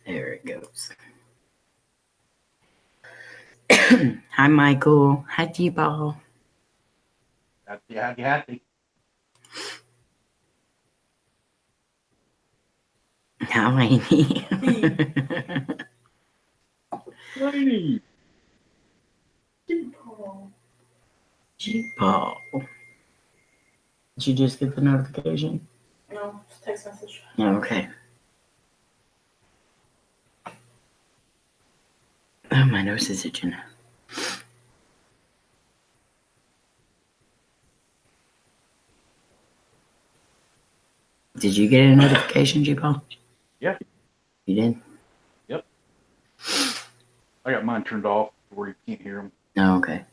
There it goes. Hi, Michael. Hi, T-Ball. Happy. How Amy? Lady. G-Ball. Did you just get the notification? No, it's a text message. Okay. Oh, my nose is itching. Did you get a notification, G-Ball? Yeah. You did? Yep. I got mine turned off where you can't hear them. Oh, okay.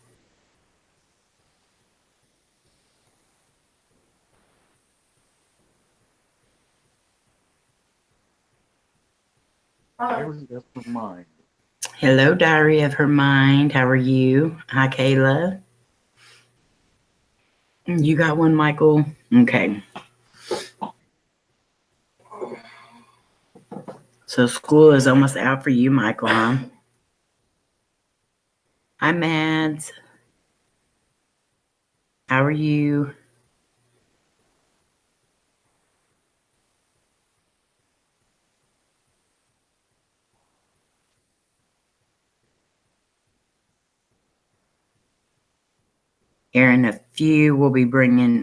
Diary of her mind. Hello, Diary of Her Mind. How are you? Hi, Kayla. You got one, Michael? Okay. So school is almost out for you, Michael, huh? Hi, Mads. How are you? Here in a few, we'll be bringing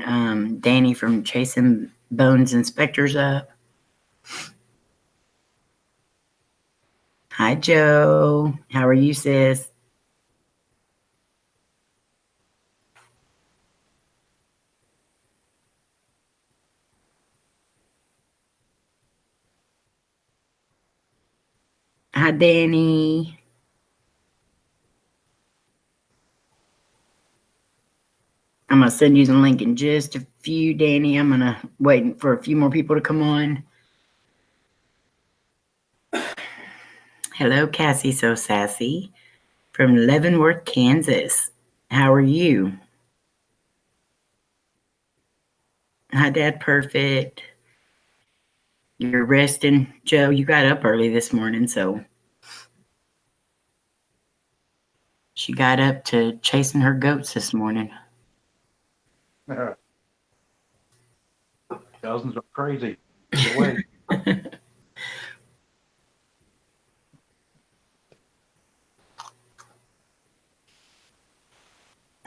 Danny from Chasing Bones and Specters up. Hi, Joe. How are you, sis? Hi, Danny. I'm going to send you the link in just a few, Danny. I'm going to wait for a few more people to come on. Hello, Cassie So Sassy from Leavenworth, Kansas. How are you? Hi, Dad Perfect. You're resting. Joe, you got up early this morning, so she got up to chasing her goats this morning. Cousins are crazy. Get away.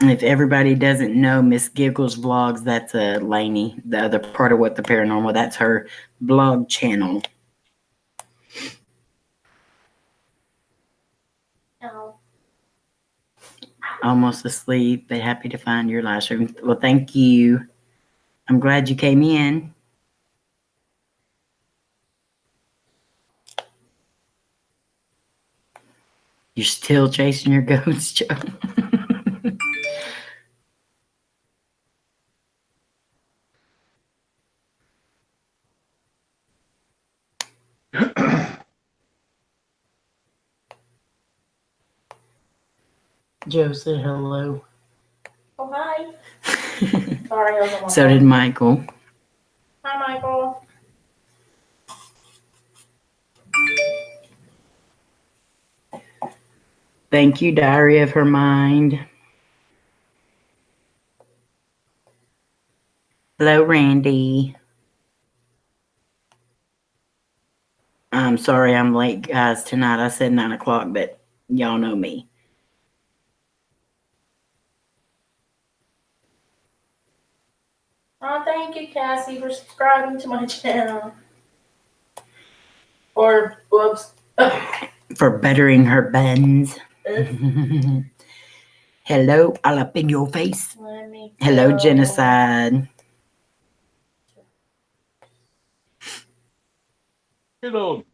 If everybody doesn't know Miss Giggles Vlogs, that's Lainey, the other part of What the Paranormal. That's her blog channel. No. Almost asleep, but happy to find your live stream. Well, thank you. I'm glad you came in. You're still chasing your goats, Joe. Joe said hello. Oh, hi. Sorry, I was on my So phone. did Michael. Hi, Michael. Thank you, Diary of Her Mind. Hello, Randy. I'm sorry I'm late, guys. Tonight I said 9 o'clock, but y'all know me. Oh, thank you, Cassie, for subscribing to my channel. Or, whoops. For bettering her buns. Hello, all up in your face. Hello, Genocide. Hello.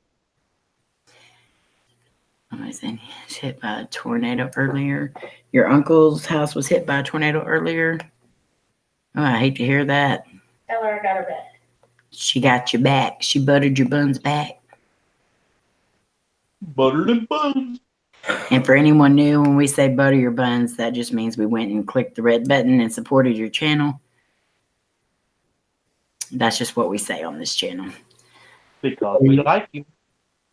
I was hit by a tornado earlier. Your uncle's house was hit by a tornado earlier. Oh, I hate to hear that. Tell her I got her back. She got your back. She buttered your buns back. Buttered and buns. And for anyone new, when we say butter your buns, that just means we went and clicked the red button and supported your channel. That's just what we say on this channel. Because we like you.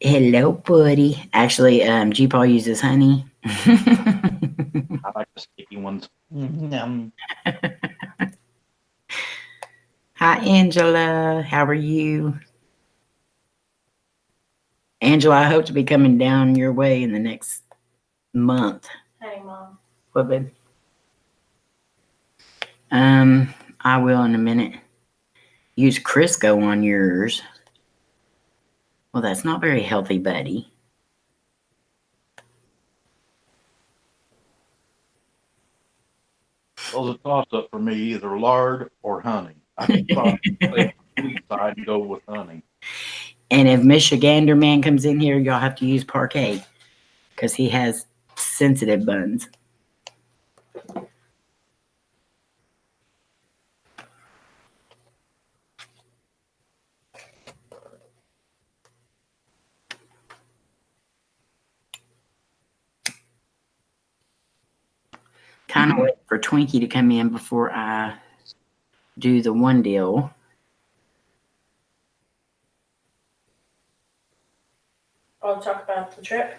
Hello, buddy. Actually, G-Paul uses honey. I like the sticky ones. Yum. Hi, Angela. How are you? Angela, I hope to be coming down your way in the next month. Hey, Mom. What, babe? I will in a minute. Use Crisco on yours. Well, that's not very healthy, buddy. Well, it's a toss-up for me, either lard or honey. I could probably play the sweet side and go with honey. And if Michigander man comes in here, y'all have to use Parquet because he has sensitive buns. Kind of wait for Twinkie to come in before I do the one deal. I'll talk about the trip.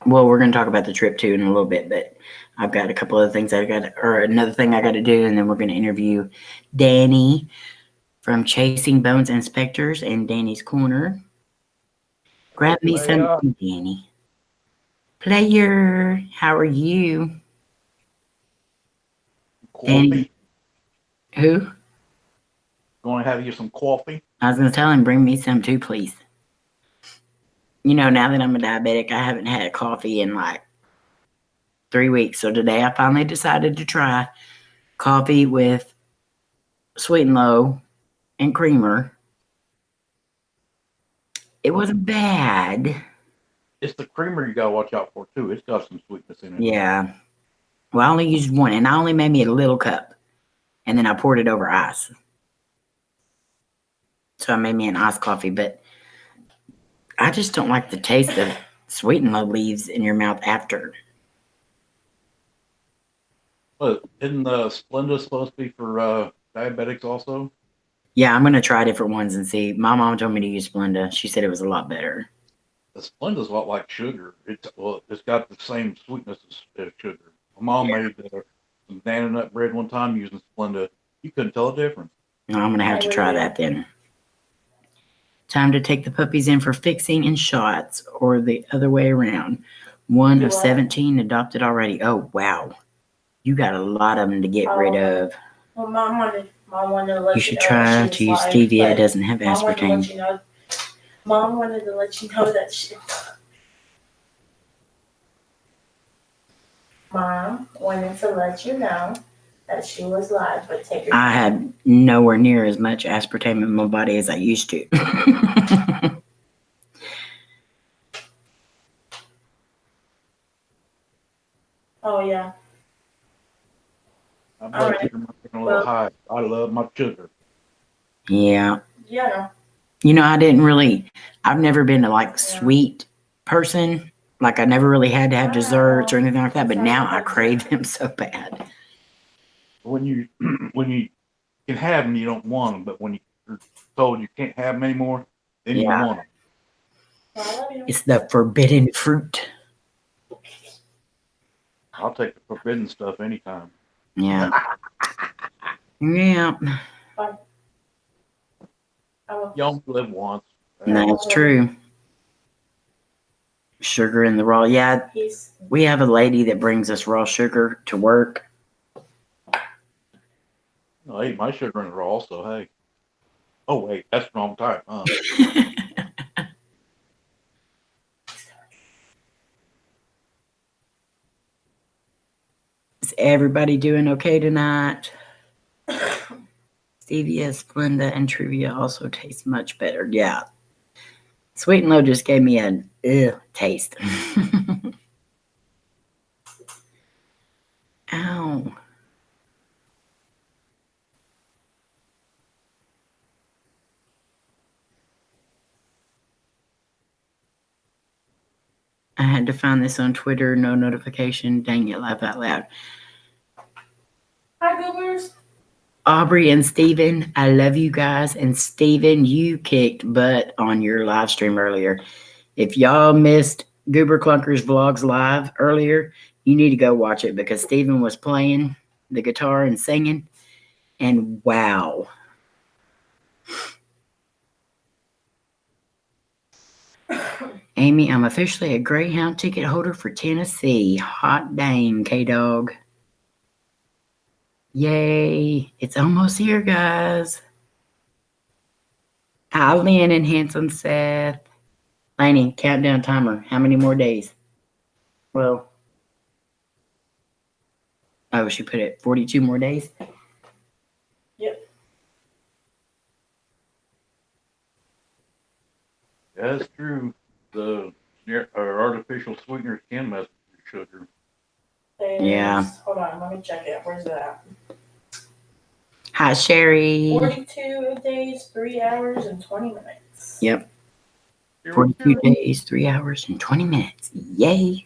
Well, we're going to talk about the trip too in a little bit, but I've got a couple of things another thing I got to do, and then we're going to interview Danny from Chasing Bones and Specters and Danny's Corner. Grab me something, Danny. Player, how are you? Coffee. Danny. Who? Going to have you some coffee? I was going to tell him, bring me some too, please. You know, now that I'm a diabetic, I haven't had coffee in like 3 weeks. So today I finally decided to try coffee with sweet and low and creamer. It wasn't bad. It's the creamer you got to watch out for, too. It's got some sweetness in it. Yeah. Well, I only used one, and I only made me a little cup. And then I poured it over ice. So I made me an iced coffee, but I just don't like the taste of sweet and low leaves in your mouth after. But isn't the Splenda supposed to be for diabetics also? Yeah, I'm going to try different ones and see. My mom told me to use Splenda. She said it was a lot better. The Splenda's a lot like sugar. It's got the same sweetness as sugar. My mom made some banana nut bread one time using Splenda. You couldn't tell a difference. No, I'm going to have to try that then. Time to take the puppies in for fixing and shots, or the other way around. One of 17 adopted already. Oh, wow. You got a lot of them to get rid of. Well, Mom wanted to let You should try to use stevia. It doesn't have aspartame. Mom wanted to let you know that she. Mom wanted to let you know that she was live, but take your I had nowhere near as much aspartame in my body as I used to. Oh, yeah. My blood sugar might be a little high. I love my sugar. Yeah. Yeah. You know, I've never been a like sweet person. Like I never really had to have desserts or anything like that, but now I crave them so bad. When you can have them, you don't want them, but when you're told you can't have them anymore, then you want them. Well, It's the forbidden fruit. I'll take the forbidden stuff anytime. Yeah. Yeah. You only live once. That's true. Sugar in the raw. Yeah. We have a lady that brings us raw sugar to work. I ate my sugar in the raw also, hey. Oh, wait, that's the wrong type, huh? Is everybody doing okay tonight? Stevia, Splenda, and Trivia also taste much better. Yeah. Sweet and Low just gave me an taste. Ow. I had to find this on Twitter. No notification. Dang it, laugh out loud. Hi, Goobers. Aubrey and Steven, I love you guys. And Steven, you kicked butt on your live stream earlier. If y'all missed Goober Clunker's Vlogs live earlier, you need to go watch it because Steven was playing the guitar and singing. And wow. Amy, I'm officially a Greyhound ticket holder for Tennessee. Hot dang, K-Dog. Yay. It's almost here, guys. Hi, Lynn and Handsome Seth. Laney, countdown timer. How many more days? Well, oh, she put it 42 more days? Yep. Yeah, that's true. The artificial sweeteners can mess with your sugar. Yeah. Hold on, let me check it. Where's that? Hi, Sherry. 42 days, 3 hours, and 20 minutes. Yep. 42 days, 3 hours, and 20 minutes. Yay.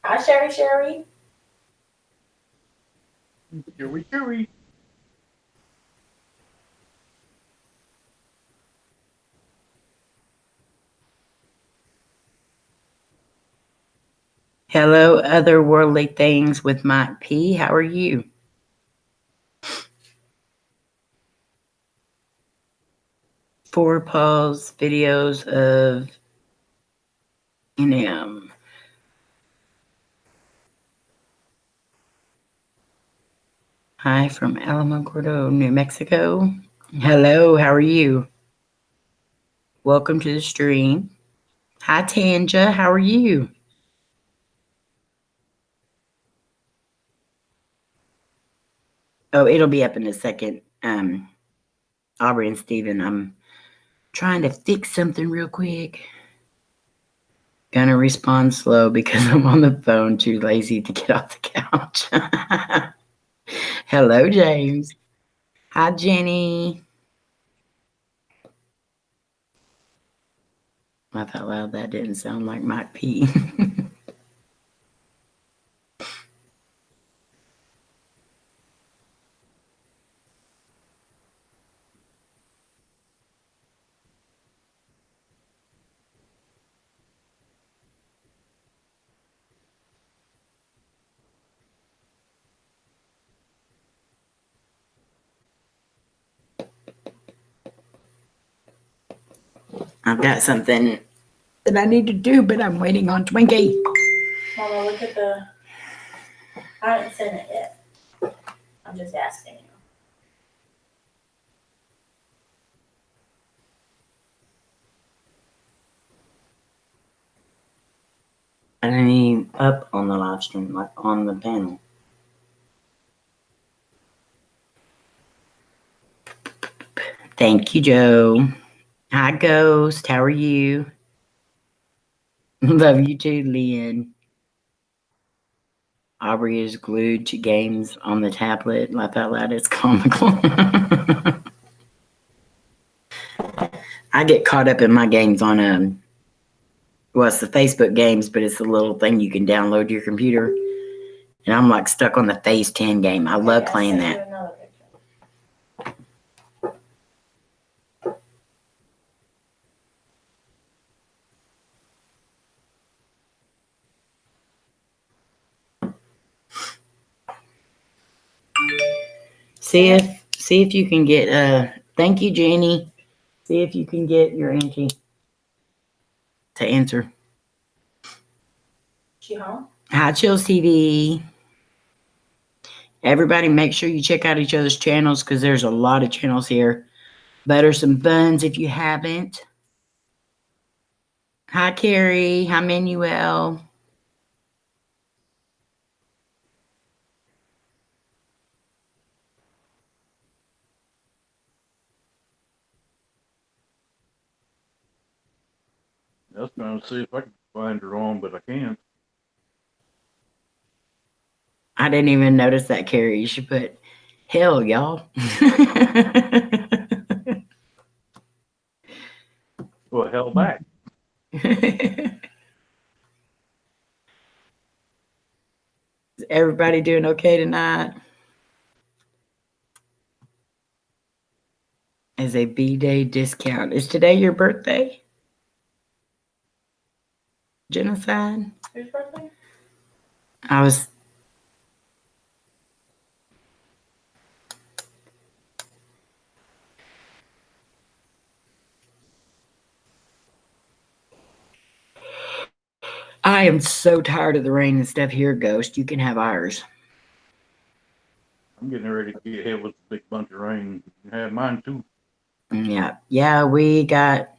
Hi, Sherry. Chewy. Hello, otherworldly things with Mike P. How are you? Four pause videos of Hi from Alamogordo, New Mexico. Hello, how are you? Welcome to the stream. Hi, Tanja, how are you? Oh, it'll be up in a second. Aubrey and Steven, I'm trying to fix something real quick. Gonna respond slow because I'm on the phone, too lazy to get off the couch. Hello, James. Hi, Jenny. Laugh out loud, that didn't sound like Mike P. I've got something that I need to do, but I'm waiting on Twinkie. Mama, look at the. I haven't seen it yet. I'm just asking you. I didn't even up on the live stream, like on the panel. Thank you, Joe. Hi, Ghost. How are you? Love you too, Lynn. Aubrey is glued to games on the tablet. Laugh out loud, it's comical. I get caught up in my games on well, it's the Facebook games, but it's a little thing you can download to your computer. And I'm like stuck on the Phase 10 game. I love playing that. See if you can get thank you, Jenny. See if you can get your auntie to answer. She home? Hi, Chills TV. Everybody make sure you check out each other's channels because there's a lot of channels here. Butter some buns if you haven't. Hi, Carrie. Hi, Manuel. I was trying to see if I could find her on, but I can't. I didn't even notice that, Carrie. You should put hell, y'all. Well, hell back. Everybody doing okay tonight? As a B-Day discount. Is today your birthday? Genocide? Whose birthday? I am so tired of the rain and stuff here, Ghost. You can have ours. I'm getting ready to get hit with a big bunch of rain. You have mine too. Yeah. Yeah, we got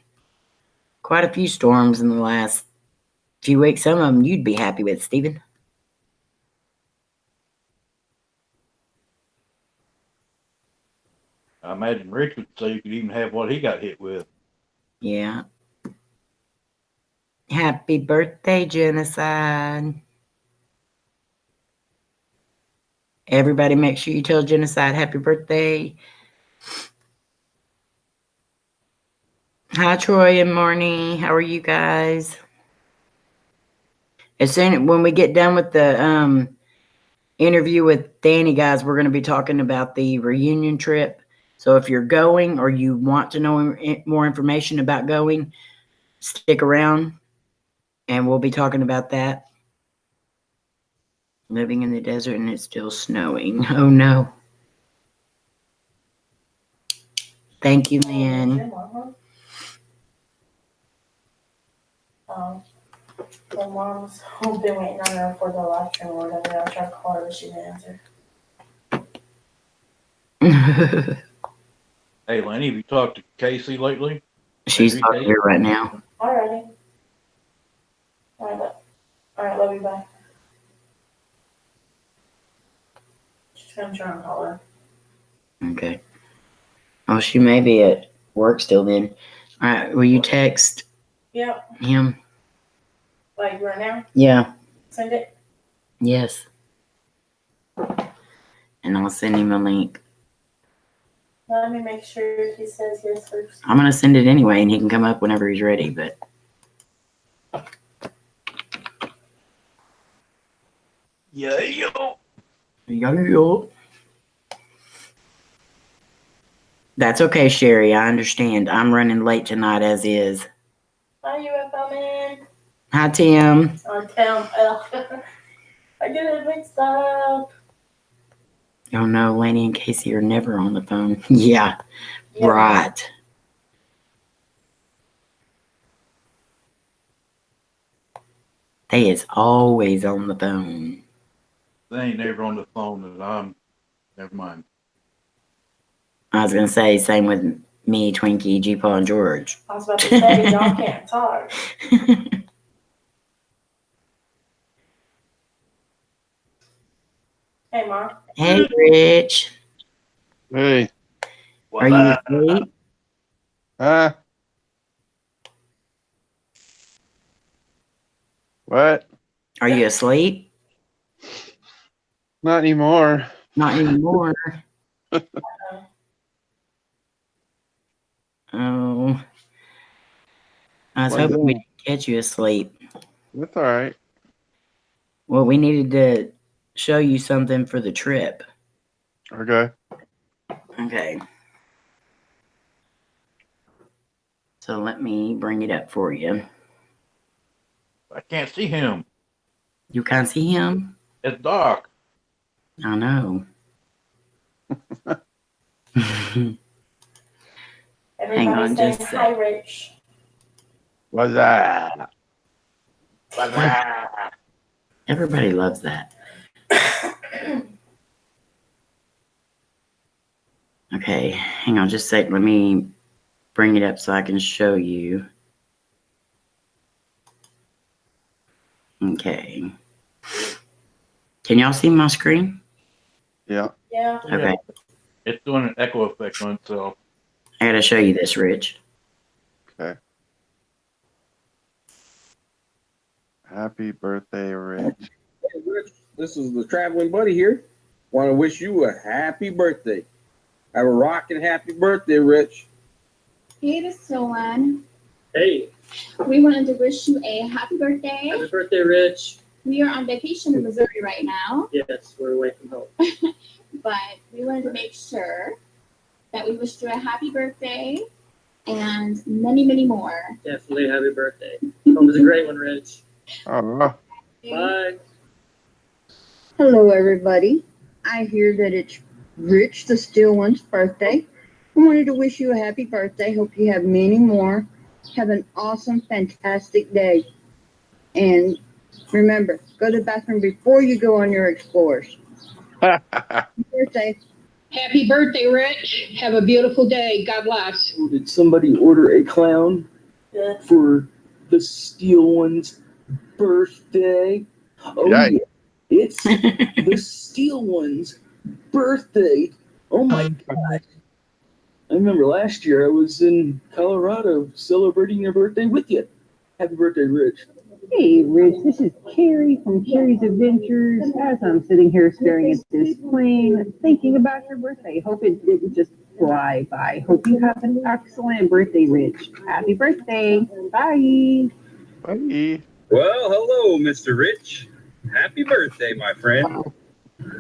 quite a few storms in the last few weeks. Some of them you'd be happy with, Stephen. I imagine Rich would say you could even have what he got hit with. Yeah. Happy birthday, Genocide. Everybody make sure you tell Genocide happy birthday. Hi, Troy and Marnie. How are you guys? As soon when we get done with the interview with Danny, guys, we're going to be talking about the reunion trip. So if you're going or you want to know more information about going, stick around and we'll be talking about that. Living in the desert and it's still snowing. Oh no. Thank you, Lynn. My mom's been waiting on her for the live stream or whatever. I tried to call her, but she didn't answer. Hey, Lenny, have you talked to Casey lately? She's talking here right now. Alrighty. Alright, love you, bye. She's gonna try and call her. Okay. Oh, she may be at work still then. All right, will you text him? Like right now? Yeah. Send it? Yes. And I'll send him a link. Let me make sure he says yes first. I'm going to send it anyway, and he can come up whenever he's ready, but... Yeah, yo. Yo. That's okay, Sherry. I understand. I'm running late tonight as is. Hi, UFO man. Hi, Tim. Oh, Tim. I get it mixed up. Oh, no. Laney and Casey are never on the phone. Yeah. Right. They is always on the phone. They ain't never on the phone and I'm... Never mind. I was going to say, same with me, Twinkie, G-Paw, and George. I was about to say, y'all can't talk. Hey, Mom. Hey, Rich. Hey. Are you asleep? Huh? What? Are you asleep? Not anymore. Not anymore. Oh. I was hoping we didn't catch you asleep. That's all right. Well, we needed to show you something for the trip. Okay. Okay. So let me bring it up for you. I can't see him. You can't see him? It's dark. I know. Hang on just a Hi, sec. Rich. What's that? What's that? Everybody loves that. Okay, hang on just a sec. Let me bring it up so I can show you. Okay. Can y'all see my screen? Yeah. Yeah. Okay. It's doing an echo effect on itself. I gotta show you this, Rich. Okay. Happy birthday, Rich. Hey, Rich, this is the traveling buddy here. Want to wish you a happy birthday. Have a rockin' happy birthday, Rich. Hey, this is Solon. Hey, We wanted to wish you a happy birthday. happy birthday, Rich. We are on vacation in Missouri right now, Yes, we're away from home. but we wanted to make sure that we wished you a happy birthday and many, many more. Definitely happy birthday. Hope it's a great one, Rich. Oh, Bye. Hello, everybody. I hear that it's Rich, the Steel One's birthday. I wanted to wish you a happy birthday. Hope you have many more. Have an awesome, fantastic day. And remember, go to the bathroom before you go on your explores. Happy birthday. Happy birthday, Rich. Have a beautiful day. God bless. Did somebody order a clown Good. for the Steel One's birthday? Oh, Yikes. yeah. It's the Steel One's birthday. Oh, my God. I remember last year I was in Colorado celebrating your birthday with you. Happy birthday, Rich. Hey, Rich. This is Carrie from Carrie's Adventures. As I'm sitting here staring at this plane, thinking about your birthday. Hope it didn't just fly by. Hope you have an excellent birthday, Rich. Happy birthday. Bye. Bye. Well, hello, Mr. Rich. Happy birthday, my friend.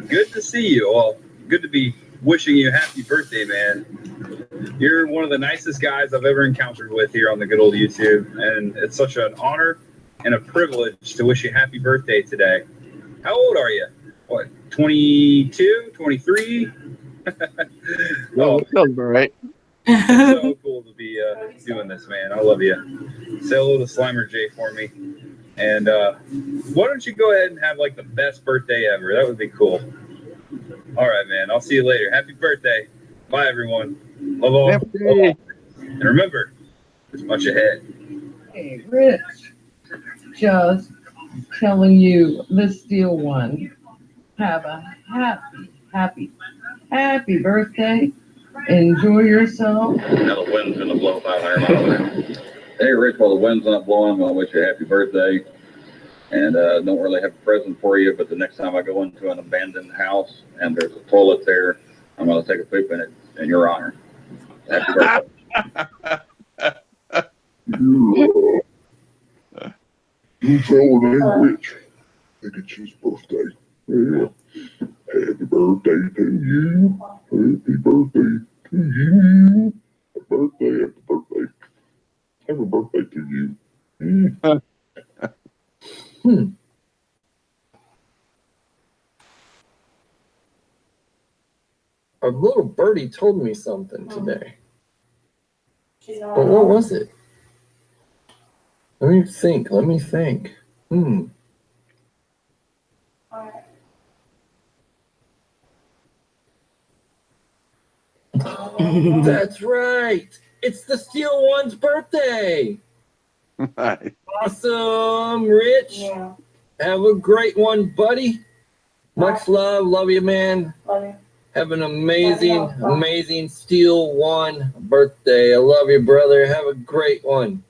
Good to see you. Well, good to be wishing you a happy birthday, man. You're one of the nicest guys I've ever encountered with here on the good old YouTube, and it's such an honor and a privilege to wish you happy birthday today. How old are you? What, 22, 23? Well, that sounds all right. It's so cool to be doing this, man. I love you. Say hello to Slimer J for me. And why don't you go ahead and have like the best birthday ever? That would be cool. All right, man. I'll see you later. Happy birthday. Bye, everyone. Love all. Happy birthday. And remember, there's much ahead. Hey, Rich. Just telling you, the Steel One, have a happy birthday. Enjoy yourself. Now the wind's gonna blow 500 miles an hour. Hey, Rich, while the wind's not blowing, I'm gonna wish you a happy birthday. And don't really have a present for you, but the next time I go into an abandoned house and there's a toilet there, I'm gonna take a poop in it in your honor. Happy birthday. You tell it ain't Rich. I think it's his birthday. Yeah. Happy birthday to you. Happy birthday to you. Happy birthday, happy birthday. Happy birthday to you. A little birdie told me something today. She's not But what was it? Let me think. Alright. That's right. It's the Steel One's birthday. Nice. Awesome, Rich. Yeah. Have a great one, buddy. Much love. Love you, man. Love you. Have an amazing Steel One birthday. I love you, brother. Have a great one.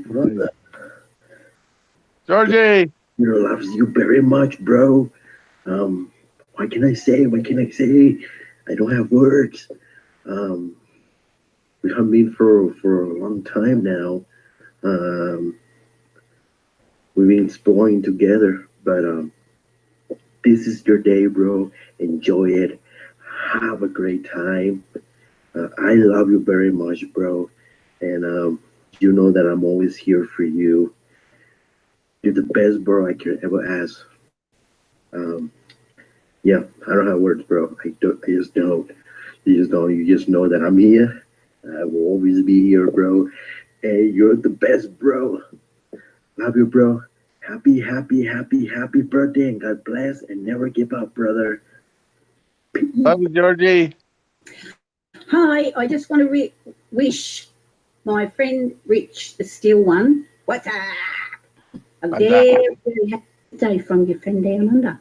Brother, Georgie. loves you very much, bro. What can I say? I don't have words. We haven't been for a long time now. We've been exploring together, but this is your day, bro. Enjoy it. Have a great time. I love you very much, bro. And you know that I'm always here for you. You're the best bro I could ever ask. Yeah, I don't have words, bro. I just don't. You just know that I'm here. I will always be here, bro. Hey, you're the best, bro. Love you, bro. Happy birthday, and God bless, and never give up, brother. Love you, Georgie. Hi, I just want to wish my friend Rich, the Steel One, what's up? A very happy day from your friend down under.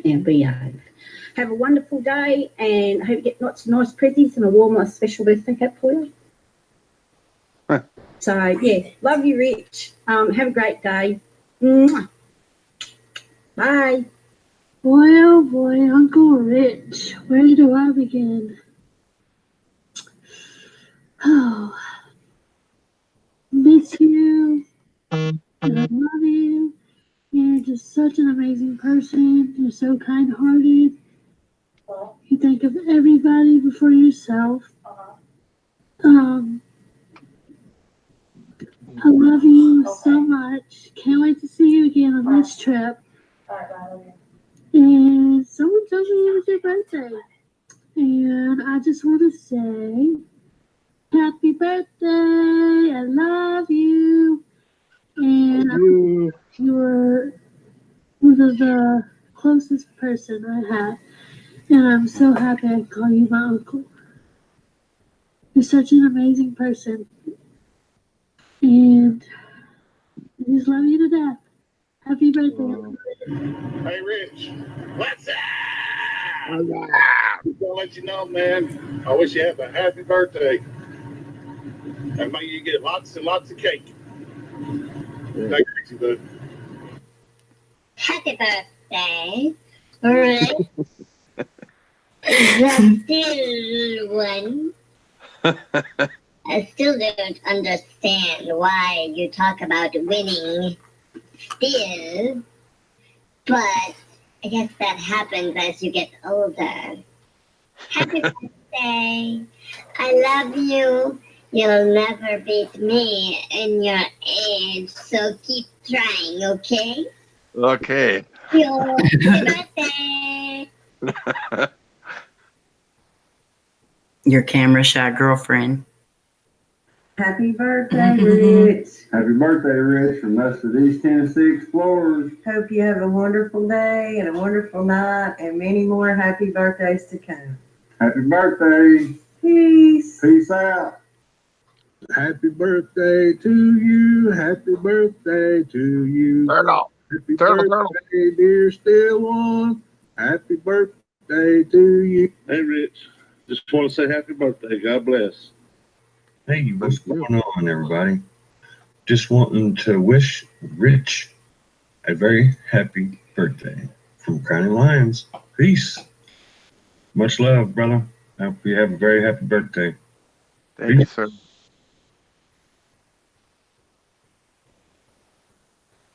And behave. Have a wonderful day, and I hope you get lots of nice presents and a warm, special birthday cake for you. So, yeah, love you, Rich. Have a great day. Mwah. Bye. Boy, oh boy, Uncle Rich, where do I begin? Oh, miss you. I such an amazing person. You're so kind-hearted. You think of everybody before yourself. I love you so much. Can't wait to see you again on this trip. And someone told me it was your birthday. And I just want to say, happy birthday. I love you. And you're one of the closest person I have. And I'm so happy I call you my uncle. You're such an amazing person. And I just love you to death. Happy birthday. Hey, Rich. What's up? I'm gonna let you know, man. I wish you have a happy birthday. And may you get lots and lots of cake. Thank you, bud. Happy birthday, Rick. The still one. I still don't understand why you talk about winning still, but I guess that happens as you get older. Happy birthday. I love you. You'll never beat me in your age, so keep trying, okay? Okay. Happy birthday. Your camera shy girlfriend. Happy birthday, Rich. Happy birthday, Rich, from us to these Tennessee Explorers. Hope you have a wonderful day and a wonderful night and many more happy birthdays to come. Happy birthday. Peace. Peace out. Happy birthday to you. Happy birthday to you. Happy birthday, dear still one. Happy birthday to you. Hey, Rich. Just want to say happy birthday. God bless. Hey, what's going on, everybody? Just wanting to wish Rich a very happy birthday from Crowning Lions. Peace. Much love, brother. I hope you have a very happy birthday. Thank you, sir.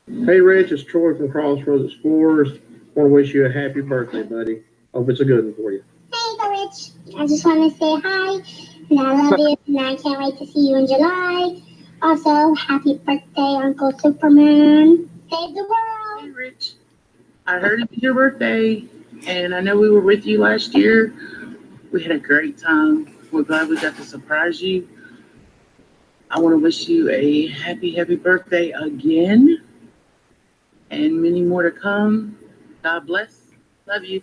Hey, Rich, it's Troy from Crossroads Explorers. Want to wish you a happy birthday, buddy. Hope it's a good one for you. Hey, Rich. I just want to say hi, and I love you, and I can't wait to see you in July. Also, happy birthday, Uncle Superman. Save the world. Hey, Rich. I heard it was your birthday, and I know we were with you last year. We had a great time. We're glad we got to surprise you. I want to wish you a happy, happy birthday again, and many more to come. God bless. Love you.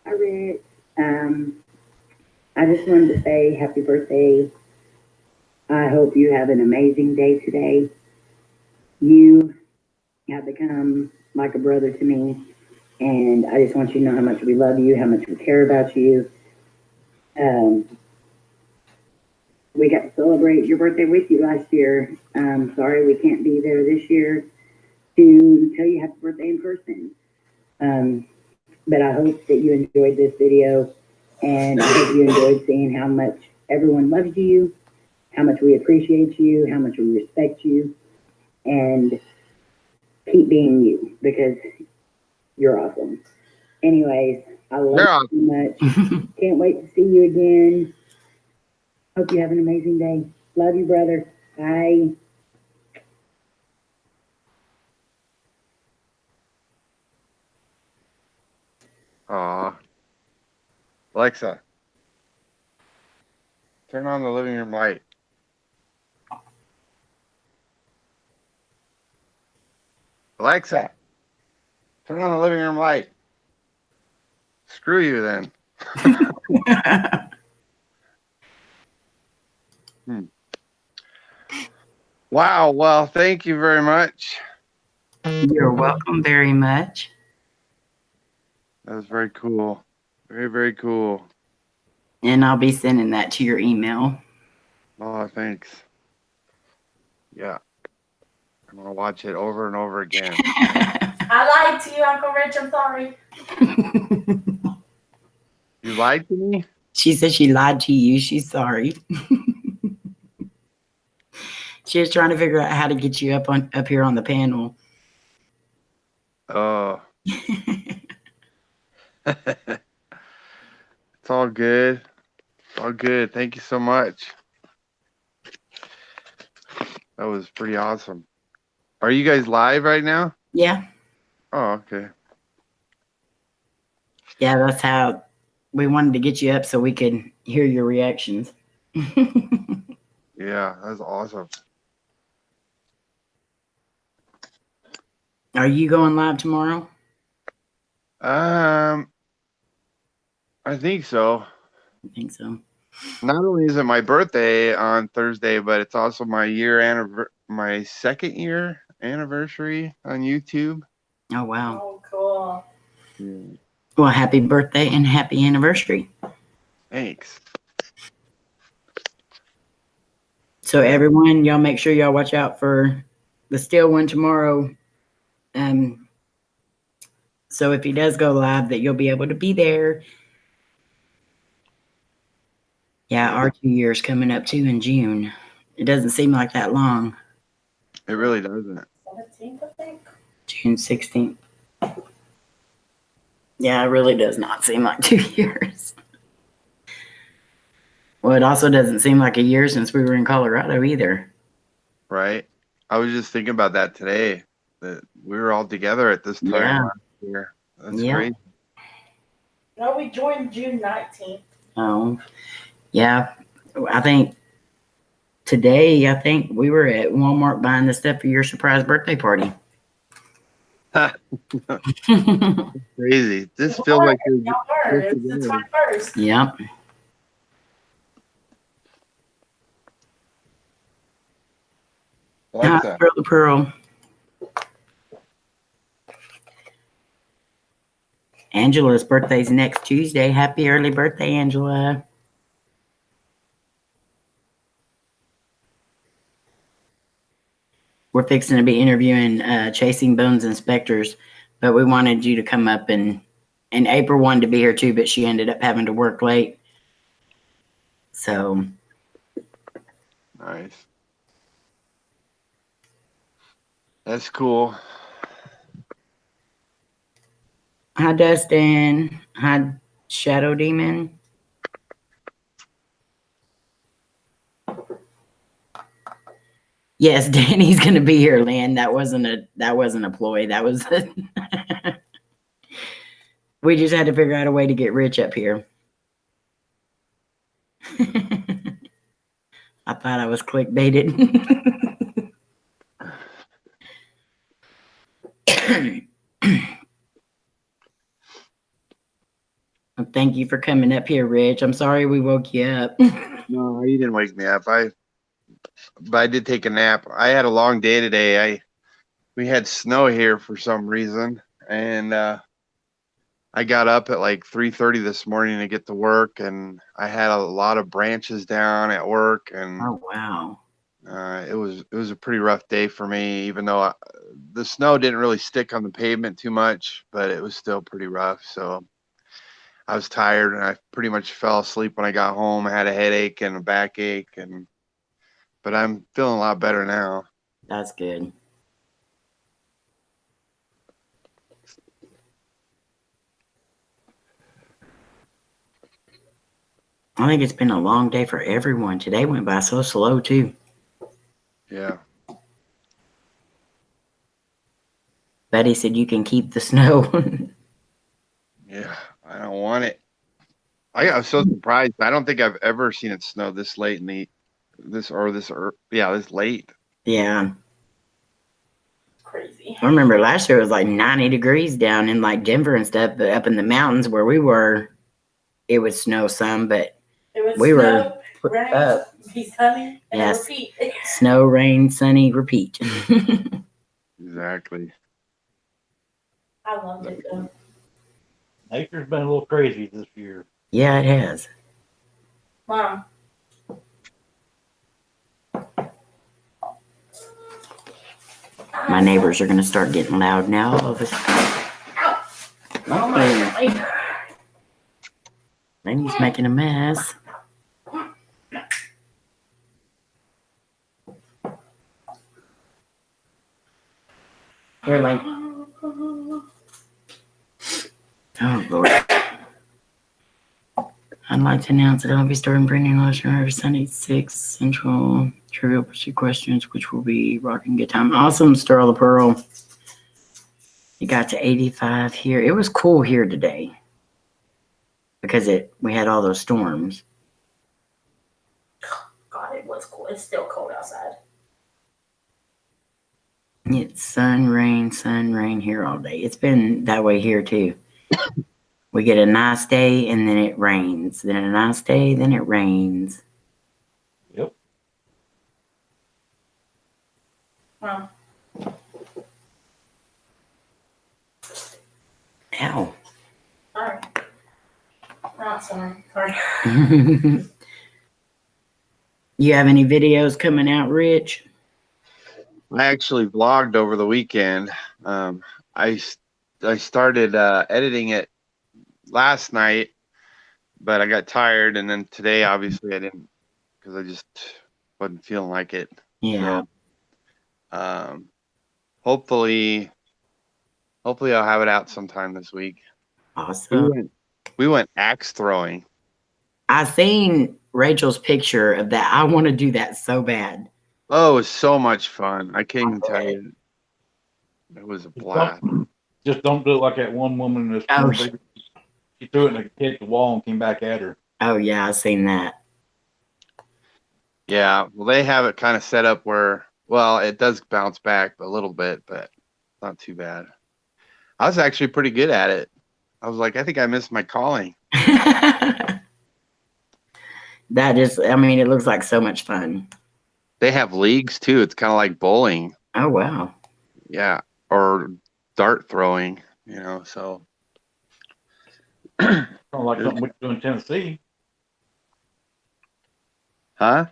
Hi, Rick. I just wanted to say happy birthday. I hope you have an amazing day today. You have become like a brother to me, and I just want you to know how much we love you, how much we care about you. We got to celebrate your birthday with you last year. Sorry we can't be there this year to tell you happy birthday in person. But I hope that you enjoyed this video, and I hope you enjoyed seeing how much everyone loves you, how much we appreciate you, how much we respect you, and keep being you because you're awesome. Anyways, I love you so much. Can't wait to see you again. Hope you have an amazing day. Love you, brother. Bye. Aw. Alexa, turn on the living room light. Alexa, turn on the living room light. Screw you then. Wow. Well, thank you very much. You're welcome very much. That was very cool. Very, very cool. And I'll be sending that to your email. Oh, thanks. Yeah. I'm going to watch it over and over again. I lied to you, Uncle Rich. I'm sorry. You lied to me? She said she lied to you. She's sorry. She was trying to figure out how to get you up here on the panel. Oh. It's all good. It's all good. Thank you so much. That was pretty awesome. Are you guys live right now? Yeah. Oh, okay. Yeah, that's how we wanted to get you up so we could hear your reactions. Yeah, that's awesome. Are you going live tomorrow? I think so. I think so. Not only is it my birthday on Thursday, but it's also my second year anniversary on YouTube. Oh, wow. Oh, cool. Yeah. Well, happy birthday and happy anniversary. Thanks. So everyone, y'all make sure y'all watch out for the Steel one tomorrow. So if he does go live, that you'll be able to be there. Yeah, our 2 years coming up too in June. It doesn't seem like that long. It really doesn't. 17th, I think. June 16th. Yeah, it really does not seem like 2 years. Well, it also doesn't seem like a year since we were in Colorado either. Right? I was just thinking about that today, that we were all together at this time Yeah. last year. That's Yeah. crazy. No, we joined June 19th. Oh, yeah. I think today, we were at Walmart buying the stuff for your surprise birthday party. Crazy. This feels like Y'all were. It was the 21st. Yep. Like Hi, that. Brother Pearl. Angela's birthday's next Tuesday. Happy early birthday, Angela. We're fixing to be interviewing Chasing Bones and Specters, but we wanted you to come up, and April wanted to be here too, but she ended up having to work late. So Nice. That's cool. hi, Dustin. Hi, Shadow Demon. Yes, Danny's gonna be here, Lynn. That wasn't a ploy. That was we just had to figure out a way to get Rich up here. I thought I was clickbaited. Well, thank you for coming up here, Rich. I'm sorry we woke you up. No, you didn't wake me up. But I did take a nap. I had a long day today. We had snow here for some reason, and I got up at like 3:30 this morning to get to work, and I had a lot of branches down at work, and Oh, wow. it was a pretty rough day for me. Even though the snow didn't really stick on the pavement too much, but it was still pretty rough. So I was tired, and I pretty much fell asleep when I got home. I had a headache and a backache, but I'm feeling a lot better now. That's good. I think it's been a long day for everyone. Today went by so slow, too. Yeah. Betty said you can keep the snow. Yeah, I don't want it. I was so surprised. I don't think I've ever seen it snow this late in this late. Yeah. Crazy. I remember last year it was like 90 degrees down in like Denver and stuff, but up in the mountains where we were, it would snow some, but It was we snow, were rain, up. be sunny, and Yes. repeat. Snow, rain, sunny, repeat. Exactly. I loved it though. Nature's been a little crazy this year. Yeah, it has. Mom. My neighbors are going to start getting loud now. All of us. Oh my. Lainey's making a mess. Here, Lane. Oh, Lord. I'd like to announce that I'll be starting bringing Ocean every Sunday at 6 Central. Trivial Pursuit questions, which will be rocking good time. Awesome, Stir of the Pearl. You got to 85 here. It was cool here today because we had all those storms. God, it was cool. It's still cold outside. It's sun, rain here all day. It's been that way here too. We get a nice day and then it rains. Then a nice day, then it rains. Yep. Wow. Ow. Sorry. Not sorry. Sorry. You have any videos coming out, Rich? I actually vlogged over the weekend. I started editing it last night, but I got tired, and then today, obviously, I didn't because I just wasn't feeling like it. Yeah. So, hopefully I'll have it out sometime this week. Awesome. We went axe throwing. I seen Rachel's picture of that. I want to do that so bad. Oh, it was so much fun. I can't even tell you. It was a blast. Just don't do it like that one woman in this Oh, room. She threw it and it hit the wall and came back at her. Oh, yeah, I seen that. Yeah, well, they have it kind of set up where, well, it does bounce back a little bit, but not too bad. I was actually pretty good at it. I was like, I think I missed my calling. That just, I mean, it looks like so much fun. They have leagues too. It's kind of like bowling. Oh, wow. Yeah, or dart throwing, so. Sounds like something we could do in Tennessee. Huh?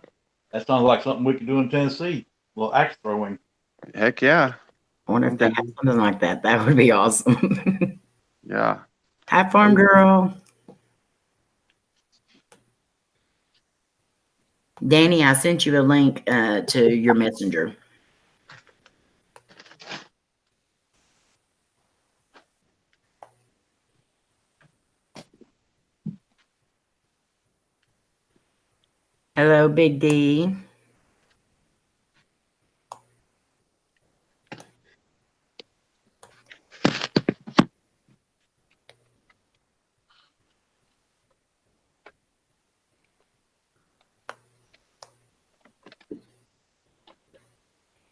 That sounds like something we could do in Tennessee. Well, axe throwing. Heck yeah. I wonder if they have something like that. That would be awesome. Yeah. Hi, Farm Girl. Danny, I sent you a link to your messenger. Hello, Big D.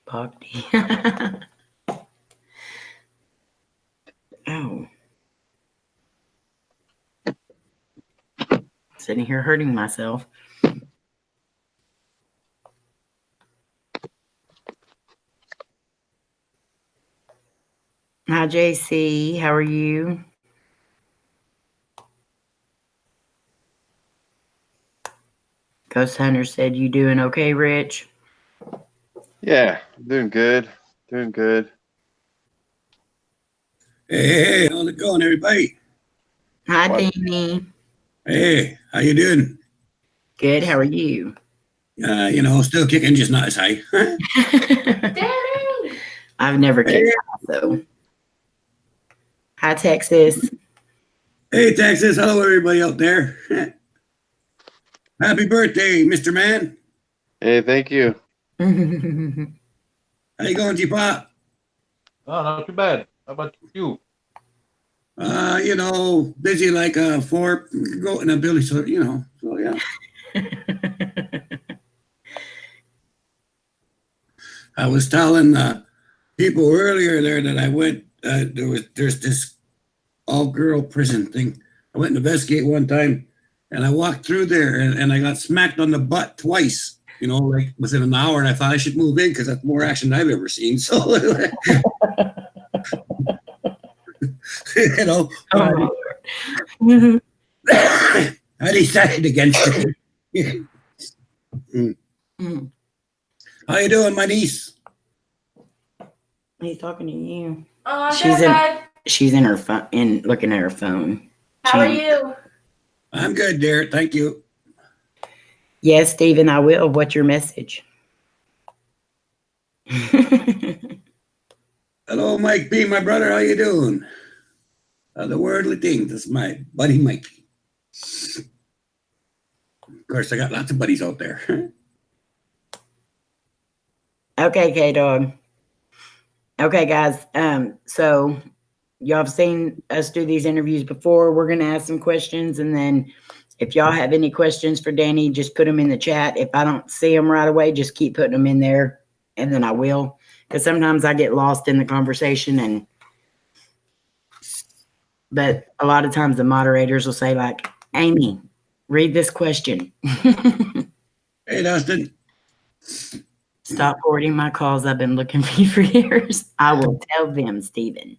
Bogdy. Oh. Sitting here hurting myself. Hi, JC. How are you? Ghost Hunter said you doing okay, Rich? Yeah, doing good. Doing good. Hey, how's it going, everybody? Hi, Danny. Hey, how you doing? Good. How are you? Still kicking, just not as high. Danny! I've never kicked out, though. Hi, Texas. Hey, Texas. Hello, everybody out there. Happy birthday, Mr. Man. Hey, thank you. How you going, G-Pop? Oh, not too bad. How about you? Busy like a four goat in a billy, so yeah. I was telling people earlier there that I went. There's this all-girl prison thing. I went to investigate one time, and I walked through there, and I got smacked on the butt twice. Like within an hour, and I thought I should move in because that's more action than I've ever seen. So, I decided against it. How you doing, my niece? He's talking to you. Oh, She's in her phone, looking at her phone. How are you? I'm good, dear. Thank you. Yes, Stephen, I will. What's your message? Hello, Mike B, my brother. How you doing? the worldly things. That's my buddy Mikey. Of course, I got lots of buddies out there. Okay, K-Dog. Okay, guys. So y'all have seen us do these interviews before. We're going to ask some questions, and then if y'all have any questions for Danny, just put them in the chat. If I don't see them right away, just keep putting them in there, and then I will. Because sometimes I get lost in the conversation, but a lot of times the moderators will say, like, Amy, read this question. Hey, Dustin. Stop forwarding my calls. I've been looking for you for years. I will tell them, Stephen.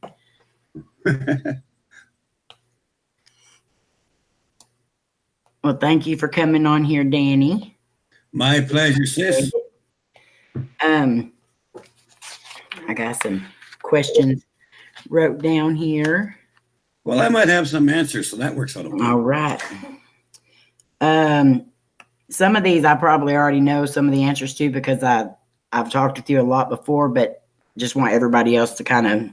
Well, thank you for coming on here, Danny. My pleasure, sis. I got some questions wrote down here. Well, I might have some answers, so that works out okay. All right. Some of these I probably already know some of the answers to because I've talked with you a lot before, but just want everybody else to kind of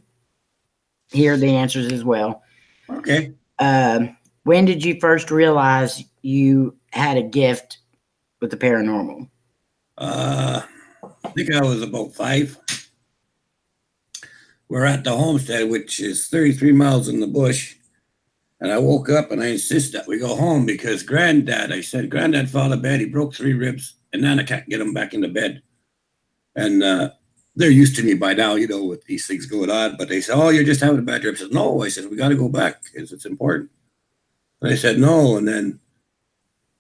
hear the answers as well. Okay. When did you first realize you had a gift with the paranormal? I think I was about 5. We're at the homestead, which is 33 miles in the bush. And I woke up and I insisted that we go home because I said, Granddad fell out of bed. He broke 3 ribs and Nana can't get him back into bed. And they're used to me by now, with these things going on. But they said, oh, you're just having a bad trip. I said, no. I said, we got to go back because it's important. And they said, no. And then,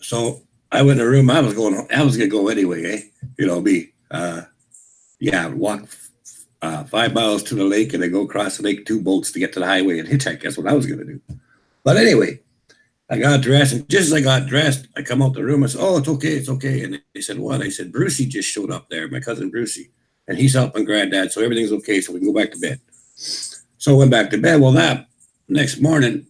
so I went in the room. I was going to go anyway, walk 5 miles to the lake and then go across the lake 2 boats to get to the highway and hitchhike. That's what I was going to do. But anyway, I got dressed, and just as I got dressed, I come out the room. I said, oh, it's okay. And they said, what? I said, Brucey just showed up there, my cousin Brucey, and he's helping Granddad, so everything's okay, so we can go back to bed. So I went back to bed. Well, that next morning,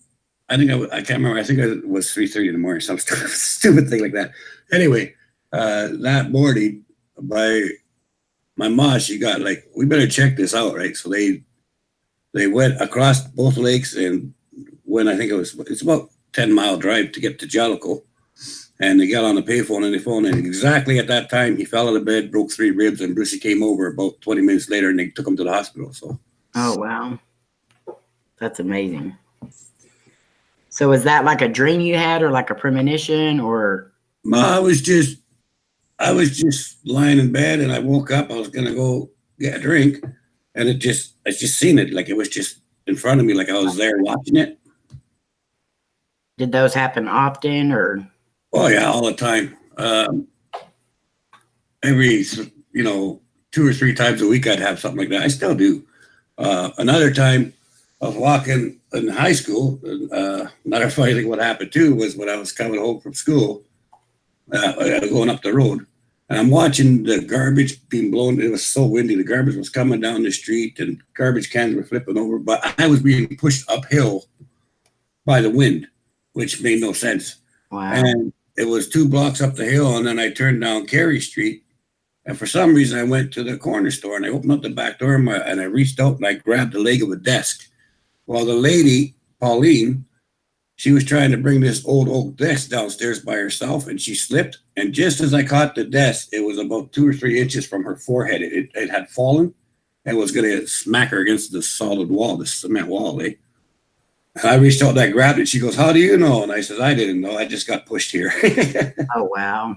I can't remember, I think it was 3:30 in the morning, some stupid thing like that. Anyway, that morning, my mom, she got like, we better check this out, right? So they went across both lakes, and when I think it's about 10-mile drive to get to Jellicoe, and they got on the payphone and they phoned, and exactly at that time he fell out of bed, broke 3 ribs, and Brucey came over about 20 minutes later and they took him to the hospital. So oh wow, that's amazing. So was that like a dream you had or like a premonition or? No, I was just lying in bed and I woke up. I was gonna go get a drink, and I just seen it, like it was just in front of me, like I was there watching it. Did those happen often or? Oh yeah, all the time. Every 2 or 3 times a week I'd have something like that. I still do. Another time I was walking in high school. Another funny thing what happened too was when I was coming home from school, going up the road, and I'm watching the garbage being blown. It was so windy. The garbage was coming down the street and garbage cans were flipping over, but I was being pushed uphill by the wind, which made no sense. Wow. And it was 2 blocks up the hill, and then I turned down Carey Street, and for some reason I went to the corner store and I opened up the back door and I reached out and I grabbed the leg of a desk. Well, the lady, Pauline, she was trying to bring this old oak desk downstairs by herself, and she slipped, and just as I caught the desk, it was about 2 or 3 inches from her forehead. It had fallen and was going to smack her against the solid wall, the cement wall, eh? And I reached out and I grabbed it. She goes, how do you know? And I said, I didn't know. I just got pushed here. Oh, wow.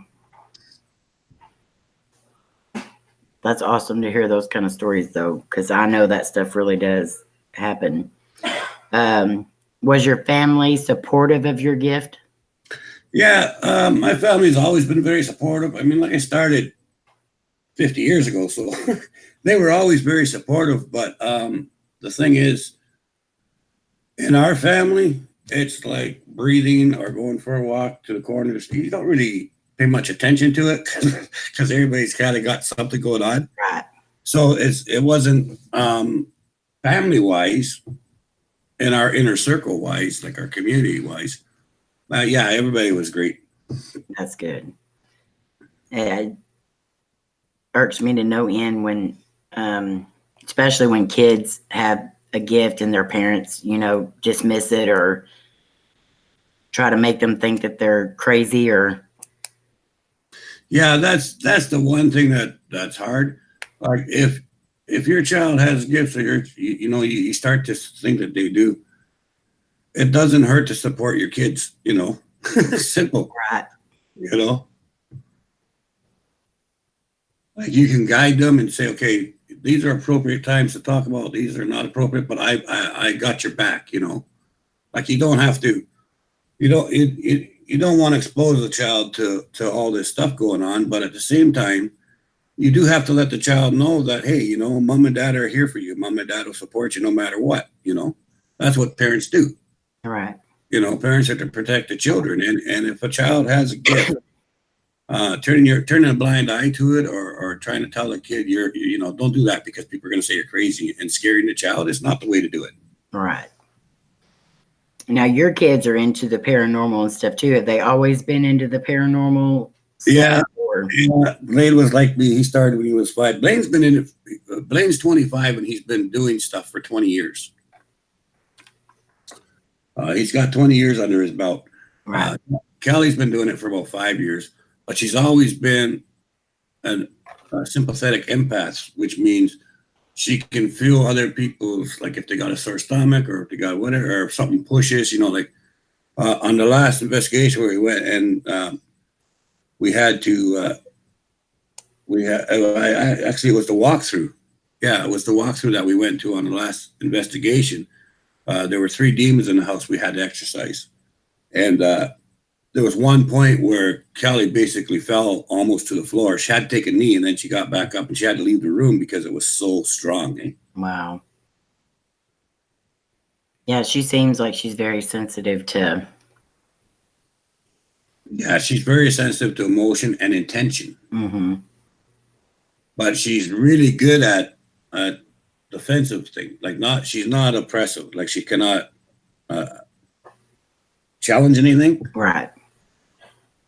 That's awesome to hear those kind of stories, though, because I know that stuff really does happen. Was your family supportive of your gift? Yeah, my family's always been very supportive. I mean, like I started 50 years ago, so they were always very supportive. But the thing is, in our family, it's like breathing or going for a walk to the corner. You don't really pay much attention to it because everybody's kind of got something going on. Right. So it wasn't family-wise, in our inner circle-wise, like our community-wise. Yeah, everybody was great. That's good. It irks me to no end when, especially when kids have a gift and their parents, dismiss it or try to make them think that they're crazy or. Yeah, that's the one thing that's hard. Like if your child has gifts or you start to think that they do, it doesn't hurt to support your kids, simple. Right. Like you can guide them and say, okay, these are appropriate times to talk about, these are not appropriate, but I got your back, like you don't have to, you don't want to expose the child to all this stuff going on, but at the same time, you do have to let the child know that, hey, mom and dad are here for you. Mom and dad will support you no matter what, that's what parents do. Right. Parents are to protect the children. And if a child has a gift, turning a blind eye to it or trying to tell a kid don't do that because people are going to say you're crazy and scaring the child is not the way to do it. Right. Now your kids are into the paranormal and stuff too. Have they always been into the paranormal stuff? Yeah. Blaine was like me. He started when he was 5. Blaine's been in it. Blaine's 25 and he's been doing stuff for 20 years. He's got 20 years under his belt. Right. Kelly's been doing it for about 5 years, but she's always been a sympathetic empath, which means she can feel other people's, like if they got a sore stomach or if they got whatever, or if something pushes, on the last investigation where we went and we had to, actually it was the walkthrough. Yeah, it was the walkthrough that we went to on the last investigation. There were 3 demons in the house we had to exercise. And there was one point where Kelly basically fell almost to the floor. She had to take a knee and then she got back up and she had to leave the room because it was so strong. Wow. Yeah, she seems like she's very sensitive to. Yeah, she's very sensitive to emotion and intention. Mm-hmm. But she's really good at defensive thing. She's not oppressive. Like she cannot challenge anything. Right.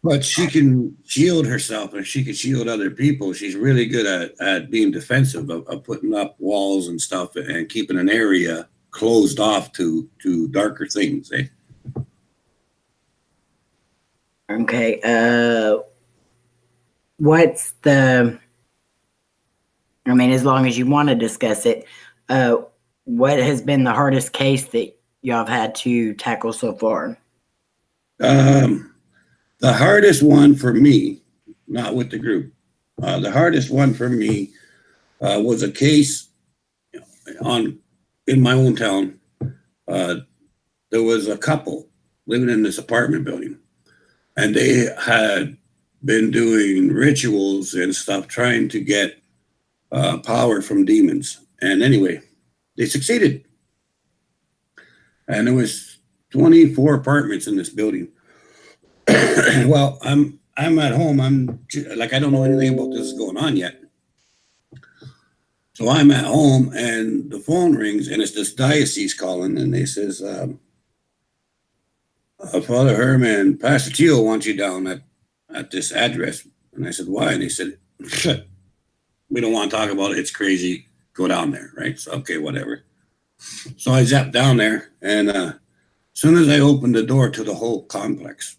But she can shield herself and she can shield other people. She's really good at being defensive, of putting up walls and stuff and keeping an area closed off to darker things. Okay. What's the, as long as you want to discuss it, what has been the hardest case that y'all have had to tackle so far? The hardest one for me, not with the group, the hardest one for me was a case in my own town. There was a couple living in this apartment building, and they had been doing rituals and stuff trying to get power from demons. And anyway, they succeeded. And there was 24 apartments in this building. Well, I'm at home. I don't know anything about this going on yet. So I'm at home and the phone rings and it's this diocese calling and they says, Father Herman, Pastor Teal wants you down at this address. And I said, why? And they said, we don't want to talk about it. It's crazy. Go down there. Right. So, okay, whatever. So I zapped down there and as soon as I opened the door to the whole complex,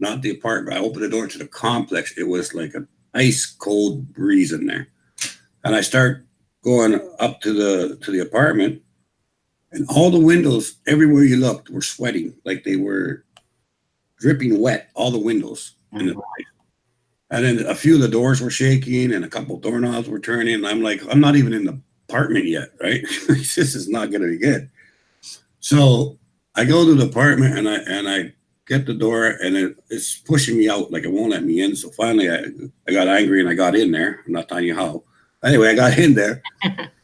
not the apartment, I opened the door to the complex, it was like an ice cold breeze in there. And I start going up to the apartment and all the windows, everywhere you looked, were sweating, like they were dripping wet, all the windows. And then a few of the doors were shaking and a couple of doorknobs were turning. And I'm like, I'm not even in the apartment yet, right? This is not going to be good. So I go to the apartment and I get the door and it's pushing me out, like it won't let me in. So finally I got angry and I got in there. I'm not telling you how. Anyway, I got in there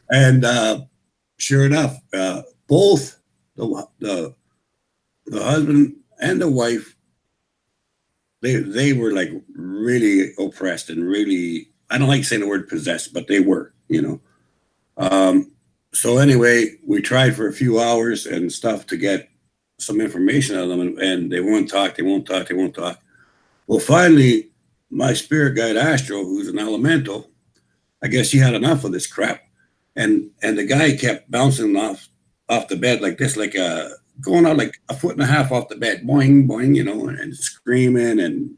and sure enough, both the husband and the wife, they were like really oppressed and really, I don't like saying the word possessed, but they were, So anyway, we tried for a few hours and stuff to get some information out of them and they won't talk. Well, finally, my spirit guide Astro, who's an elemental, I guess she had enough of this crap. and the guy kept bouncing off the bed like this, like going out like a foot and a half off the bed, boing boing, you know, and screaming. And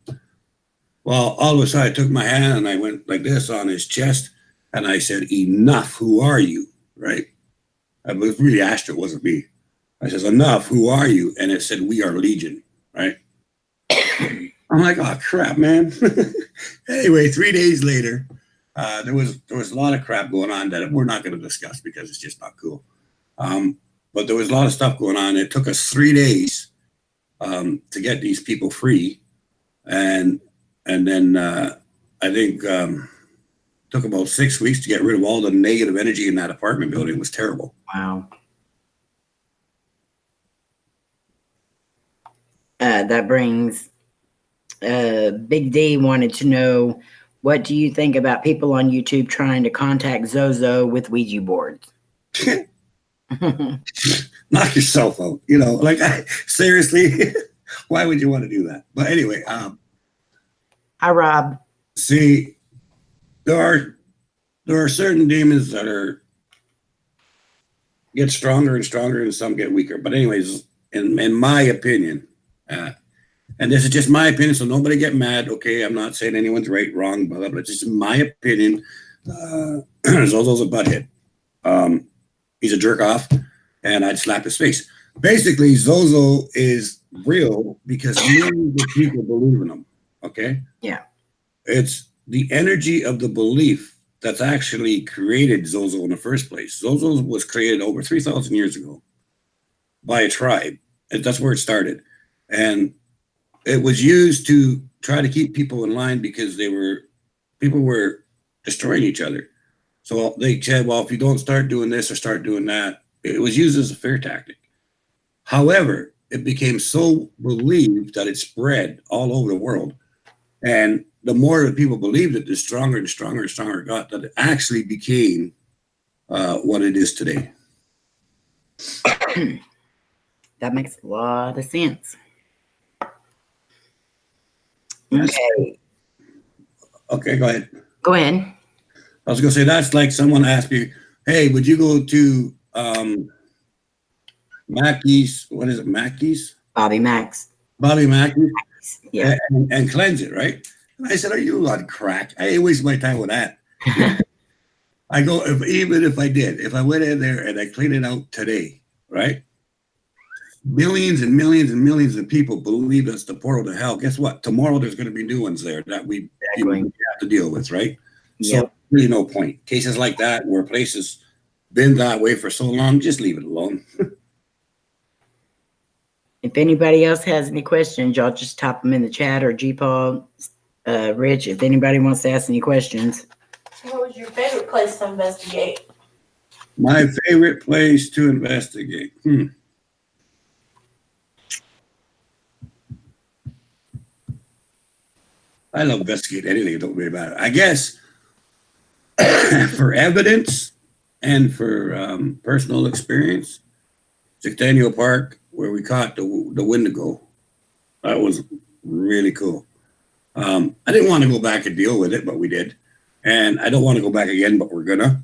well, all of a sudden I took my hand and I went like this on his chest, and I said, "Enough! Who are you?" Right? I was really Astro, it wasn't me. I says, "Enough! Who are you?" And it said, "We are Legion." Right? I'm like, "Oh crap, man!" Anyway, 3 days later, there was a lot of crap going on that we're not going to discuss because it's just not cool. But there was a lot of stuff going on. It took us 3 days to get these people free, and then I think took about 6 weeks to get rid of all the negative energy in that apartment building. It was terrible. Wow. That brings Big D wanted to know, what do you think about people on YouTube trying to contact Zozo with Ouija boards? Knock yourself out. You know, like seriously, why would you want to do that? But anyway, hi Rob. See, there are certain demons that get stronger and stronger, and some get weaker. But anyways, in my opinion, and this is just my opinion, so nobody get mad. Okay, I'm not saying anyone's right, wrong, blah blah blah. It's just my opinion. Zozo's a butthead. He's a jerk off, and I'd slap his face. Basically, Zozo is real because millions of people believe in him. Okay. Yeah. It's the energy of the belief that's actually created Zozo in the first place. Zozo was created over 3,000 years ago by a tribe. And that's where it started. And it was used to try to keep people in line because people were destroying each other. So they said, well, if you don't start doing this or start doing that, it was used as a fear tactic. However, it became so believed that it spread all over the world. And the more that people believed it, the stronger and stronger and stronger it got, that it actually became what it is today. That makes a lot of sense. Okay. Okay, go ahead. Go ahead. I was going to say, that's like someone asked me, hey, would you go to Mackey's, what is it, Mackey's? Bobby Mack's. Bobby Mackey's? Yeah. And cleanse it, right? And I said, are you on crack? I ain't wasting my time with that. I go, even if I went in there and I cleaned it out today, right? Millions and millions and millions of people believe that's the portal to hell. Guess what? Tomorrow there's going to be new ones there that we have to deal with, right? Yep. So really no point. Cases like that where places been that way for so long, just leave it alone. If anybody else has any questions, y'all just type them in the chat, or G-Paul, Rich, if anybody wants to ask any questions. What was your favorite place to investigate? My favorite place to investigate. I love investigating anything. It don't really matter. I guess for evidence and for personal experience, Centennial Park, where we caught the Wendigo, that was really cool. I didn't want to go back and deal with it, but we did. And I don't want to go back again, but we're gonna.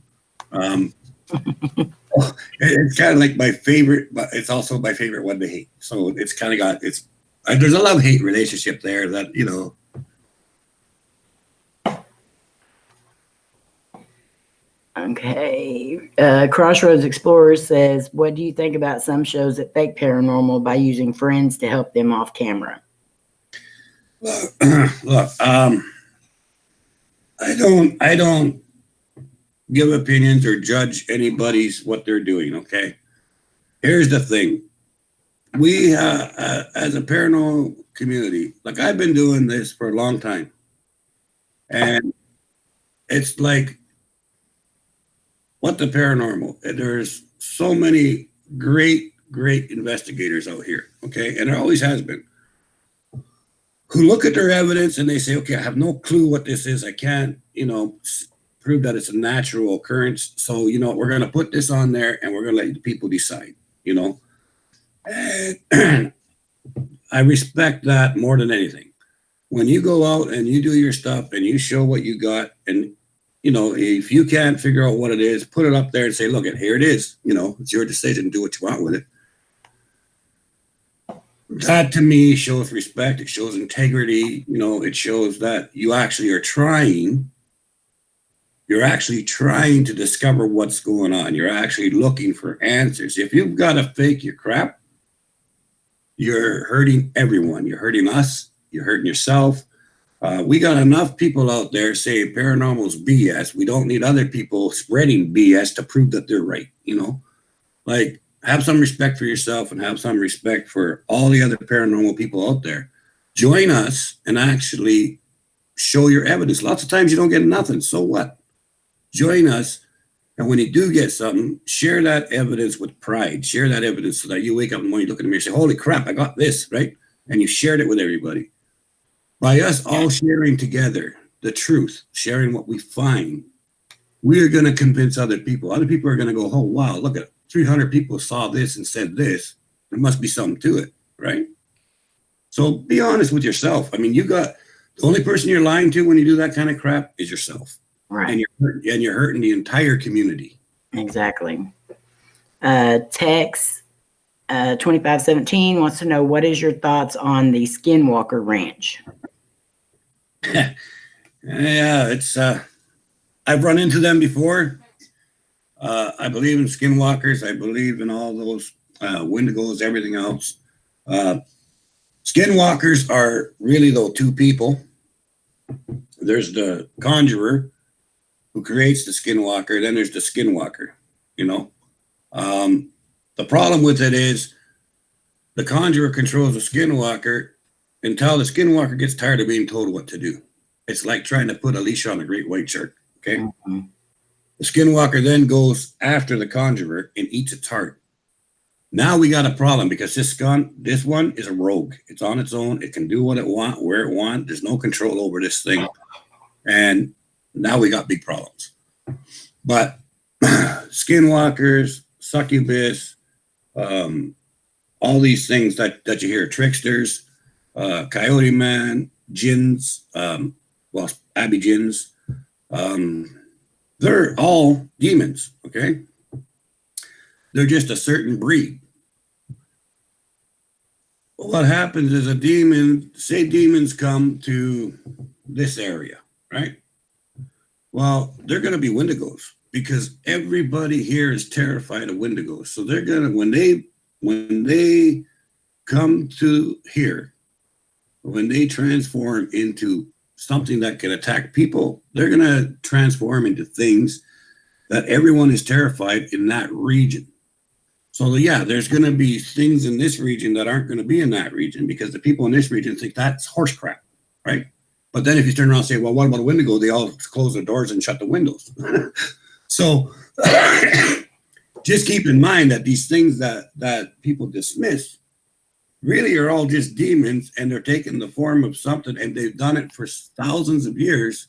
It's kind of like my favorite, but it's also my favorite one to hate. So it's kind of got there's a love-hate relationship there that, you know. Okay. Crossroads Explorer says, what do you think about some shows that fake paranormal by using friends to help them off camera? Look, I don't give opinions or judge anybody's what they're doing, okay? Here's the thing. We, as a paranormal community, like I've been doing this for a long time. And it's like, what the paranormal? There's so many great investigators out here, okay? And there always has been. Who look at their evidence and they say, okay, I have no clue what this is. I can't, prove that it's a natural occurrence. So, we're going to put this on there and we're going to let the people decide, And I respect that more than anything. When you go out and you do your stuff and you show what you got and, you know, if you can't figure out what it is, put it up there and say, look, here it is. You know, it's your decision. Do what you want with it. That to me shows respect. It shows integrity. You know, it shows that you actually are trying. You're actually trying to discover what's going on. You're actually looking for answers. If you've got to fake your crap, you're hurting everyone. You're hurting us. You're hurting yourself. We got enough people out there saying paranormal's BS. We don't need other people spreading BS to prove that they're right. You know, like, have some respect for yourself and have some respect for all the other paranormal people out there. Join us and actually show your evidence. Lots of times you don't get nothing. So what? Join us. And when you do get something, share that evidence with pride. Share that evidence so that you wake up in the morning, look in the mirror, and say, holy crap, I got this, right? And you shared it with everybody. By us all sharing together the truth, sharing what we find, we are going to convince other people. Other people are going to go, oh, wow, look at 300 people saw this and said this. There must be something to it, right? So be honest with yourself. I mean, the only person you're lying to when you do that kind of crap is yourself. Right. And you're hurting the entire community. Exactly. Tex 2517 wants to know, what is your thoughts on the Skinwalker Ranch? Yeah, it's I've run into them before. I believe in skinwalkers. I believe in all those Wendigos, everything else. Skinwalkers are really, though, two people. There's the conjurer who creates the skinwalker. Then there's the skinwalker, you know. The problem with it is the conjurer controls the skinwalker until the skinwalker gets tired of being told what to do. It's like trying to put a leash on a great white shark, okay? Mm-hmm. The skinwalker then goes after the conjurer and eats its heart. Now we got a problem because this one is a rogue. It's on its own. It can do what it wants, where it wants. There's no control over this thing. And now we got big problems. But skinwalkers, succubus, all these things that you hear, tricksters, coyote man, jinns, Abbey jinns, they're all demons, okay? They're just a certain breed. What happens is demons come to this area, right? Well, they're going to be Wendigos because everybody here is terrified of Wendigos. So they're going to, when they come to here, when they transform into something that can attack people, they're going to transform into things that everyone is terrified in that region. So yeah, there's going to be things in this region that aren't going to be in that region because the people in this region think that's horse crap, right? But then if you turn around and say, well, what about a Wendigo? They all close the doors and shut the windows. So just keep in mind that these things that people dismiss really are all just demons, and they're taking the form of something, and they've done it for thousands of years,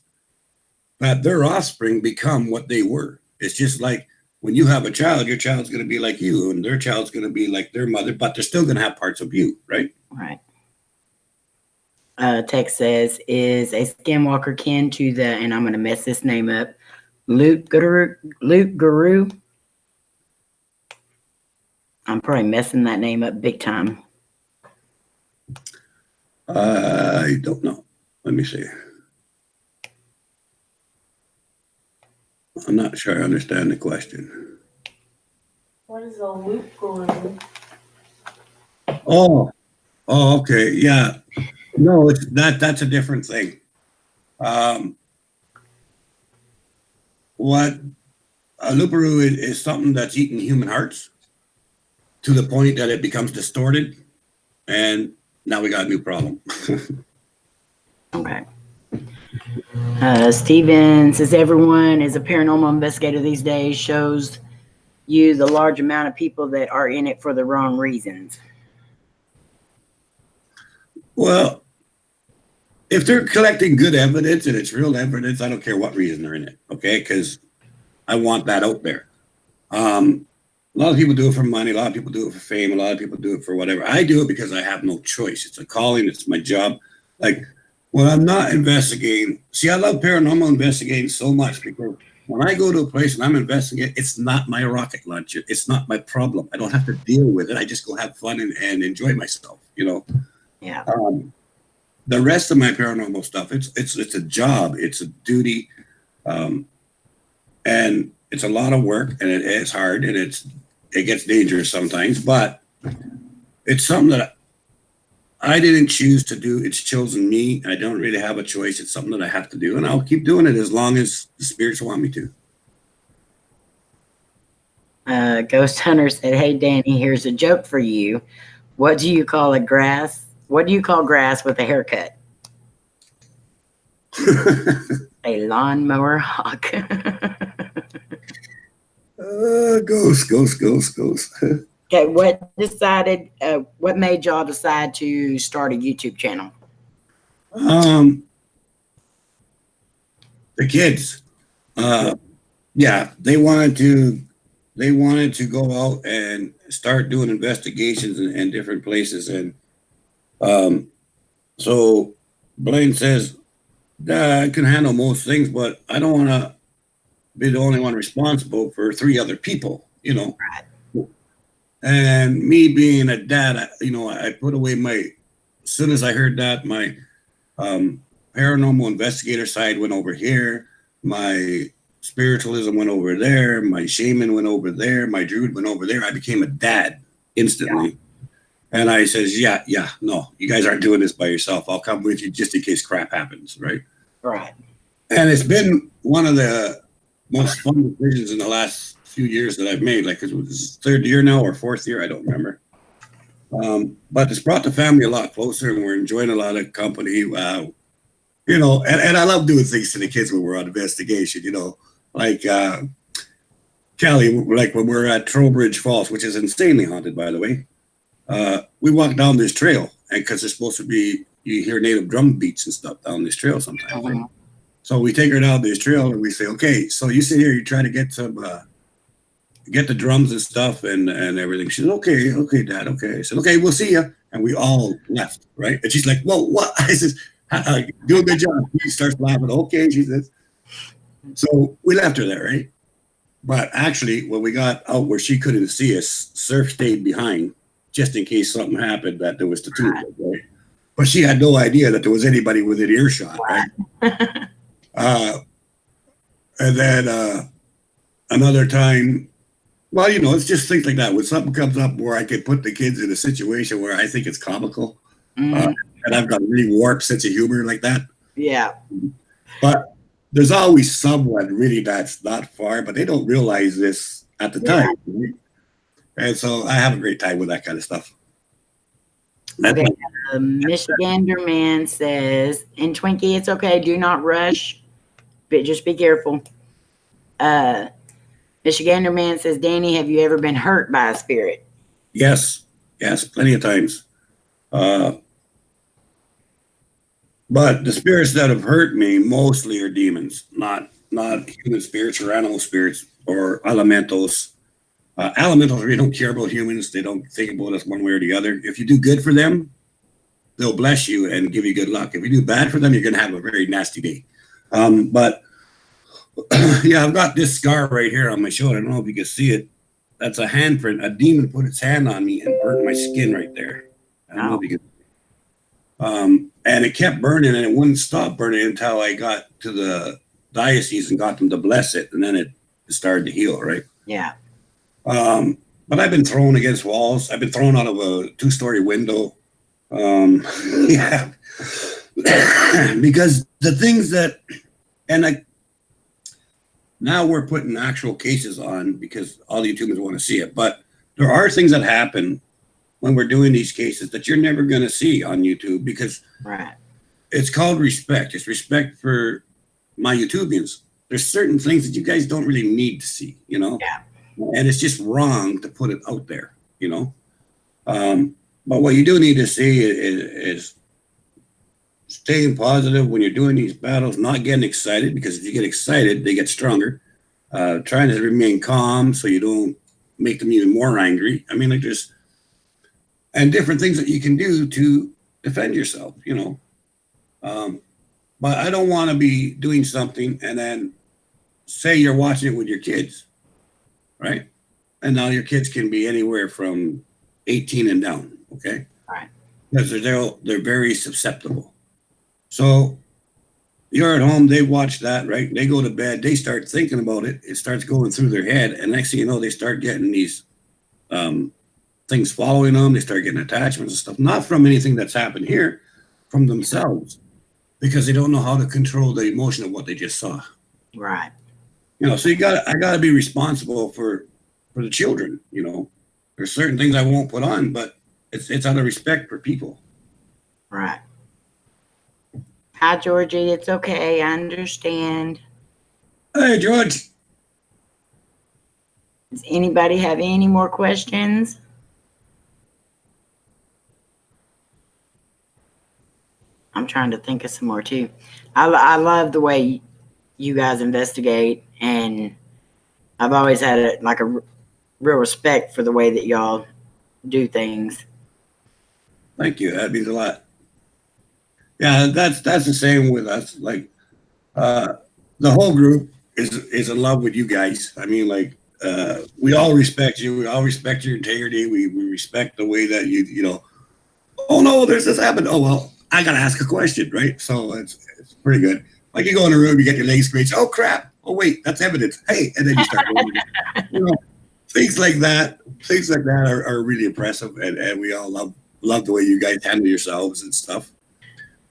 that their offspring become what they were. It's just like when you have a child, your child's going to be like you, and their child's going to be like their mother, but they're still going to have parts of you, right? Right. Text says, is a skinwalker kin to the, and I'm going to mess this name up, Luke Guru. I'm probably messing that name up big time. I don't know. Let me see. I'm not sure I understand the question. What is a loop guru? Oh, okay. Yeah. No, that's a different thing. What a looparoo is something that's eating human hearts to the point that it becomes distorted, and now we got a new problem. Okay. Steven says, everyone is a paranormal investigator these days, shows you the large amount of people that are in it for the wrong reasons. Well, if they're collecting good evidence and it's real evidence, I don't care what reason they're in it, okay? Because I want that out there. A lot of people do it for money. A lot of people do it for fame. A lot of people do it for whatever. I do it because I have no choice. It's a calling. It's my job. Like, Well, I'm not investigating. See, I love paranormal investigating so much because when I go to a place and I'm investigating, it's not my rocket launcher. It's not my problem. I don't have to deal with it. I just go have fun and enjoy myself, you know. Yeah. The rest of my paranormal stuff, it's a job. It's a duty. And it's a lot of work, and it's hard, and it gets dangerous sometimes, but it's something that I didn't choose to do. It's chosen me. I don't really have a choice. It's something that I have to do, and I'll keep doing it as long as the spirits want me to. Ghost Hunter said, "Hey Danny, here's a joke for you. What do you call a grass? What do you call grass with a haircut?" A lawnmower hawk. Ghost. Okay, what made y'all decide to start a YouTube channel? The kids, yeah, they wanted to go out and start doing investigations in different places, and so Blaine says, I can handle most things, but I don't want to be the only one responsible for 3 other people, you know. And me being a dad, I put away as soon as I heard that, my paranormal investigator side went over here, my spiritualism went over there, my shaman went over there, my druid went over there. I became a dad instantly. Yeah. And I says, no, you guys aren't doing this by yourself. I'll come with you just in case crap happens, right? Right. And it's been one of the most fun decisions in the last few years that I've made. Like, it was 3rd year now or 4th year, I don't remember. But it's brought the family a lot closer, and we're enjoying a lot of company. And I love doing things to the kids when we're on investigation, like Kelly, like when we're at Trowbridge Falls, which is insanely haunted, by the way. We walk down this trail, and because it's supposed to be, you hear native drum beats and stuff down this trail sometimes. Right? So we take her down this trail, and we say, okay, so you sit here, you try to get some, get the drums and stuff and everything. She said, okay, Dad, okay. I said, okay, we'll see you. And we all left, right? And she's like, whoa, what? I says, do a good job. She starts laughing. Okay, she says. So we left her there, right? But actually, when we got out where she couldn't see us, Surf stayed behind just in case something happened that there was the 2 of us, right? But she had no idea that there was anybody within earshot, right? And then another time, well, it's just things like that. When something comes up where I can put the kids in a situation where I think it's comical, and I've got a really warped sense of humor like that. Yeah. But there's always someone really that's not far, but they don't realize this at the time. Right? And so I have a great time with that kind of stuff. Okay. Michigander Man says, and Twinkie, it's okay. Do not rush, but just be careful. Michigander Man says, Danny, have you ever been hurt by a spirit? Yes, plenty of times. But the spirits that have hurt me mostly are demons, not human spirits or animal spirits or elementals. Elementals really don't care about humans. They don't think about us one way or the other. If you do good for them, they'll bless you and give you good luck. If you do bad for them, you're going to have a very nasty day. But yeah, I've got this scar right here on my shoulder. I don't know if you can see it. That's a handprint. A demon put its hand on me and burnt my skin right there. I don't know if you can. And it kept burning, and it wouldn't stop burning until I got to the diocese and got them to bless it, and then it started to heal, right? Yeah. But I've been thrown against walls. I've been thrown out of a 2-story window. Yeah. Because the things that, now we're putting actual cases on because all the YouTubers want to see it, but there are things that happen when we're doing these cases that you're never going to see on YouTube because it's called respect. It's respect for my YouTubians. There's certain things that you guys don't really need to see, Yeah. And it's just wrong to put it out there, But what you do need to see is staying positive when you're doing these battles, not getting excited, because if you get excited, they get stronger. Trying to remain calm so you don't make them even more angry. I mean, and different things that you can do to defend yourself, But I don't want to be doing something and then say you're watching it with your kids, right? And now your kids can be anywhere from 18 and down, okay? Right. Because they're very susceptible. So you're at home, they watch that, right? They go to bed, they start thinking about it. It starts going through their head. And next thing you know, they start getting these things following them. They start getting attachments and stuff, not from anything that's happened here, from themselves, because they don't know how to control the emotion of what they just saw. Right. You know, so I gotta be responsible for the children. You know, there's certain things I won't put on, but it's out of respect for people. Right. Hi, Georgie. It's okay. I understand. Hey, George. Does anybody have any more questions? I'm trying to think of some more too. I love the way you guys investigate, and I've always had a real respect for the way that y'all do things. Thank you. That means a lot. Yeah, that's the same with us. Like, the whole group is in love with you guys. I mean, like, we all respect you. We all respect your integrity. We respect the way that you know. Oh no, there's this happened. Oh well, I gotta ask a question, right? So it's pretty good. Like you go in a room, you get your legs scratched. Oh crap! Oh wait, that's evidence. Hey, and then you start going. You know, things like that. Things like that are really impressive, and we all love the way you guys handle yourselves and stuff.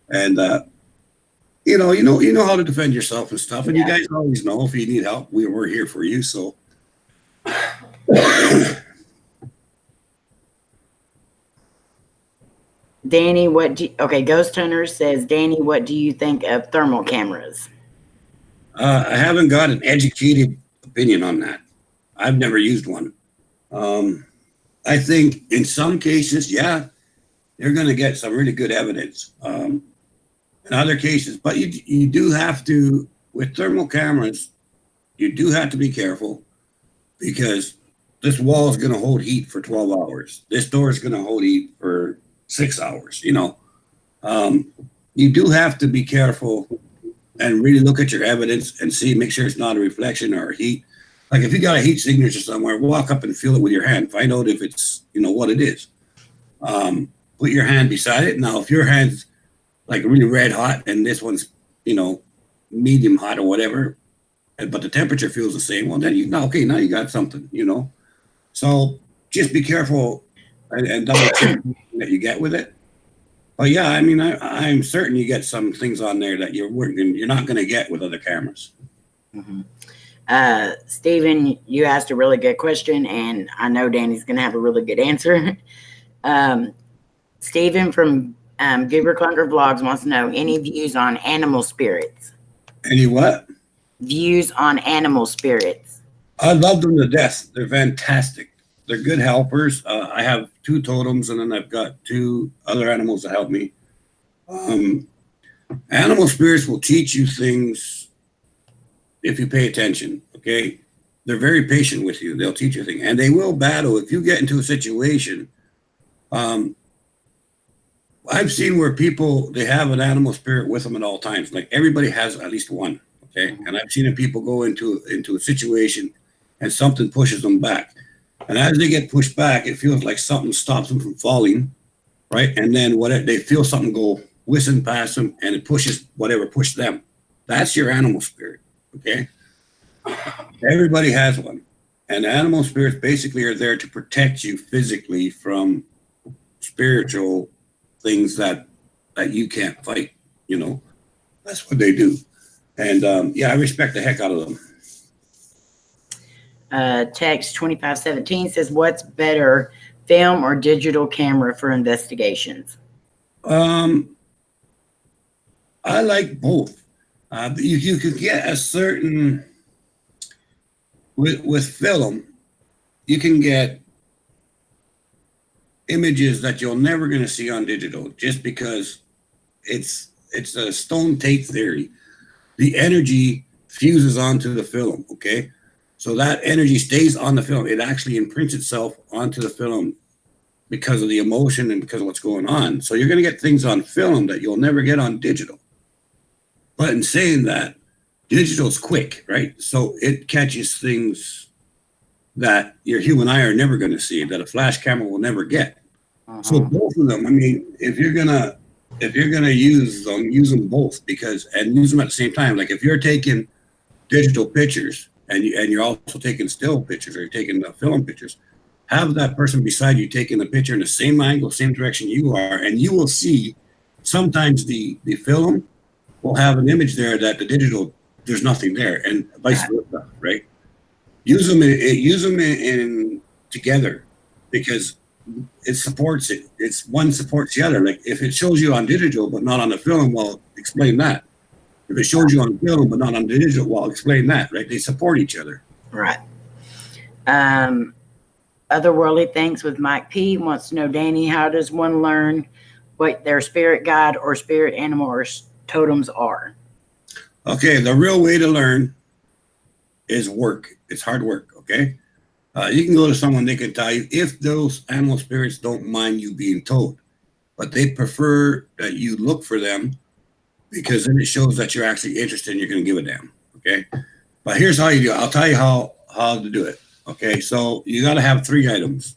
And you know how to defend yourself and stuff. And you guys always know if you need help, we're here for you. So. Danny, Ghost Hunter says, Danny, what do you think of thermal cameras? I haven't got an educated opinion on that. I've never used one. I think in some cases, yeah, you're going to get some really good evidence. In other cases, but you do have to, with thermal cameras, you do have to be careful, because this wall is going to hold heat for 12 hours. This door is going to hold heat for 6 hours. You know, you do have to be careful and really look at your evidence and make sure it's not a reflection or a heat. Like if you got a heat signature somewhere, walk up and feel it with your hand. Find out if it's, what it is. Put your hand beside it. Now, if your hand's like really red hot and this one's, medium hot or whatever, but the temperature feels the same, well, then now you got something, So just be careful and double check that you get with it. But yeah, I mean, I'm certain you get some things on there that you're not going to get with other cameras. Mm-hmm. Stephen, you asked a really good question, and I know Danny's going to have a really good answer. Stephen from Goober Clunker Vlogs wants to know any views on animal spirits. Any what? Views on animal spirits. I love them to death. They're fantastic. They're good helpers. I have 2 totems, and then I've got 2 other animals that help me. Animal spirits will teach you things if you pay attention, okay? They're very patient with you. They'll teach you things. And they will battle. If you get into a situation, I've seen where people, they have an animal spirit with them at all times. Like everybody has at least one, okay? And I've seen people go into a situation and something pushes them back. And as they get pushed back, it feels like something stops them from falling, right? And then they feel something go whizzing past them, and it pushes whatever pushed them. That's your animal spirit, okay? Everybody has one. And animal spirits basically are there to protect you physically from spiritual things that you can't fight, That's what they do. And I respect the heck out of them. Text 2517 says, what's better, film or digital camera for investigations? I like both. You could get a certain, with film, you can get images that you're never going to see on digital, just because it's a stone tape theory. The energy fuses onto the film, okay? So that energy stays on the film. It actually imprints itself onto the film because of the emotion and because of what's going on. So you're going to get things on film that you'll never get on digital. But in saying that, digital's quick, right? So it catches things that your human eye are never going to see, that a flash camera will never get. So both of them, I mean, if you're gonna use them both, because and use them at the same time. Like if you're taking digital pictures and you're also taking still pictures, or you're taking film pictures, have that person beside you taking the picture in the same angle, same direction you are, and you will see sometimes the film will have an image there that the digital, there's nothing there, and vice versa, right? Use them in together, because it supports it. It's one supports the other. Like if it shows you on digital but not on the film, well, explain that. If it shows you on film but not on digital, well, explain that, right? They support each other. Right. Otherworldly Things with Mike P wants to know, Danny, how does one learn what their spirit guide or spirit animal or totems are? Okay, the real way to learn is work. It's hard work, okay? You can go to someone, they can tell you if those animal spirits don't mind you being told, but they prefer that you look for them, because then it shows that you're actually interested and you're going to give a damn, okay? But here's how you do it. I'll tell you how to do it, okay? So you got to have 3 items.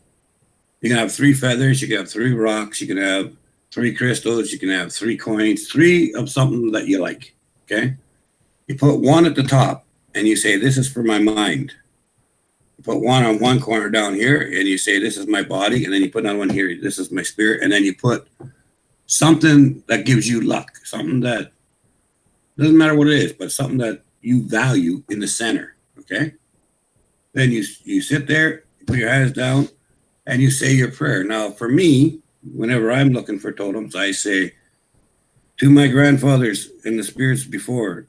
You can have 3 feathers, you can have 3 rocks, you can have 3 crystals, you can have 3 coins, 3 of something that you like, okay? You put 1 at the top and you say, this is for my mind. You put 1 on one corner down here and you say, this is my body. And then you put another one here, this is my spirit. And then you put something that gives you luck, something that doesn't matter what it is, but something that you value in the center, okay? Then you sit there, you put your hands down, and you say your prayer. Now, for me, whenever I'm looking for totems, I say, to my grandfathers and the spirits before,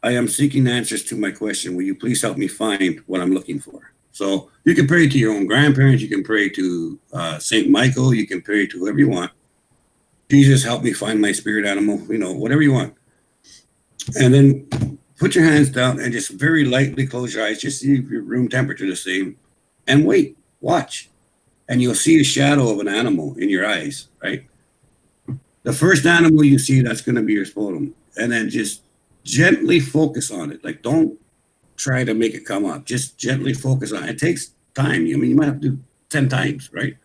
I am seeking answers to my question. Will you please help me find what I'm looking for? So you can pray to your own grandparents. You can pray to St. Michael. You can pray to whoever you want. Jesus, help me find my spirit animal, whatever you want. And then put your hands down and just very lightly close your eyes. Just see if your room temperature is the same. And wait, watch. And you'll see a shadow of an animal in your eyes, right? The first animal you see, that's going to be your totem. And then just gently focus on it. Like, don't try to make it come up. Just gently focus on it. It takes time. I mean, you might have to do 10 times, right?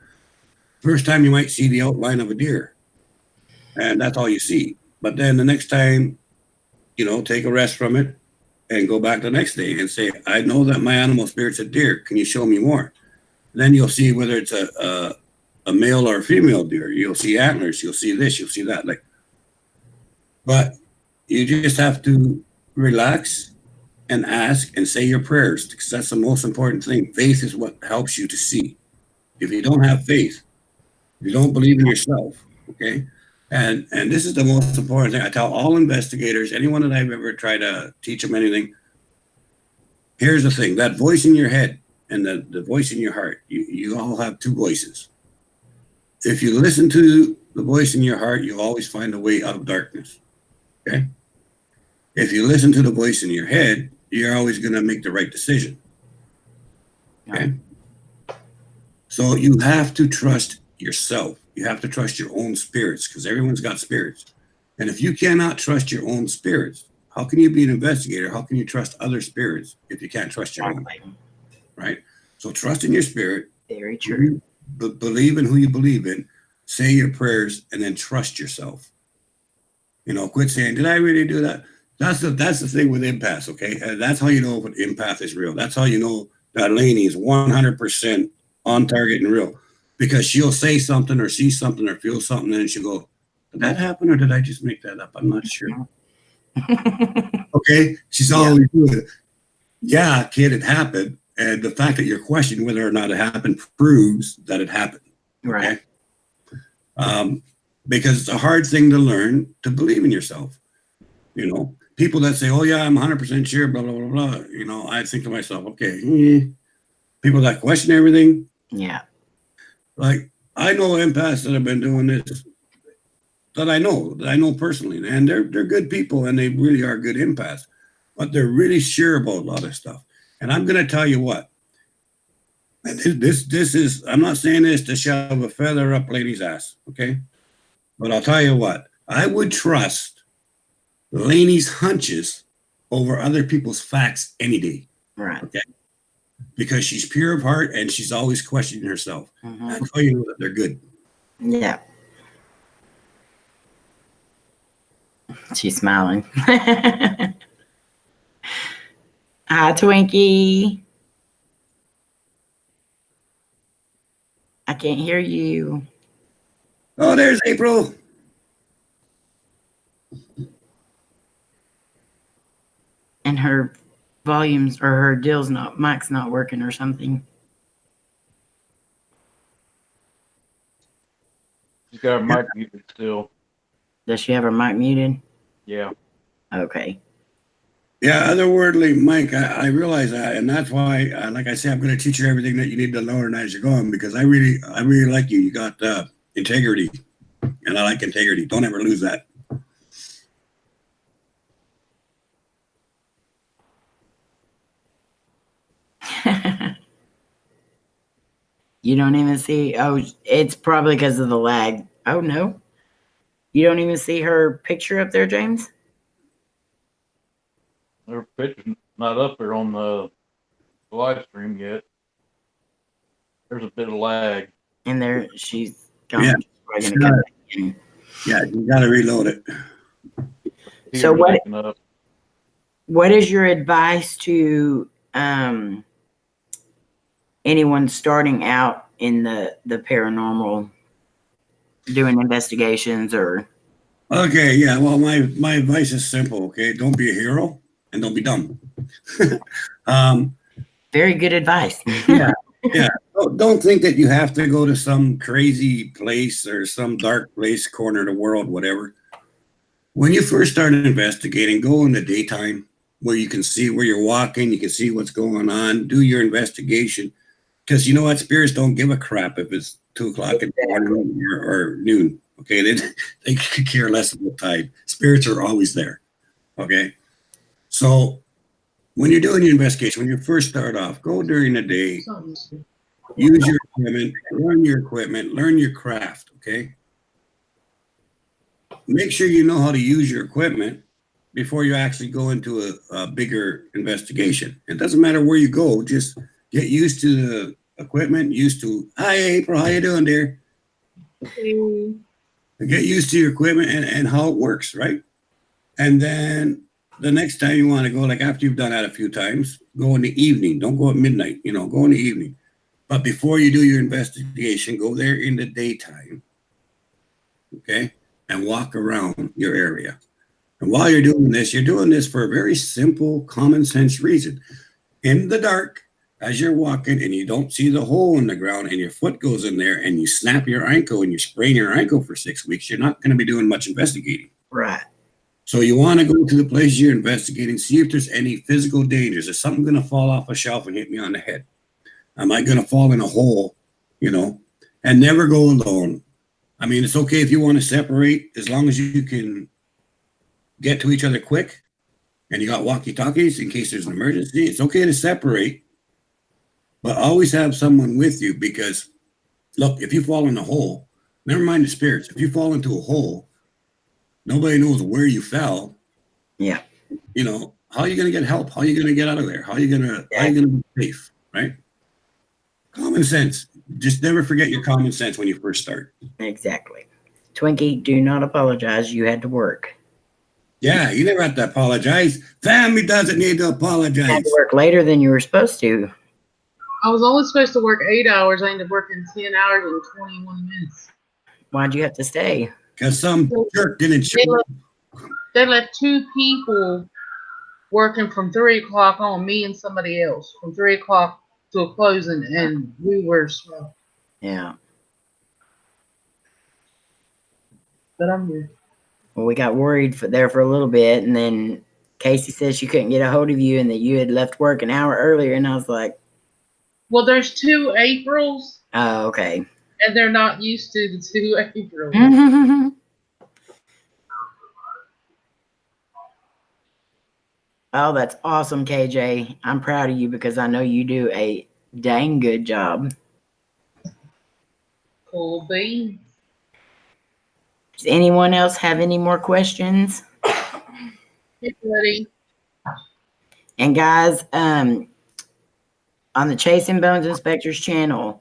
First time you might see the outline of a deer, and that's all you see. But then the next time, take a rest from it and go back the next day and say, I know that my animal spirit's a deer. Can you show me more? Then you'll see whether it's a male or a female deer. You'll see antlers. You'll see this. You'll see that. But you just have to relax and ask and say your prayers, because that's the most important thing. Faith is what helps you to see. If you don't have faith, you don't believe in yourself, okay? And this is the most important thing. I tell all investigators, anyone that I've ever tried to teach them anything, here's the thing. That voice in your head and the voice in your heart, you all have 2 voices. If you listen to the voice in your heart, you'll always find a way out of darkness, okay? If you listen to the voice in your head, you're always going to make the right decision, okay? So you have to trust yourself. You have to trust your own spirits, because everyone's got spirits. And if you cannot trust your own spirits, how can you be an investigator? How can you trust other spirits if you can't trust your own? Right? So trust in your spirit. Very true. Believe in who you believe in. Say your prayers and then trust yourself. Quit saying, did I really do that? That's the thing with empaths, okay? That's how you know if an empath is real. That's how you know that Lainey is 100% on target and real. Because she'll say something or see something or feel something, and she'll go, did that happen or did I just make that up? I'm not sure. Okay? She's always doing it. Yeah, kid, it happened. And the fact that you're questioning whether or not it happened proves that it happened. Okay? Right. Because it's a hard thing to learn to believe in yourself. People that say, oh, yeah, I'm 100% sure, blah, blah, blah, blah. I think to myself, okay, people that question everything. Yeah. Like, I know empaths that have been doing this that I know personally, and they're good people, and they really are good empaths, but they're really sure about a lot of stuff. And I'm going to tell you what, this is, I'm not saying this to shove a feather up Lainey's ass, okay? But I'll tell you what, I would trust Lainey's hunches over other people's facts any day. Right. Okay. Because she's pure of heart and she's always questioning herself. That's how you know that they're good. Yeah. She's smiling. Hi, Twinkie. I can't hear you. Oh, there's April. And her volumes or her mic's not working or something. She's got her mic muted still. Does she have her mic muted? Yeah. Okay. Yeah, otherworldly, Mike, I realize that, and that's why, like I said, I'm going to teach you everything that you need to learn as you're going, because I really like you. You got integrity, and I like integrity. Don't ever lose that. You don't even see. Oh, it's probably because of the lag. Oh no, you don't even see her picture up there, James. Her picture's not up there on the live stream yet. There's a bit of lag. And there, she's gone. Yeah. She's probably gonna come back in. Yeah, you got to reload it. So what is your advice to anyone starting out in the paranormal, doing investigations or? Okay, yeah. Well, my advice is simple. Okay, don't be a hero and don't be dumb. Very good advice. Yeah. Don't think that you have to go to some crazy place or some dark place, corner of the world, whatever. When you first start investigating, go in the daytime where you can see where you're walking, you can see what's going on, do your investigation. Because you know what? Spirits don't give a crap if it's 2 o'clock in the morning or noon. Okay, they could care less about time. Spirits are always there. Okay, so when you're doing your investigation, when you first start off, go during the day, use your equipment, learn your craft. Okay, make sure you know how to use your equipment before you actually go into a bigger investigation. It doesn't matter where you go, just get used to the equipment, hi April, how you doing, dear? Get used to your equipment and how it works, right? And then the next time you want to go, like after you've done that a few times, go in the evening. Don't go at midnight, go in the evening. But before you do your investigation, go there in the daytime, okay? And walk around your area. And while you're doing this for a very simple, common sense reason. In the dark, as you're walking and you don't see the hole in the ground and your foot goes in there and you snap your ankle and you sprain your ankle for 6 weeks, you're not going to be doing much investigating. Right. So you want to go to the place you're investigating, see if there's any physical dangers. Is something going to fall off a shelf and hit me on the head? Am I going to fall in a hole? And never go alone. I mean, it's okay if you want to separate as long as you can get to each other quick and you got walkie-talkies in case there's an emergency. It's okay to separate, but always have someone with you because, look, if you fall in a hole, never mind the spirits. If you fall into a hole, nobody knows where you fell. Yeah. How are you going to get help? How are you going to get out of there? How are you going to be safe, right? Common sense. Just never forget your common sense when you first start. Exactly. Twinkie, do not apologize. You had to work. Yeah, you never have to apologize. Family doesn't need to apologize. You had to work later than you were supposed to. I was only supposed to work 8 hours. I ended up working 10 hours and 21 minutes. Why'd you have to stay? Because some jerk didn't show up. They left 2 people working from 3 o'clock on, me and somebody else, from 3 o'clock to a closing, and we were slow. Yeah. But I'm here. Well, we got worried there for a little bit, and then Casey said she couldn't get a hold of you and that you had left work an hour earlier, and I was like... Well, there's 2 Aprils. Oh, okay. And they're not used to the 2 Aprils. Oh, that's awesome, KJ. I'm proud of you because I know you do a dang good job. Cool beans. Does anyone else have any more questions? Hey, buddy. And guys, on the Chasing Bones and Specters channel,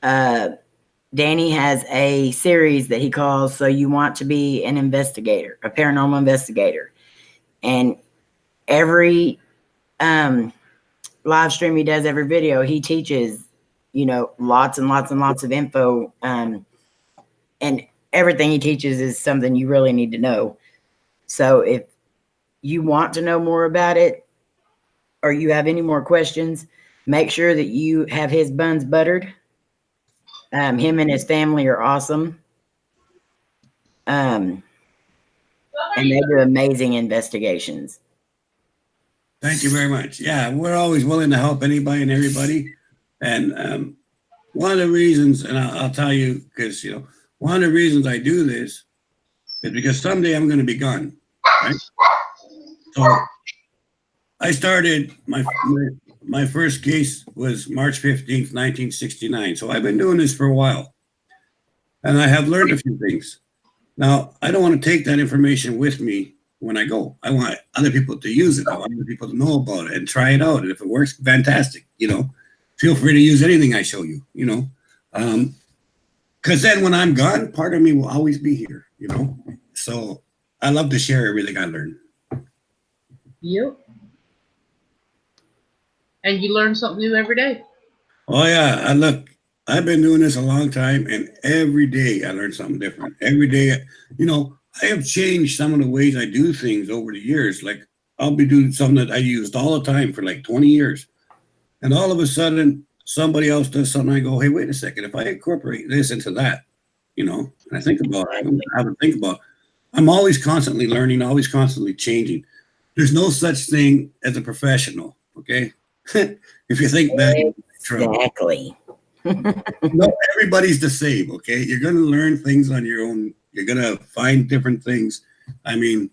Danny has a series that he calls So You Want to Be an Investigator, a Paranormal Investigator. And every live stream he does, every video, he teaches, lots and lots and lots of info. And everything he teaches is something you really need to know. So if you want to know more about it, or you have any more questions, make sure that you have his buns buttered. Him and his family are awesome. And they do amazing investigations. Thank you very much. Yeah, we're always willing to help anybody and everybody. And one of the reasons, and I'll tell you, because, one of the reasons I do this is because someday I'm going to be gone. Right? So I started, my first case was March 15th, 1969. So I've been doing this for a while. And I have learned a few things. Now, I don't want to take that information with me when I go. I want other people to use it. I want other people to know about it and try it out. And if it works, fantastic. Feel free to use anything I show you, because then when I'm gone, part of me will always be here, So I love to share everything I learn. Yep. And you learn something new every day. Oh, yeah. Look, I've been doing this a long time, and every day I learn something different. Every day, I have changed some of the ways I do things over the years. Like, I'll be doing something that I used all the time for like 20 years. And all of a sudden, somebody else does something. I go, hey, wait a second. If I incorporate this into that, and I think about it, I have to think about it. I'm always constantly learning, always constantly changing. There's no such thing as a professional, okay? If you think back, exactly. No, everybody's the same, okay? You're going to learn things on your own. You're going to find different things. I mean,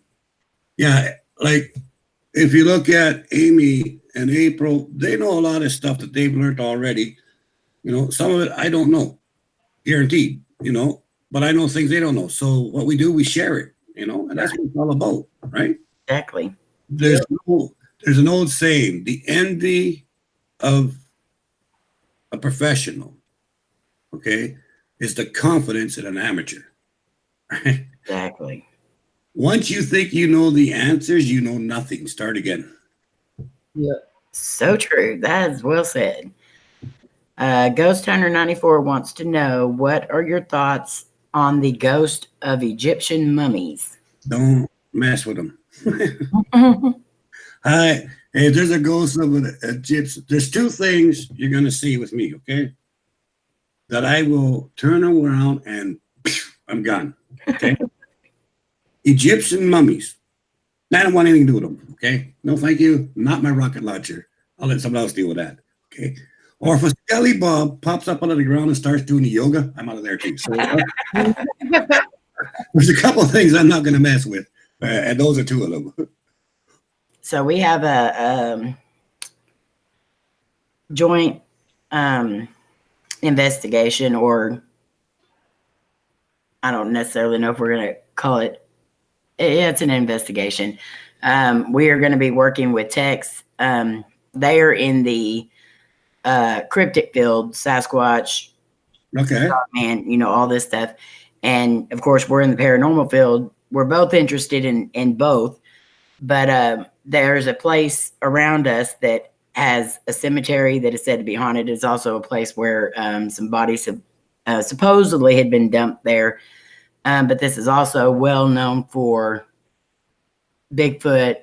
yeah, like if you look at Amy and April, they know a lot of stuff that they've learned already. Some of it I don't know, guaranteed, but I know things they don't know. So what we do, we share it, and that's what it's all about, right? Exactly. There's an old saying, the envy of a professional, okay, is the confidence in an amateur. Exactly. Once you think you know the answers, you know nothing. Start again. Yeah. So true. That is well said. Ghost Hunter 94 wants to know, what are your thoughts on the ghost of Egyptian mummies? Don't mess with them. Hey, if there's a ghost of an Egyptian, there's two things you're going to see with me, okay? That I will turn around and I'm gone, okay? Egyptian mummies. I don't want anything to do with them, okay? No, thank you. Not my rocket launcher. I'll let someone else deal with that, okay? Or if a skelly bob pops up out of the ground and starts doing the yoga, I'm out of there too. So there's a couple of things I'm not going to mess with, and those are two of them. So we have a joint investigation, or I don't necessarily know if we're going to call it. It's an investigation. We are going to be working with techs. They are in the cryptic field, Sasquatch, okay, man, all this stuff. And of course, we're in the paranormal field. We're both interested in both, but there's a place around us that has a cemetery that is said to be haunted. It's also a place where some bodies have supposedly had been dumped there. But this is also well known for Bigfoot,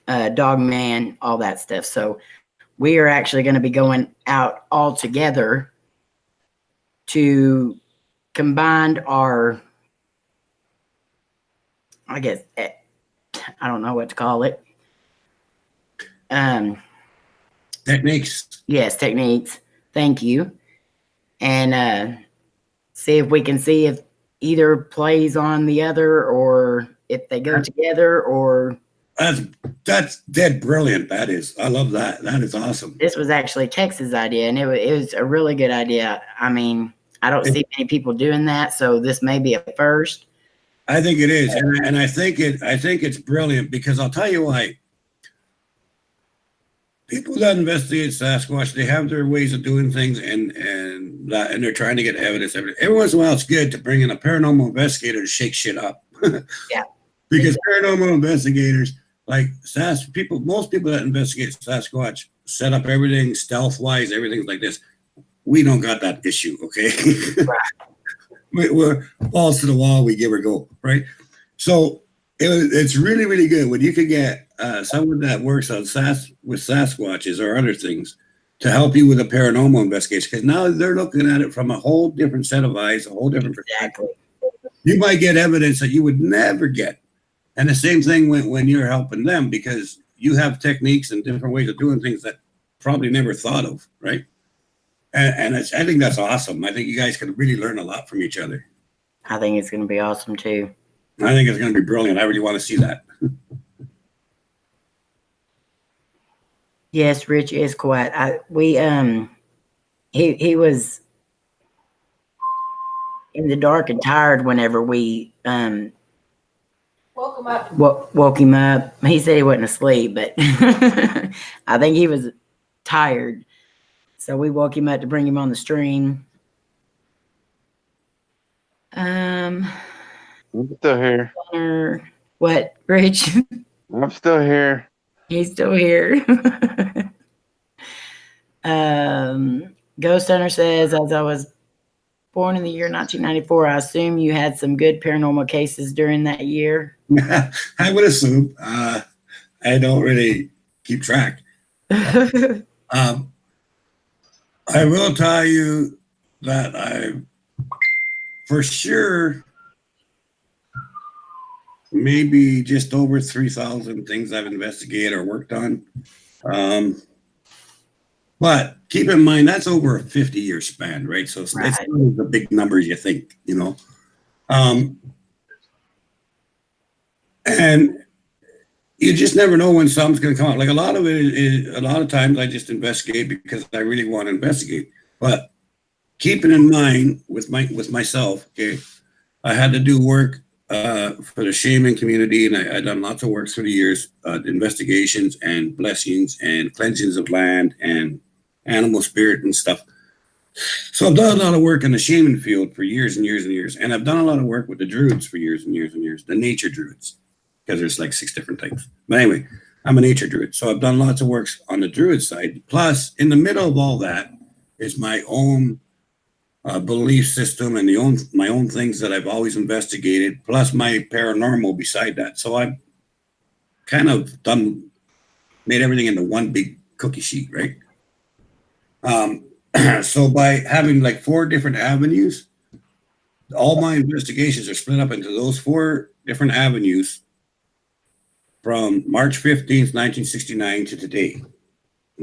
Dogman, all that stuff. So we are actually going to be going out all together to combine our, I guess, I don't know what to call it. Techniques. Yes, techniques. Thank you. And see if we can see if either plays on the other, or if they go together, or that's dead brilliant. That is, I love that. That is awesome. This was actually Tex's idea, and it was a really good idea. I mean, I don't see many people doing that, so this may be a first. I think it is, and I think it's brilliant because I'll tell you why. People that investigate Sasquatch, they have their ways of doing things, and they're trying to get evidence. Every once in a while, it's good to bring in a paranormal investigator to shake shit up. Yeah. Because paranormal investigators, like most people that investigate Sasquatch set up everything stealth-wise, everything's like this. We don't got that issue, okay? We're balls to the wall, we give or go, right? So it's really, really good when you can get someone that works on with Sasquatches or other things to help you with a paranormal investigation, because now they're looking at it from a whole different set of eyes, a whole different perspective. You might get evidence that you would never get. And the same thing when you're helping them, because you have techniques and different ways of doing things that probably never thought of, right? And I think that's awesome. I think you guys can really learn a lot from each other. I think it's going to be awesome too. I think it's going to be brilliant. I really want to see that. Yes, Rich is quiet. He was in the dark and tired whenever we Woke him up. woke him up. He said he wasn't asleep, but I think he was tired. So we woke him up to bring him on the stream. I'm still here. What, Rich? I'm still here. He's still here. Ghost Hunter says, as I was born in the year 1994, I assume you had some good paranormal cases during that year. I would assume. I don't really keep track. I will tell you that I, for sure, maybe just over 3,000 things I've investigated or worked on. But keep in mind, that's over a 50-year span, right? So it's not the big numbers you think, you know. And you just never know when something's going to come out. Like a lot of times I just investigate because I really want to investigate. But keeping in mind with myself, okay, I had to do work for the shaman community, and I've done lots of works through the years, investigations and blessings and cleansings of land and animal spirit and stuff. So I've done a lot of work in the shaman field for years and years and years, and I've done a lot of work with the druids for years and years and years, the nature druids, because there's like 6 different things. But anyway, I'm a nature druid, so I've done lots of works on the druid side. Plus, in the middle of all that is my own belief system and my own things that I've always investigated, plus my paranormal beside that. So I've kind of made everything into one big cookie sheet, right? So by having like 4 different avenues, all my investigations are split up into those 4 different avenues from March 15th, 1969 to today.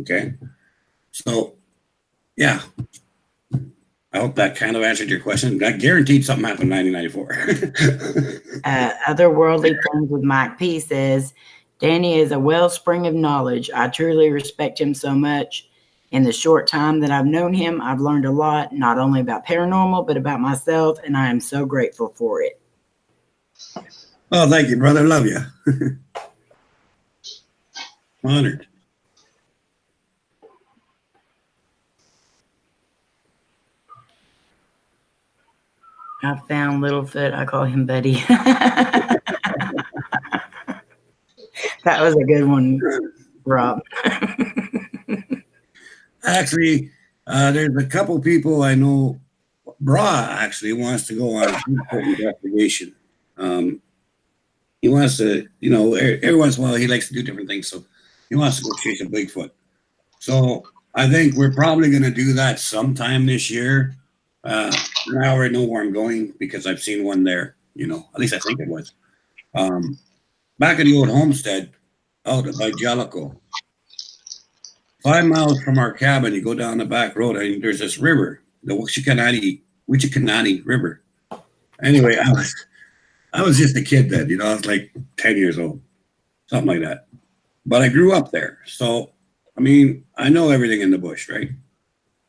Okay. So, yeah. I hope that kind of answered your question. I guaranteed something happened in 1994. Otherworldly Things with Mike P says, Danny is a wellspring of knowledge. I truly respect him so much. In the short time that I've known him, I've learned a lot, not only about paranormal, but about myself, and I am so grateful for it. Oh, thank you, brother. Love you. Honored. I found Littlefoot. I call him Buddy. That was a good one, Rob. Actually, there's a couple people I know. Bra actually wants to go on a investigation. He wants to, every once in a while he likes to do different things. So he wants to go chase a Bigfoot. So I think we're probably going to do that sometime this year. I already know where I'm going because I've seen one there, at least I think it was. Back at the old homestead out by Jellicoe. 5 miles from our cabin, you go down the back road and there's this river, the Wichikanani River. Anyway, I was just a kid then, I was like 10 years old, something like that. But I grew up there. So, I know everything in the bush, right?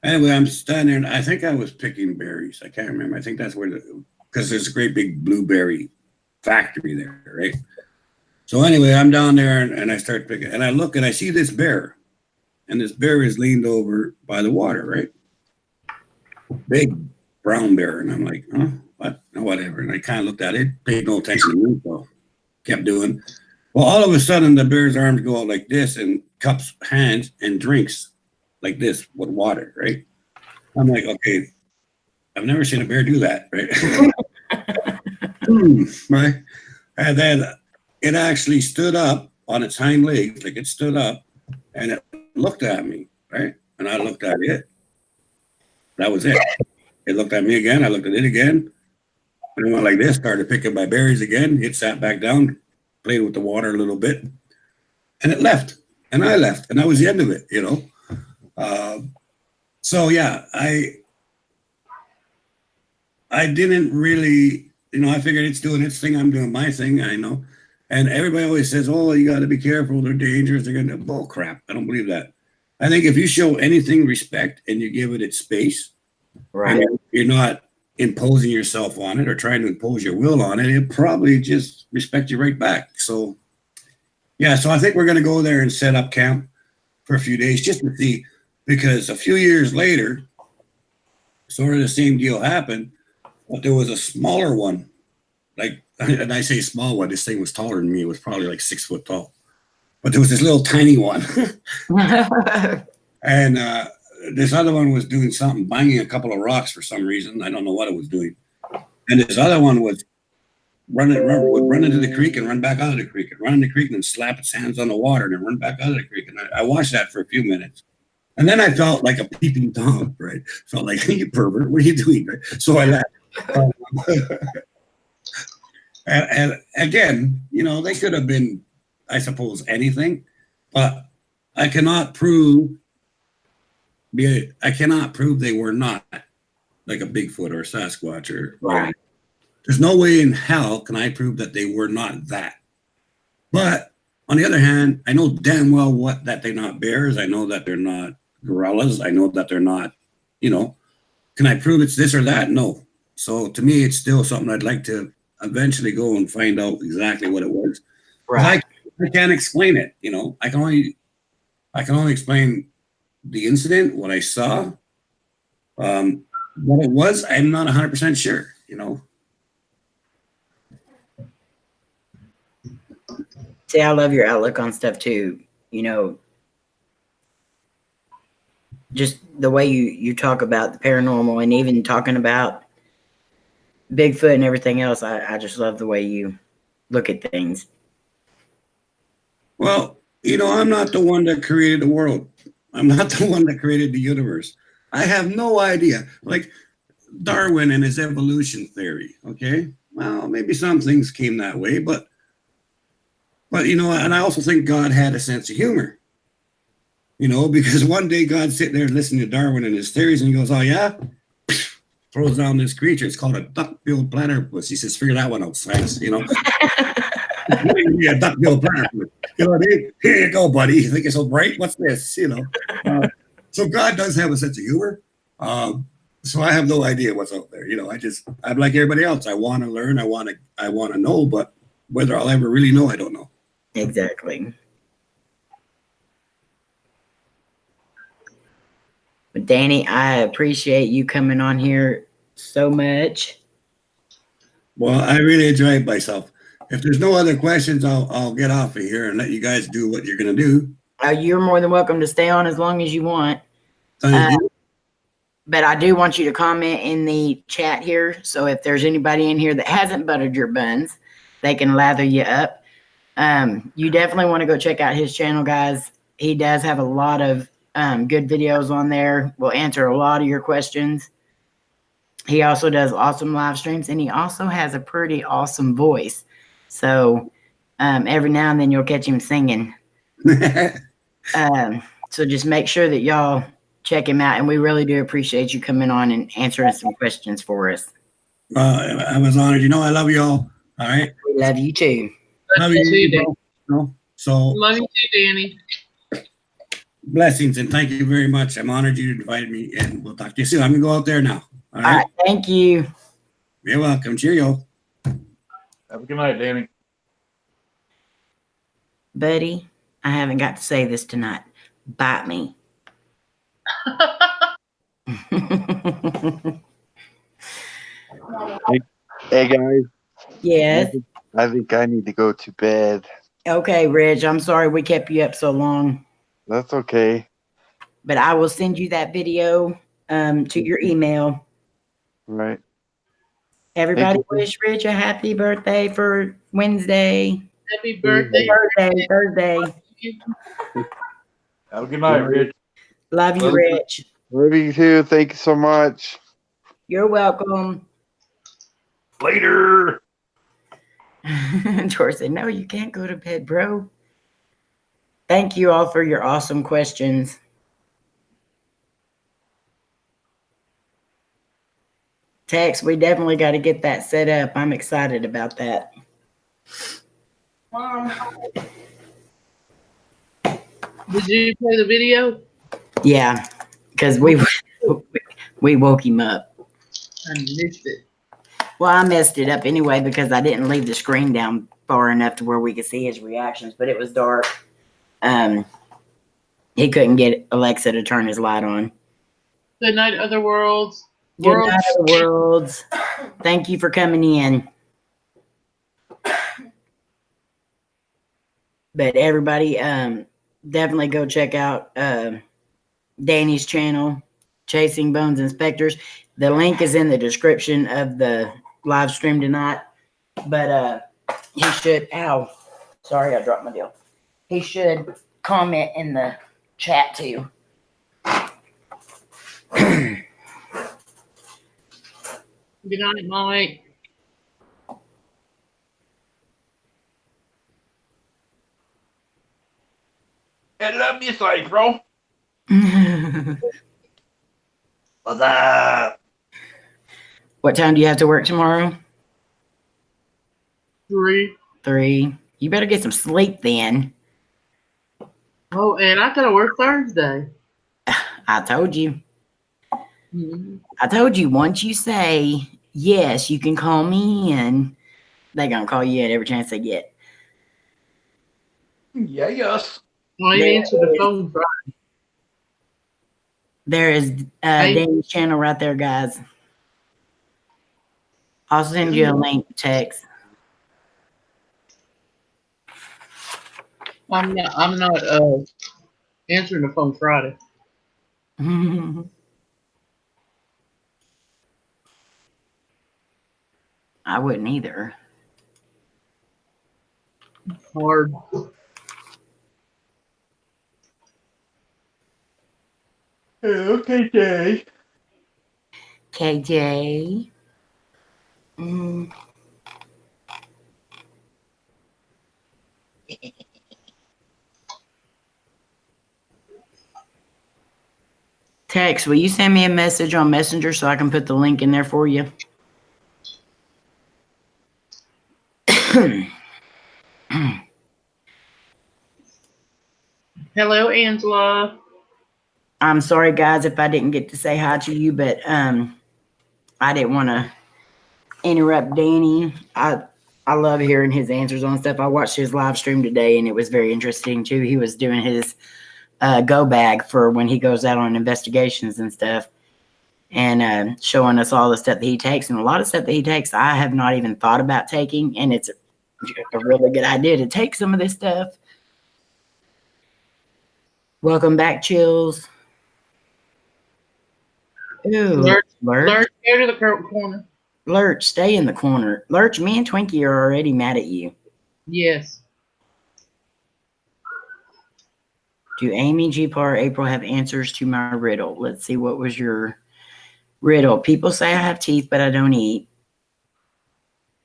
Anyway, I'm standing there and I think I was picking berries. I can't remember. I think that's because there's a great big blueberry factory there, right? So anyway, I'm down there and I start picking, and I look and I see this bear, and this bear is leaned over by the water, right? Big brown bear, and I'm like, huh, what? No, whatever. And I kind of looked at it, paid no attention to me, so kept doing. Well, all of a sudden, the bear's arms go out like this and cups hands and drinks like this with water, right? I'm like, okay, I've never seen a bear do that, right? Right? And then it actually stood up on its hind legs, like it stood up, and it looked at me, right? And I looked at it. That was it. It looked at me again. I looked at it again. And it went like this, started picking my berries again. It sat back down, played with the water a little bit, and it left. And I left. And that was the end of it, you know? So, yeah, I didn't really, you know, I figured it's doing its thing. I'm doing my thing, I know. And everybody always says, oh, you got to be careful. They're dangerous. They're going to bull crap. I don't believe that. I think if you show anything respect and you give it its space, right, and you're not imposing yourself on it or trying to impose your will on it, it probably just respect you right back. So, yeah, so I think we're going to go there and set up camp for a few days just to see, because a few years later, sort of the same deal happened, but there was a smaller one. Like, and I say small one, this thing was taller than me. It was probably like 6 foot tall. But there was this little tiny one. And this other one was doing something, banging a couple of rocks for some reason. I don't know what it was doing. And this other one would run into the creek and run back out of the creek, and run in the creek and then slap its hands on the water and then run back out of the creek. And I watched that for a few minutes. And then I felt like a peeping Tom, right? Felt like, hey, you pervert, what are you doing? Right? So I laughed. And again, you know, they could have been, I suppose, anything, but I cannot prove they were not like a Bigfoot or a Sasquatch or right. There's no way in hell can I prove that they were not that. But on the other hand, I know damn well that they're not bears. I know that they're not gorillas. I know that they're not, you know, can I prove it's this or that? No. So to me, it's still something I'd like to eventually go and find out exactly what it was. Right. I can't explain it, you know. I can only explain the incident, what I saw. What it was, I'm not 100% sure, you know. See, I love your outlook on stuff too. You know, just the way you talk about the paranormal and even talking about Bigfoot and everything else. I just love the way you look at things. Well, you know, I'm not the one that created the world. I'm not the one that created the universe. I have no idea. Like Darwin and his evolution theory, okay? Well, maybe some things came that way, but you know, and I also think God had a sense of humor. You know, because one day God's sitting there listening to Darwin and his theories, and he goes, oh, yeah? Throws down this creature. It's called a duck-billed platypus. He says, figure that one out, thanks, you know? Yeah, duck-billed platypus. You know what I mean? Here you go, buddy. You think it's so bright? What's this? You know? So God does have a sense of humor. So I have no idea what's out there. You know, I'm like everybody else. I want to learn. I want to know, but whether I'll ever really know, I don't know. Exactly. But Danny, I appreciate you coming on here so much. Well, I really enjoyed myself. If there's no other questions, I'll get off of here and let you guys do what you're going to do. You're more than welcome to stay on as long as you want. Thank you. But I do want you to comment in the chat here. So if there's anybody in here that hasn't buttered your buns, they can lather you up. You definitely want to go check out his channel, guys. He does have a lot of good videos on there. Will answer a lot of your questions. He also does awesome live streams, and he also has a pretty awesome voice. So every now and then you'll catch him singing. So just make sure that y'all check him out, and we really do appreciate you coming on and answering some questions for us. I was honored. You know, I love y'all. All right. We love you too. Love you too, no? So love you too, Danny. Blessings, and thank you very much. I'm honored you invited me, and we'll talk to you soon. I'm gonna go out there now. All right. Thank you. You're welcome. Cheerio. Have a good night, Danny. Buddy, I haven't got to say this tonight. Bite me. Hey guys. Yes. I think I need to go to bed. Okay, Reg, I'm sorry we kept you up so long, That's okay. but I will send you that video to your email. Right. Everybody Thank you. wish Rich a happy birthday for Wednesday. Happy birthday. Thursday. Have a good night, Rich. Love you, Rich. Love you too. Thank you so much. You're welcome. Later. George said, no, you can't go to bed, bro. Thank you all for your awesome questions. Tex, we definitely got to get that set up. I'm excited about that. Mom. Did you play the video? Yeah, because we woke him up. I missed it. Well, I messed it up anyway because I didn't leave the screen down far enough to where we could see his reactions, but it was dark. He couldn't get Alexa to turn his light on. Good night, other worlds. Good night, worlds. Thank you for coming in. But everybody, definitely go check out Danny's channel, Chasing Bones and Specters. The link is in the description of the live stream tonight. But he should, ow, sorry I dropped my deal. He should comment in the chat too. Good night, Mike. I love you, April. What's up? What time do you have to work tomorrow? 3. 3. You better get some sleep then. Oh, and I gotta work Thursday. I told you. Mm-hmm. I told you, once you say, yes, you can call me in, they're going to call you in every chance they get. Yeah, yes. I answer the phone. There is Danny's channel right there, guys. I'll send you a link, text. I'm not answering the phone Friday. I wouldn't either. Hard. Okay, Jay. KJ. Tex, will you send me a message on Messenger so I can put the link in there for you? Hello, Angela. I'm sorry, guys, if I didn't get to say hi to you, but I didn't want to interrupt Danny. I love hearing his answers on stuff. I watched his live stream today, and it was very interesting, too. He was doing his go bag for when he goes out on investigations and stuff, and showing us all the stuff that he takes. And a lot of stuff that he takes, I have not even thought about taking, and it's a really good idea to take some of this stuff. Welcome back, Chills. Ooh, Lurch, go to the corner. Lurch, stay in the corner. Lurch, me and Twinkie are already mad at you. Yes. Do Amy, G-Par, April have answers to my riddle? Let's see, what was your riddle? People say I have teeth, but I don't eat.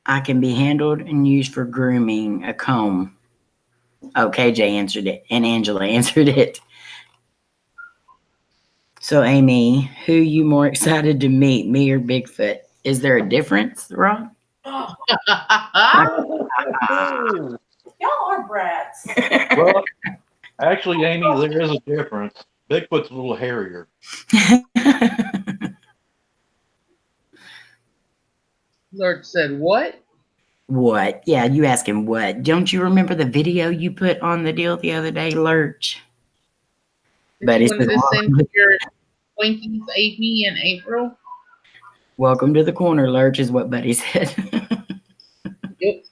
I can be handled and used for grooming, a comb. Oh, KJ answered it, and Angela answered it. So, Amy, who you more excited to meet, me or Bigfoot? Is there a difference, Rob? Y'all are brats. Well, actually, Amy, there is a difference. Bigfoot's a little hairier. Lurch said, what? What? Yeah, you asking what? Don't you remember the video you put on the deal the other day, Lurch? But You it wanted says, to send your Twinkies, Amy, and April? welcome to the corner, Lurch, is what Buddy said. Yep.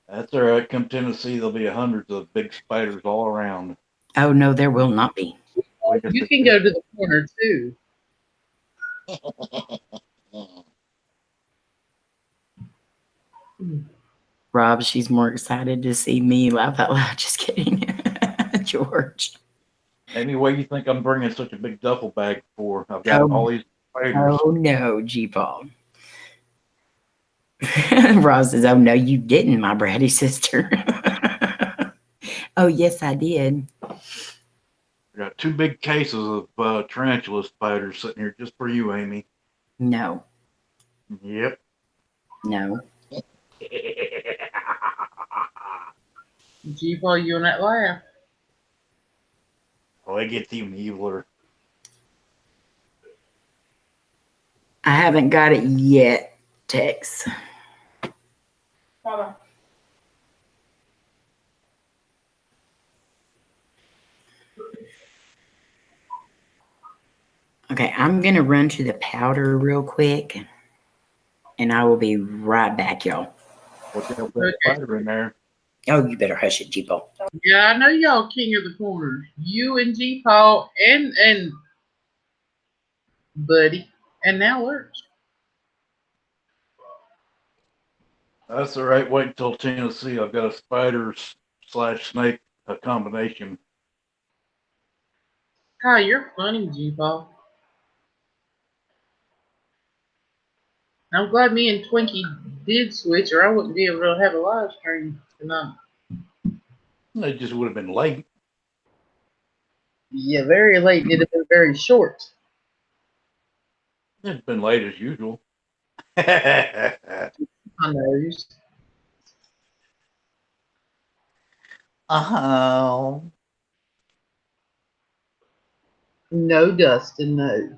That's all right. Come Tennessee, there'll be hundreds of big spiders all around. Oh, no, there will not be. You can go to the corner too. Rob, she's more excited to see me laugh out loud. Just kidding. George. Amy, what do you think I'm bringing such a big duffel bag for? I've got all these spiders. Oh, no, G-Paul. Rob says, oh, no, you didn't, my bratty sister. Oh, yes, I did. I got 2 big cases of tarantula spiders sitting here just for you, Amy. No. Yep. No. G-Paul, you and that laugh. Oh, it gets even eviler. I haven't got it yet, Tex. Mama. Okay, I'm going to run to the powder real quick, and I will be right back, y'all. What's that spider in there? Oh, you better hush it, G-Paul. Yeah, I know y'all king of the corner. You and G-Paul and Buddy. And now Lurch. That's all right. Wait until Tennessee. I've got a spider slash snake combination. Hi, you're funny, G-Paul. I'm glad me and Twinkie did switch, or I wouldn't be able to have a live stream tonight. It just would have been late. Yeah, very late. It'd have been very short. It's been late as usual. I knows. Oh. No, Dustin, no.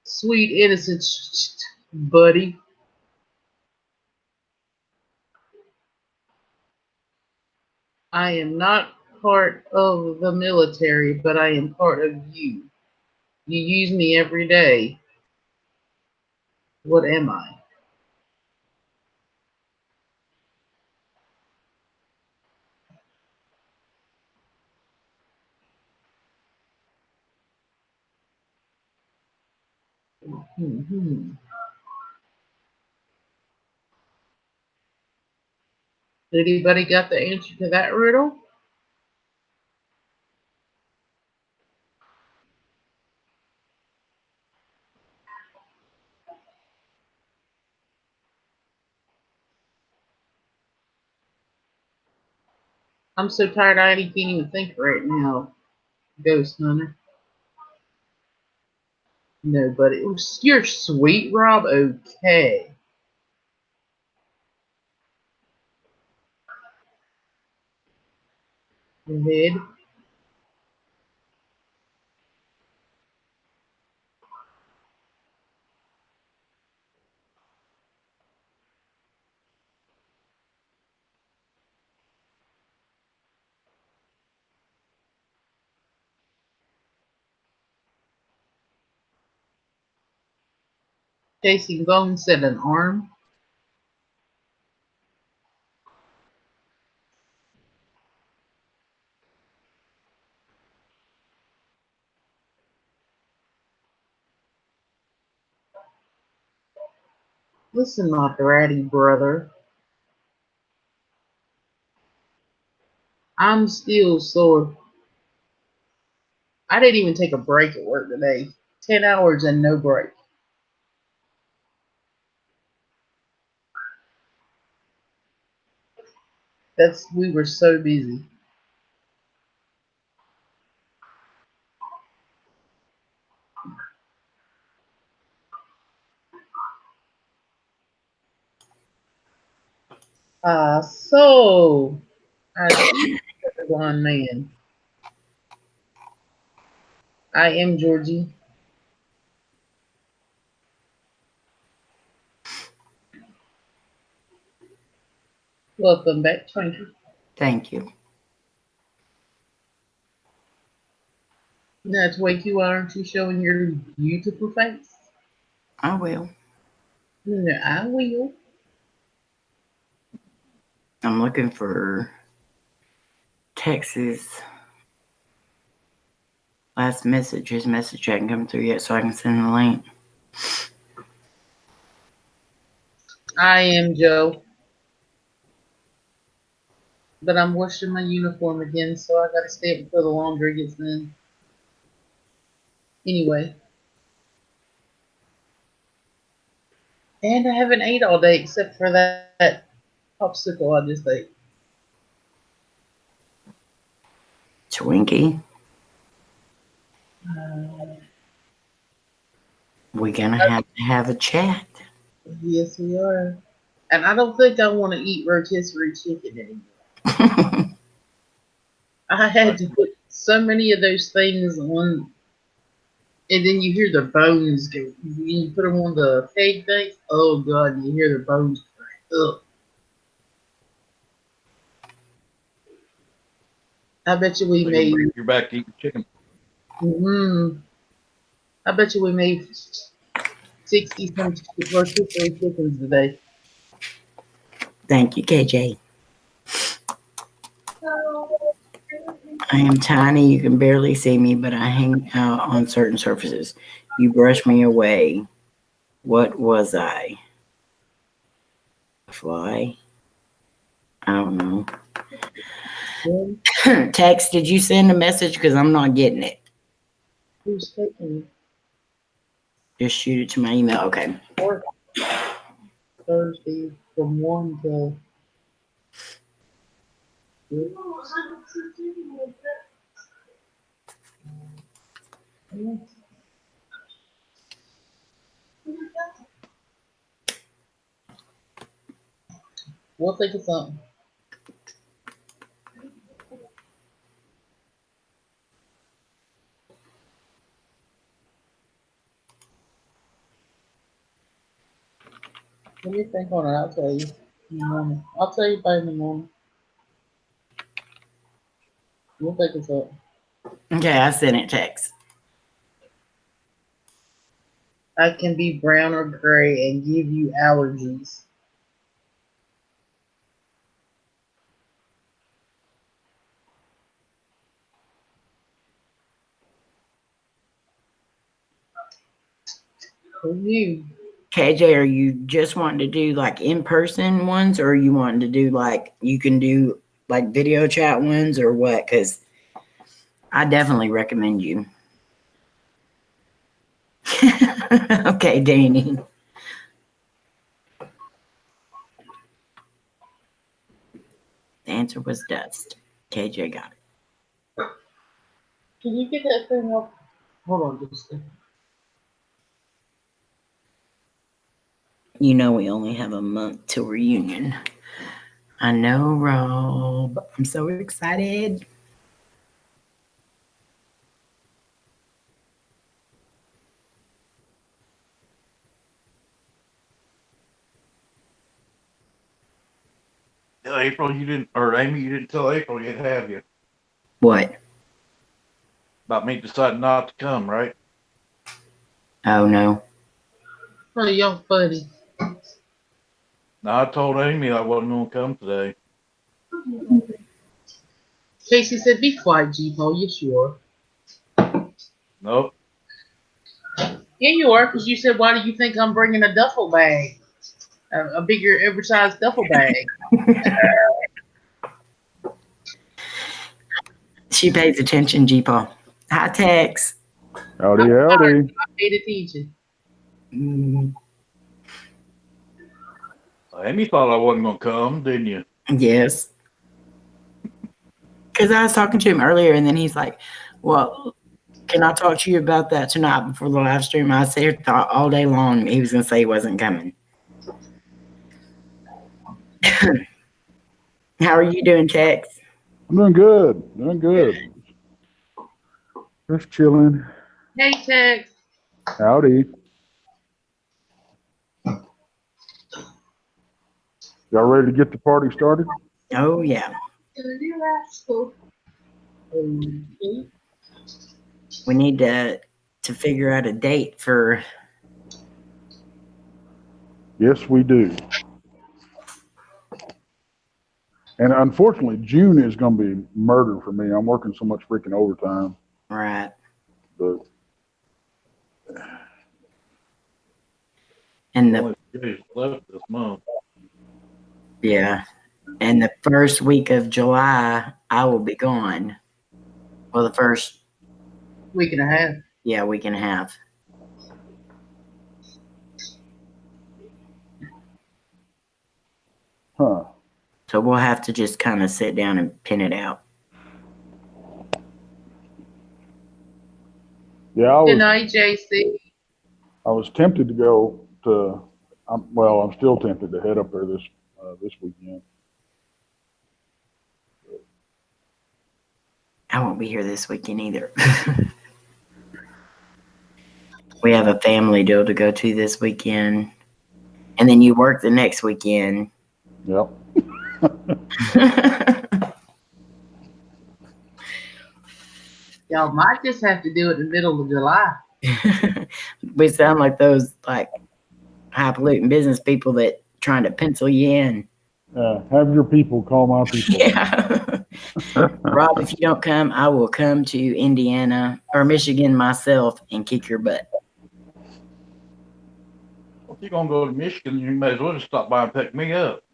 Sweet innocent buddy. I am not part of the military, but I am part of you. You use me every day. What am I? Anybody got the answer to that riddle? I'm so tired I can't even think right now. Ghost Hunter. No, but it was you're sweet, Rob. Okay. Go ahead. Casey Bone said an arm. Listen, my bratty brother. I'm still sore. I didn't even take a break at work today. 10 hours and no break. We were so busy. So I see the blonde man. I am Georgie. Welcome back, Twinkie. Thank you. That's way too, aren't you showing your beautiful face? I will. Yeah, I will. I'm looking for Texas last message. His message hasn't come through yet, so I can send the link. I am Joe. But I'm washing my uniform again, so I gotta stay up until the laundry gets done. Anyway. And I haven't ate all day except for that popsicle I just ate. Twinkie, we're gonna have to have a chat. Yes, we are. And I don't think I want to eat rotisserie chicken anymore. I had to put so many of those things on, and then you hear the bones go. You put them on the peg thing. Oh God, you hear the bones crack. Ugh. I bet you we So made. you're back eating chicken. I bet you we made 60 some rotisserie chickens today. Thank you, KJ. I am tiny. You can barely see me, but I hang out on certain surfaces. You brush me away. What was I? A fly? I don't know. Text, did you send a message? Because I'm not getting it. Who's taking it? Just shoot it to my email. Okay. Thursday from 1 to. We'll think of something. Let me think on it. I'll tell you in the morning. I'll tell you by in the morning. We'll think of something. Okay, I sent it text. I can be brown or gray and give you allergies. Who knew? KJ, are you just wanting to do like in-person ones, or are you wanting to do like, you can do like video chat ones, or what? Because I definitely recommend you. Okay, Danny. The answer was dust. KJ got it. Can you get that thing up? Hold on just a second. You know we only have a month till reunion. I know, Rob. I'm so excited. April, you didn't, or Amy, you didn't tell April yet, have you? What? About me deciding not to come, right? Oh, no. Oh, y'all funny. No, I told Amy I wasn't going to come today. Casey said, be quiet, G-Mo. Yes, you are. Nope. Yeah, you are, because you said, why do you think I'm bringing a duffel bag? A bigger, oversized duffel bag. She pays attention, G-Paw. Hi, Tex. Howdy, howdy. I paid attention. Amy thought I wasn't going to come, didn't you? Yes. Because I was talking to him earlier, and then he's like, well, can I talk to you about that tonight before the live stream? I said all day long he was going to say he wasn't coming. How are you doing, Tex? I'm doing good. Doing good. Just chilling. Hey, Tex. Howdy. Y'all ready to get the party started? Oh yeah. We need to figure out a date for. Yes, we do. And unfortunately, June is going to be murder for me. I'm working so much freaking overtime. Right. But And the Only 2 days left this month. yeah, and the first week of July, I will be gone. Well, the first Week and a half. week and a half. Huh. So we'll have to just kind of sit down and pin it out. yeah, Good night, JC. I was tempted to go to. I'm still tempted to head up there this weekend. I won't be here this weekend either. We have a family deal to go to this weekend, and then you work the next weekend. Yep. Y'all might just have to do it in the middle of July. We sound like those highfalutin business people that trying to pencil you in. Have your people call my people. Yeah. Rob, if you don't come, I will come to Indiana or Michigan myself and kick your butt. Well, if you're gonna go to Michigan, you may as well just stop by and pick me up.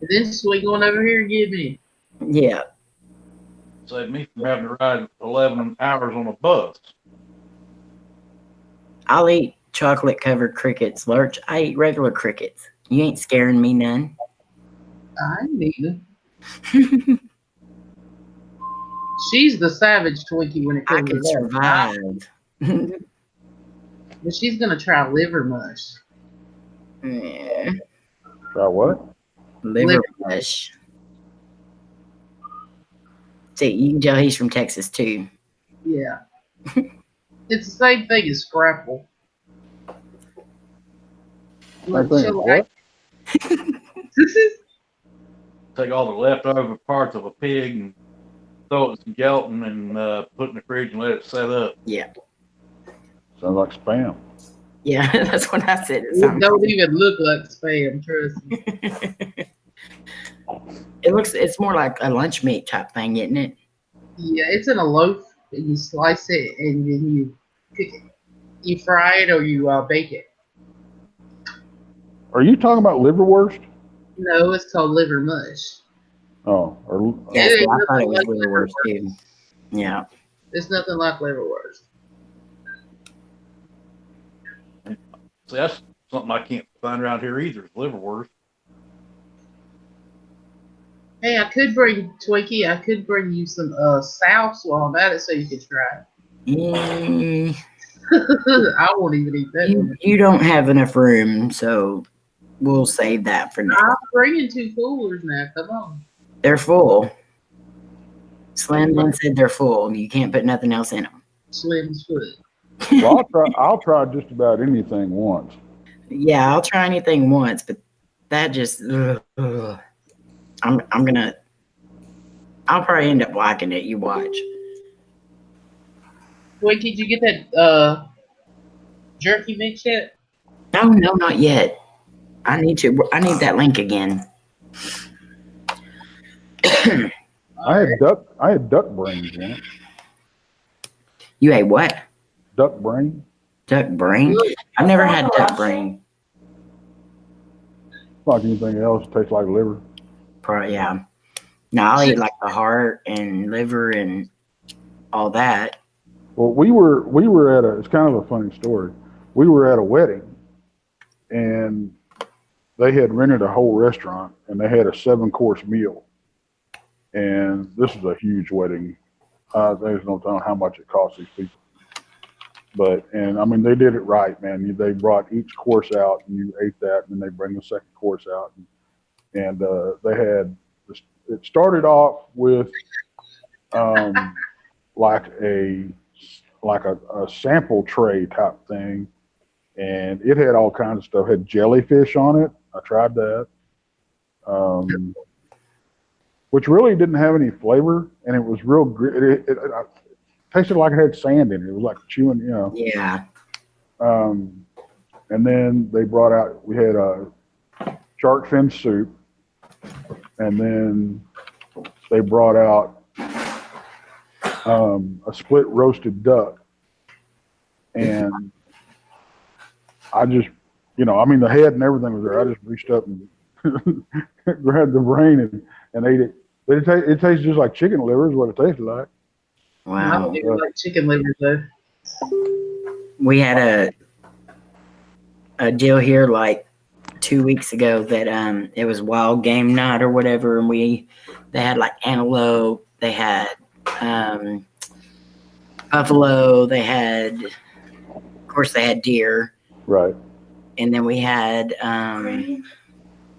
This week going over here and get me. Yeah. Save me from having to ride 11 hours on a bus. I'll eat chocolate covered crickets, Lurch. I eat regular crickets. You ain't scaring me none. I neither. She's the savage Twinkie when it I comes could to that. survive. But she's gonna try liver mush. Yeah. Try what? Liver mush. See, you can tell he's from Texas too. Yeah. It's the same thing as scrapple. Same thing as what? Take all the leftover parts of a pig and throw it in some gelatin and put it in the fridge and let it set up. Yeah. Sounds like spam. Yeah, that's what I said. It don't even look like spam, trust me. It's more like a lunch meat type thing, isn't it? Yeah, it's in a loaf and you slice it and then you cook it. You fry it or you bake it. Are you talking about liverwurst? No, it's called liver mush. Oh, Yes, It ain't I thought it nothing was like liverwurst too. Yeah. It's nothing like liverwurst. See, that's something I can't find around here either, is liverwurst. Hey, I could bring Twinkie. I could bring you some sauce while I'm at it, so you can try it. I won't even eat that. You don't have enough room, so we'll save that for now. I'm bringing 2 coolers now. Come on. They're full. Slim then said they're full. You can't put nothing else in them. Slim's foot. Well, I'll try just about anything once. Yeah, I'll try anything once, but that just I'll probably end up liking it. You watch. Wait, did you get that jerky mix yet? No, not yet. I need that link again. I had duck brains once. You ate what? Duck brain. Duck brain? I've never had duck brain. Like anything else, tastes like liver. Probably, yeah. No, I'll eat like the heart and liver and all that. Well, we were at it's kind of a funny story. We were at a wedding, and they had rented a whole restaurant, and they had a 7-course meal. And this is a huge wedding. There's no telling how much it cost these people. And I mean, they did it right, man. They brought each course out, and you ate that, and then they bring the second course out. And they had, it started off with like a sample tray type thing, and it had all kinds of stuff. It had jellyfish on it. I tried that, which really didn't have any flavor, and it was real. It tasted like it had sand in it. It was like chewing, you know. Yeah. And then they brought out. We had shark fin soup, and then they brought out a split roasted duck, and I just, I mean, the head and everything was there. I just reached up and grabbed the brain and ate it. But it tastes just like chicken liver is what it tasted like. I don't even like chicken livers though. We had a deal here like 2 weeks ago that it was wild game night or whatever, and they had like antelope, they had buffalo, they had, of course, they had deer, right? And then we had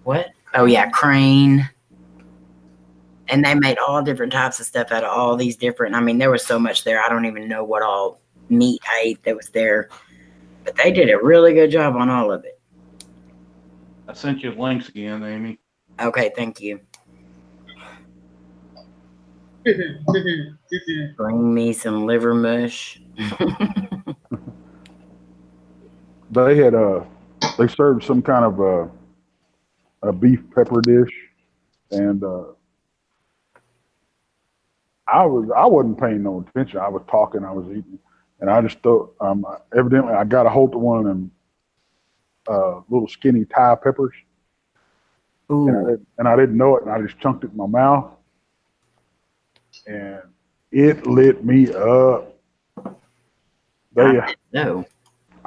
what? Oh yeah, crane. And they made all different types of stuff out of all these different. I mean, there was so much there. I don't even know what all meat I ate that was there, but they did a really good job on all of it. I sent you links again, Amy. Okay, thank you. Bring me some liver mush. They had they served some kind of a beef pepper dish, and I wasn't paying no attention. I was talking, I was eating, and I just thought evidently I got a hold of one of them little skinny Thai peppers, and I didn't know it, and I just chunked it in my mouth, and it lit me up. I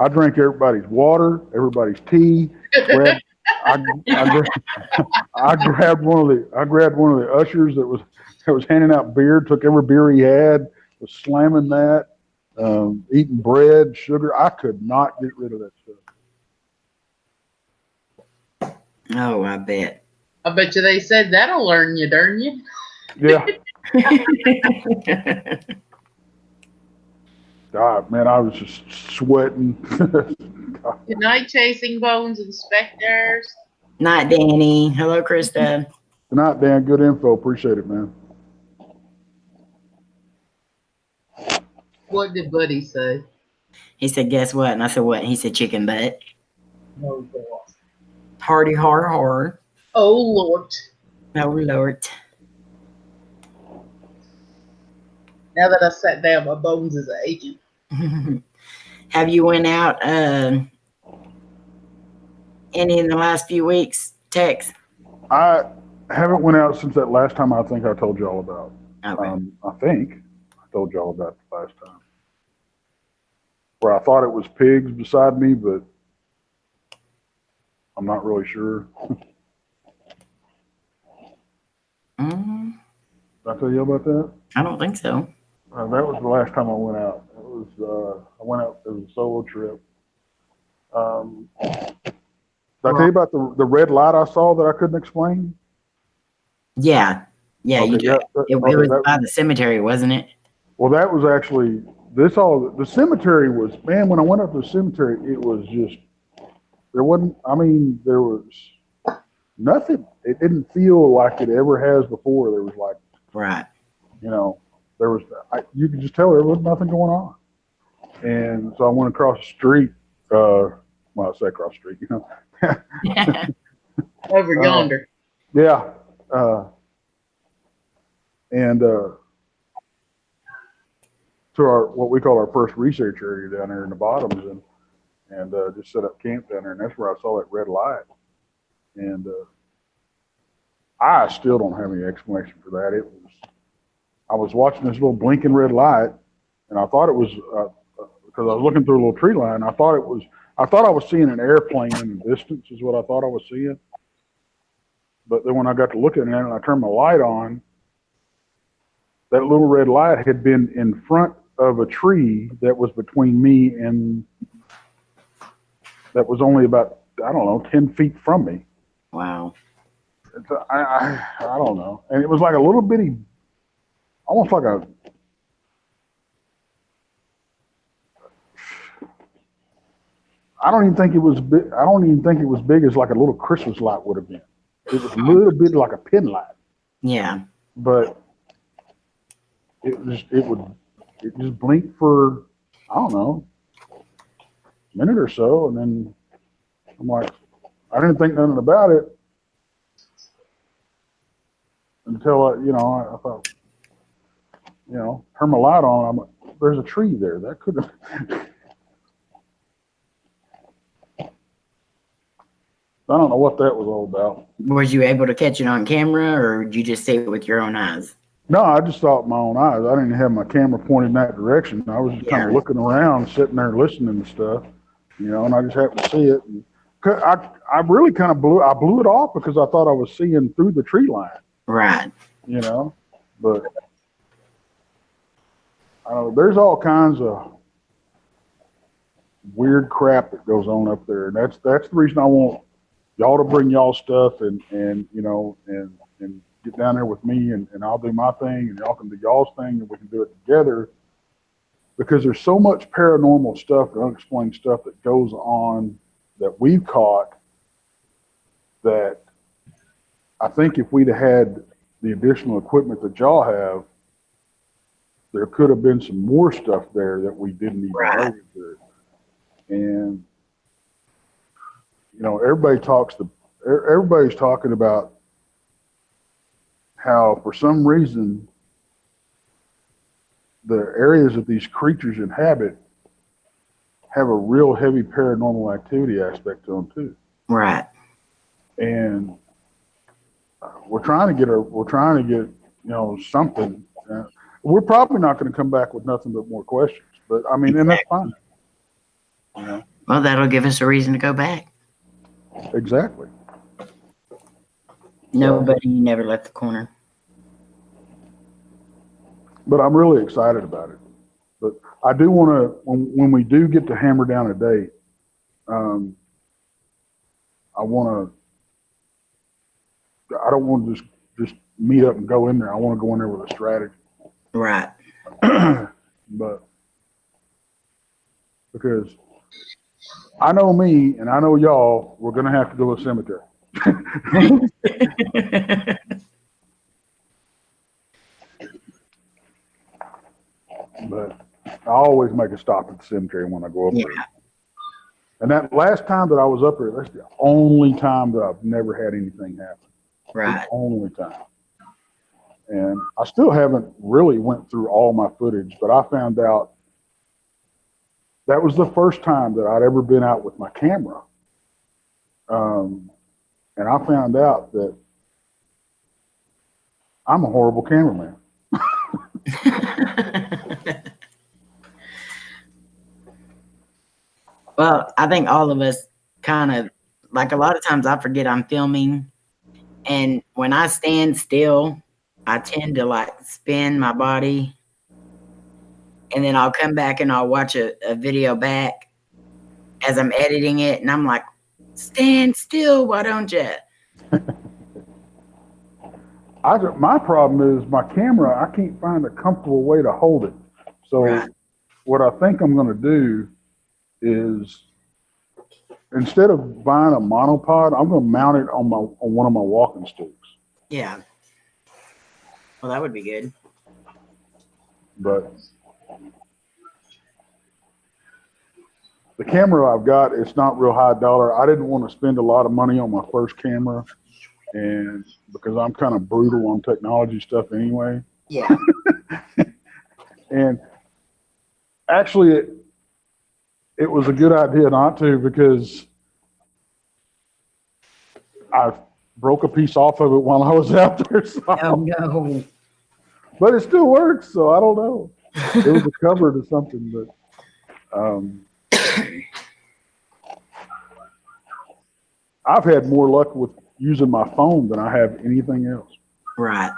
drank everybody's water, everybody's tea. I grabbed one of the ushers that was handing out beer. Took every beer he had, was slamming that, eating bread, sugar. I could not get rid of that stuff. Oh, I bet. I bet you they said that'll learn you, darn you. Yeah. God, man, I was just sweating. Good night, Chasing Bones and Specters. Night, Danny. Hello, Krista. Good night, Dan. Good info. Appreciate it, man. What did Buddy say? He said, guess what? And I said, what? He said, chicken butt. Oh, God. Hardy, hard. Oh, Lord. Oh, Lord. Now that I sat down, my bones is aching. Have you went out any in the last few weeks, Tex? I haven't went out since that last time I think I told you all about. Okay. I think I told you all about the last time. Where I thought it was pigs beside me, but I'm not really sure. Did I tell you about that? I don't think so. That was the last time I went out. It was I went out. It was a solo trip. Did I tell you about the red light I saw that I couldn't explain? Yeah. Yeah, Okay, you did. It was by the cemetery, wasn't it? Well, that was actually the cemetery was, man, when I went up to the cemetery, it was just, there was nothing. It didn't feel like it ever has before. There was like, right. There was, you could just tell there was nothing going on. And so I went across the street, well, I say across the street, Over yonder. Yeah. And to our, what we call our first research area down there in the bottoms, and just set up camp down there, and that's where I saw that red light. And I still don't have any explanation for that. I was watching this little blinking red light, and I thought it was because I was looking through a little tree line. I thought I was seeing an airplane in the distance, is what I thought I was seeing. But then when I got to look at it and I turned my light on, that little red light had been in front of a tree that was between me and that was only about, I don't know, 10 feet from me. Wow. I don't know. And it was like a little bitty, almost like a, I don't even think it was big. I don't even think it was big as like a little Christmas light would have been. It was a little bit like a pin light, Yeah. but it just blinked for, I don't know, a minute or so, and then I'm like, I didn't think nothing about it until I thought, turn my light on. I'm like, there's a tree there. That could have. I don't know what that was all about. Was you able to catch it on camera, or did you just see it with your own eyes? No, I just saw it with my own eyes. I didn't have my camera pointed in that direction. I was just kind of looking around, sitting there listening to stuff, and I just happened to see it. And I really kind of blew it off because I thought I was seeing through the tree line. Right. But there's all kinds of weird crap that goes on up there, and that's the reason I want y'all to bring y'all stuff and get down there with me, and I'll do my thing, and y'all can do y'all's thing, and we can do it together, because there's so much paranormal stuff and unexplained stuff that goes on that we've caught that I think if we'd have had the additional equipment that y'all have, there could have been some more stuff there that we didn't even know was there. And everybody's talking about how for some reason the areas that these creatures inhabit have a real heavy paranormal activity aspect to them too. Right. And we're trying to get something. We're probably not going to come back with nothing but more questions, but I mean, and that's fine. Well, that'll give us a reason to go back. Exactly. Nobody never left the corner. But I'm really excited about it. But I do want to, when we do get to hammer down a date, I don't want to just meet up and go in there. I want to go in there with a strategy. Right. But because I know me and I know y'all, we're going to have to go to a cemetery. But I always make a stop at the cemetery when I go up there. And that last time that I was up there, that's the only time that I've never had anything happen. Right. The only time. And I still haven't really went through all my footage, but I found out that was the first time that I'd ever been out with my camera. And I found out that I'm a horrible cameraman. Well, I think all of us kind of, like a lot of times I forget I'm filming. And when I stand still, I tend to like spin my body. And then I'll come back and I'll watch a video back as I'm editing it. And I'm like, stand still, why don't you? My problem is my camera, I can't find a comfortable way to hold it. So what I think I'm going to do is, instead of buying a monopod, I'm going to mount it on one of my walking sticks. Yeah. Well, that would be good. But the camera I've got, it's not real high dollar. I didn't want to spend a lot of money on my first camera, and because I'm kind of brutal on technology stuff anyway. Yeah. And actually, it was a good idea not to, because I broke a piece off of it while I was out there. So. Oh, no. But it still works, so I don't know. It was a cover to something, but I've had more luck with using my phone than I have anything else. Right.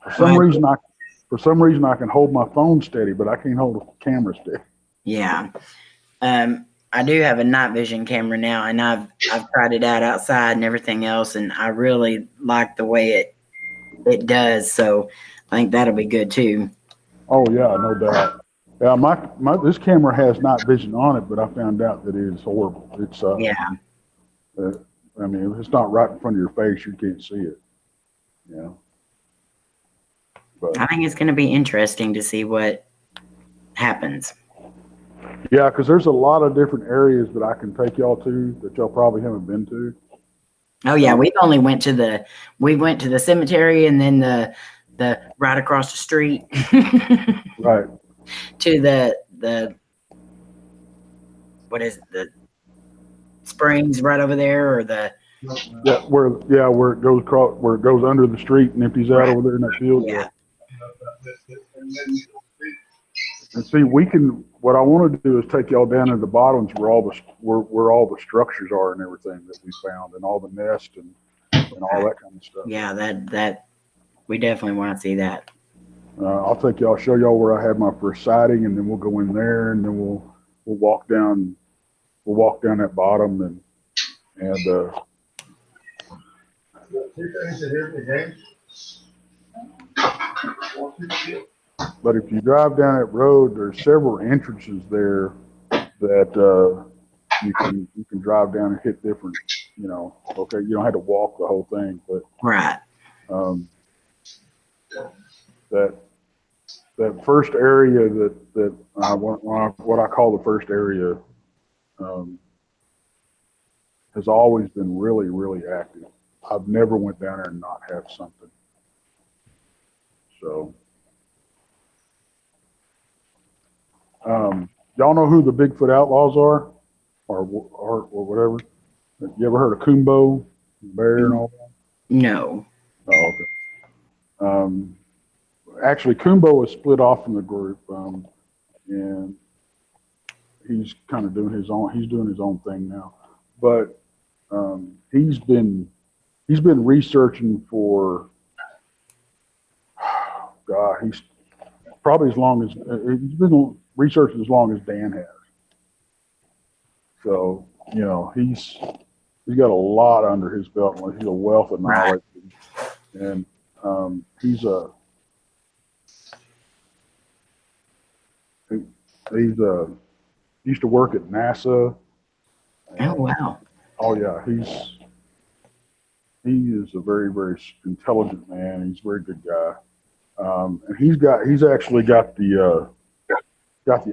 For some reason I can hold my phone steady, but I can't hold a camera steady. Yeah. I do have a night vision camera now, and I've tried it out outside and everything else, and I really like the way it does. So I think that'll be good too. Oh yeah, no doubt. Yeah, my this camera has night vision on it, but I found out that it is horrible. It's Yeah. I mean, if it's not right in front of your face, you can't see it. You know. But I think it's going to be interesting to see what happens. yeah, because there's a lot of different areas that I can take y'all to that y'all probably haven't been to. Oh yeah, we went to the cemetery and then the right across the street. Right. To the what is it, the springs right over there, or the where it goes where it goes under the street and empties out over there in that field. Yeah. And see, what I want to do is take y'all down to the bottoms where all the structures are and everything that we found, and all the nests and all that kind of stuff. Yeah, that we definitely want to see that. I'll show y'all where I had my first sighting, and then we'll go in there, and then we'll walk down that bottom and but if you drive down that road, there's several entrances there that you can drive down and hit different, okay, you don't have to walk the whole thing, but right. That first area that what I call the first area has always been really, really active. I've never went down there and not have something. So, y'all know who the Bigfoot Outlaws are, or whatever? You ever heard of Kumbo, Bear, and all that? No. Oh, okay. Actually, Kumbo is split off from the group, and he's kind of doing his own. He's doing his own thing now, but he's been researching for. God, he's probably as long as he's been researching as long as Dan has. So he's got a lot under his belt. He's a wealth of knowledge, and he's used to work at NASA. Oh wow. Oh yeah, he is a very, very intelligent man. He's a very good guy. And he's actually got the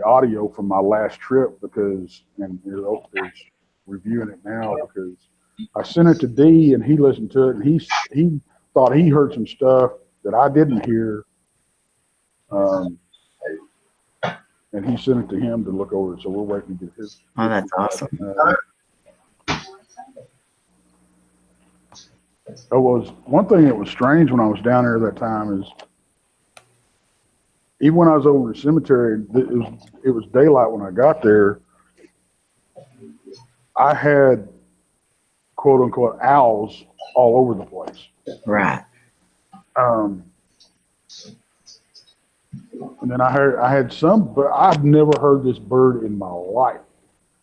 audio from my last trip because is reviewing it now because I sent it to D and he listened to it and he thought he heard some stuff that I didn't hear. And he sent it to him to look over it. So we're waiting to get his. Oh, that's awesome. One thing that was strange when I was down there that time is even when I was over in the cemetery, it was daylight when I got there. I had quote unquote owls all over the place. Right. And then I had some, but I've never heard this bird in my life.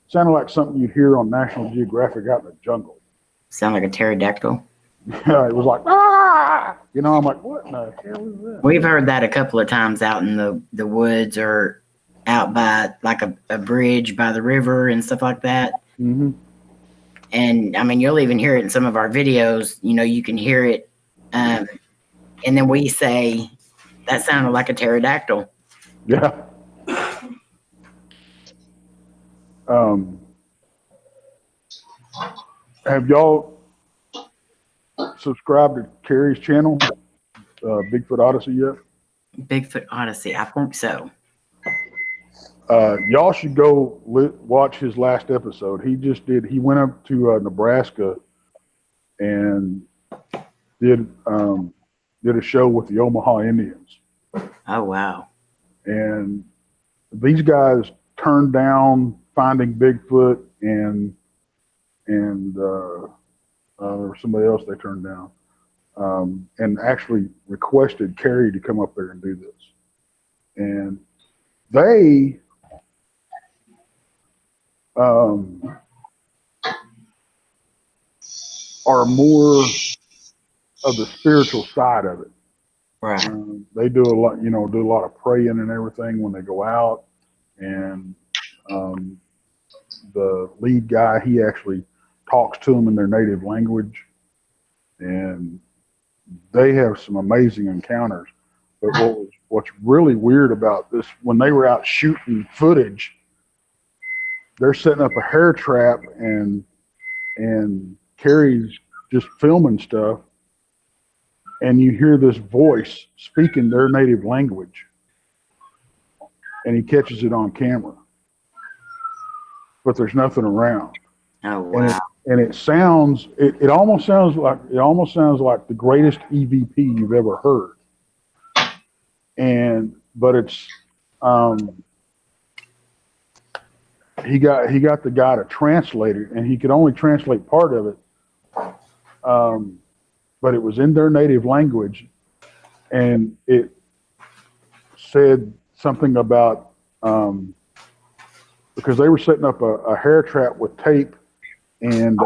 It sounded like something you'd hear on National Geographic out in the jungle. Sound like a pterodactyl? Yeah, it was like, ah! I'm like, what in the hell is that? We've heard that a couple of times out in the woods or out by like a bridge by the river and stuff like that. Mm-hmm. And I mean, you'll even hear it in some of our videos. You can hear it. And then we say, that sounded like a pterodactyl. Yeah. Have y'all subscribed to Carrie's channel, Bigfoot Odyssey yet? Bigfoot Odyssey, I think so. Y'all should go watch his last episode. He went up to Nebraska and did a show with the Omaha Indians. Oh, wow. And these guys turned down finding Bigfoot and there was somebody else they turned down, and actually requested Carrie to come up there and do this. And they are more of the spiritual side of it. Right. They do a lot, do a lot of praying and everything when they go out. and the lead guy, he actually talks to them in their native language, and they have some amazing encounters. But what's really weird about this, when they were out shooting footage, they're setting up a hair trap, and Carrie's just filming stuff, and you hear this voice speaking their native language, and he catches it on camera, but there's nothing around. Oh wow! And it sounds, it almost sounds like the greatest EVP you've ever heard. But it's he got the guy to translate it, and he could only translate part of it. But it was in their native language, and it said something about because they were setting up a hair trap with tape and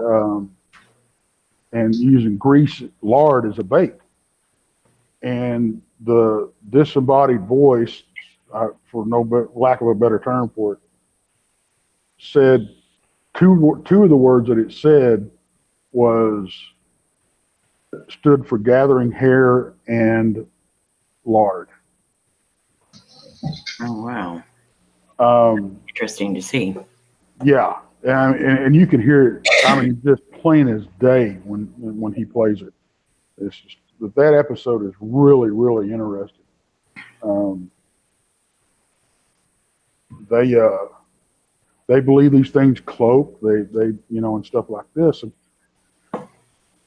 using grease, lard as a bait. And the disembodied voice, for lack of a better term for it, said two of the words that it said stood for gathering hair and lard. Oh wow! Interesting to see. Yeah, and you can hear it. I mean, just plain as day when he plays it. It's just that episode is really, really interesting. They believe these things cloak. They and stuff like this,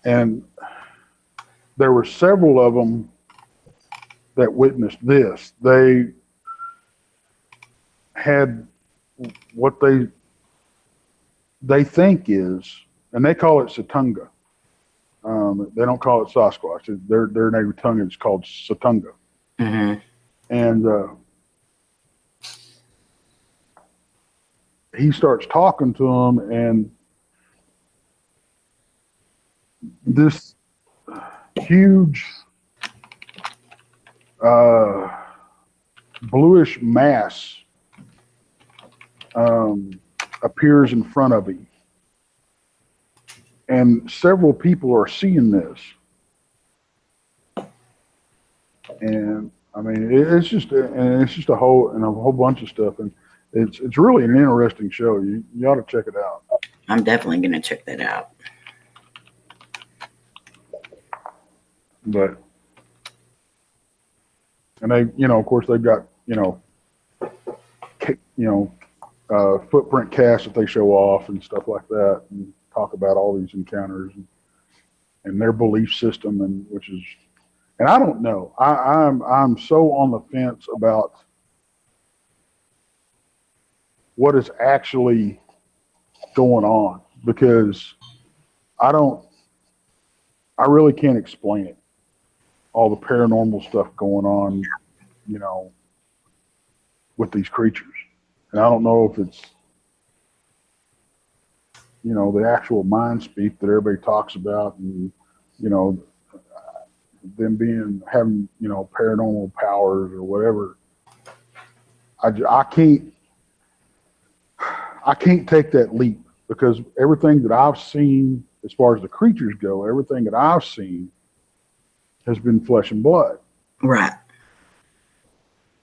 and there were several of them that witnessed this. They had what they think is, and they call it Satunga. They don't call it Sasquatch. Their native tongue is called Satunga. Mm-hmm. And he starts talking to them, and this huge bluish mass appears in front of him. And several people are seeing this. And I mean, it's just a whole bunch of stuff. And it's really an interesting show. You ought to check it out. I'm definitely going to check that out. But, and they, of course they've got, footprint casts that they show off and stuff like that, and talk about all these encounters and their belief system, and I don't know. I'm so on the fence about what is actually going on, because I really can't explain it. All the paranormal stuff going on, with these creatures. And I don't know if it's, the actual mind speak that everybody talks about, and, them having, paranormal powers or whatever. I can't take that leap, because everything that I've seen, as far as the creatures go, everything that I've seen has been flesh and blood. Right.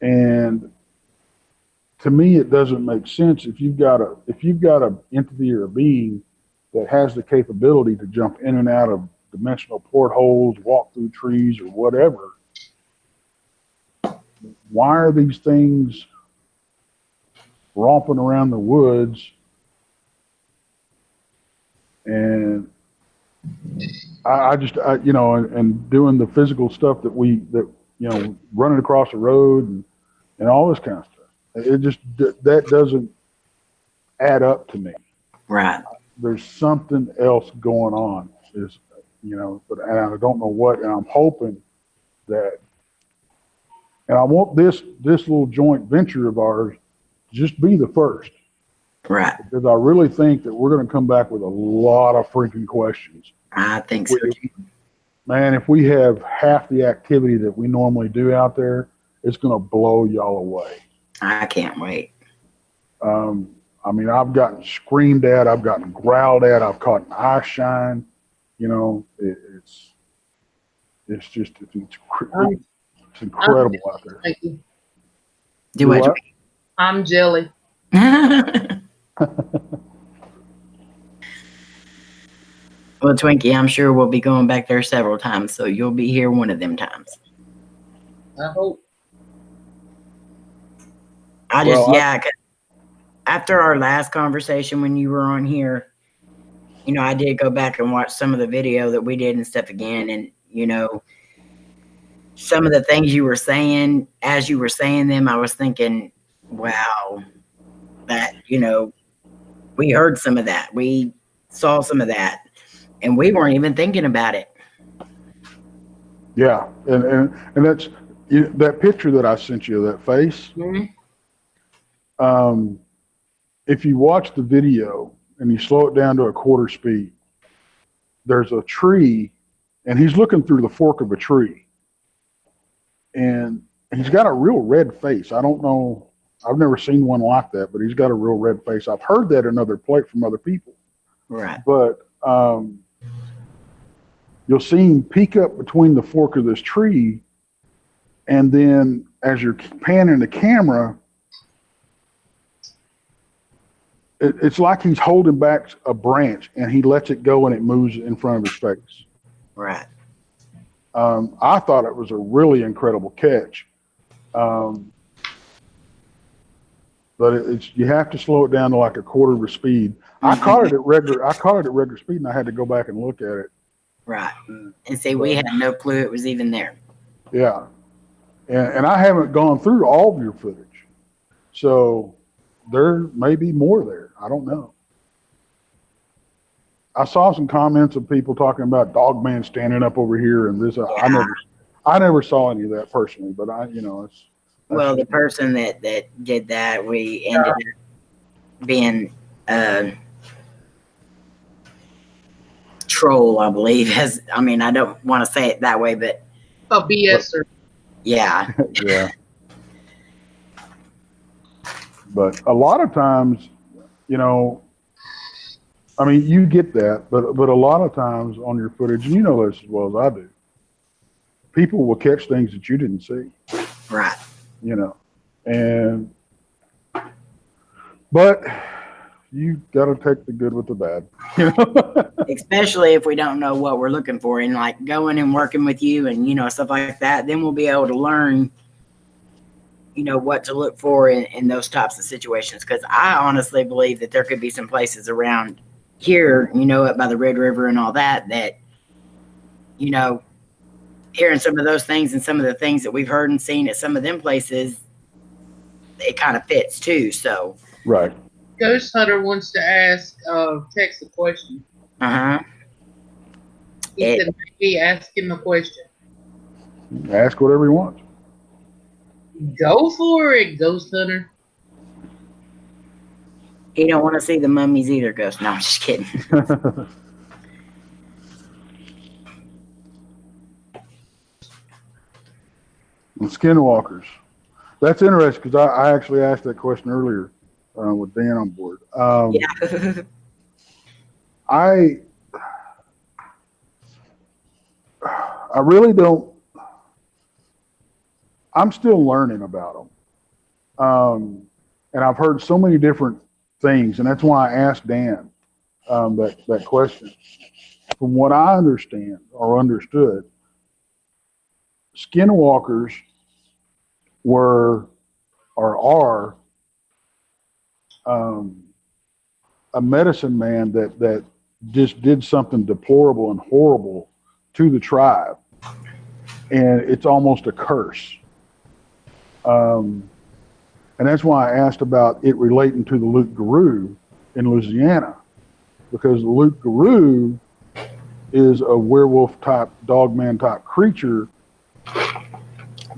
And to me, it doesn't make sense if you've got an entity or a being that has the capability to jump in and out of dimensional portholes, walk through trees, or whatever. Why are these things romping around the woods? And and doing the physical stuff that running across the road and all this kind of stuff. It just, that doesn't add up to me. Right. There's something else going on, but I don't know what, and I'm hoping that, and I want this little joint venture of ours to just be the first. Right. Because I really think that we're going to come back with a lot of freaking questions. I think so too. Man, if we have half the activity that we normally do out there, it's going to blow y'all away. I can't wait. I mean, I've gotten screamed at, I've gotten growled at, I've caught an eye shine. You know, it's just it's incredible out there. Thank you. Do what? I'm jelly. Well, Twinkie, I'm sure we'll be going back there several times, so you'll be here one of them times. I hope. After our last conversation when you were on here, you know, I did go back and watch some of the video that we did and stuff again, and, you know, some of the things you were saying, as you were saying them, I was thinking, wow, that, you know, we heard some of that. We saw some of that, and we weren't even thinking about it. Yeah, and that's that picture that I sent you, that face. Mm-hmm. If you watch the video and you slow it down to a quarter speed, there's a tree, and he's looking through the fork of a tree, and he's got a real red face. I don't know. I've never seen one like that, but he's got a real red face. I've heard that in other from other people. Right. But you'll see him peek up between the fork of this tree, and then as you're panning the camera, it's like he's holding back a branch, and he lets it go, and it moves in front of his face. Right. I thought it was a really incredible catch. But you have to slow it down to like a quarter of a speed. I caught it at regular speed, and I had to go back and look at it. Right. And see, we had no clue it was even there. Yeah. And I haven't gone through all of your footage. So there may be more there. I don't know. I saw some comments of people talking about Dog Man standing up over here and this. Yeah. I never saw any of that personally, but well, the person that did that, we ended up being troll, I believe. I don't want to say it that way, but a BSer. Yeah. Yeah. But a lot of times, you know, I mean, you get that, but a lot of times on your footage, and you know this as well as I do, people will catch things that you didn't see. Right. You know, but you got to take the good with the bad, you know? Especially if we don't know what we're looking for, and like going and working with you and, you know, stuff like that, then we'll be able to learn, you know, what to look for in those types of situations. Because I honestly believe that there could be some places around here, you know, up by the Red River and all that, you know, hearing some of those things and some of the things that we've heard and seen at some of them places, it kind of fits too. So right. Ghost Hunter wants to ask Tex a question. He said maybe ask him a question. Ask whatever you want. Go for it, Ghost Hunter. He don't want to see the mummies either, Ghost. No, I'm just kidding. And skinwalkers. That's interesting because I actually asked that question earlier with Dan on board. Yeah. I really don't. I'm still learning about them, and I've heard so many different things, and that's why I asked Dan that question. From what I understand or understood, skinwalkers were or are a medicine man that just did something deplorable and horrible to the tribe, and it's almost a curse. And that's why I asked about it relating to the Loup Garou in Louisiana, because the Loup Garou is a werewolf type, dogman type creature,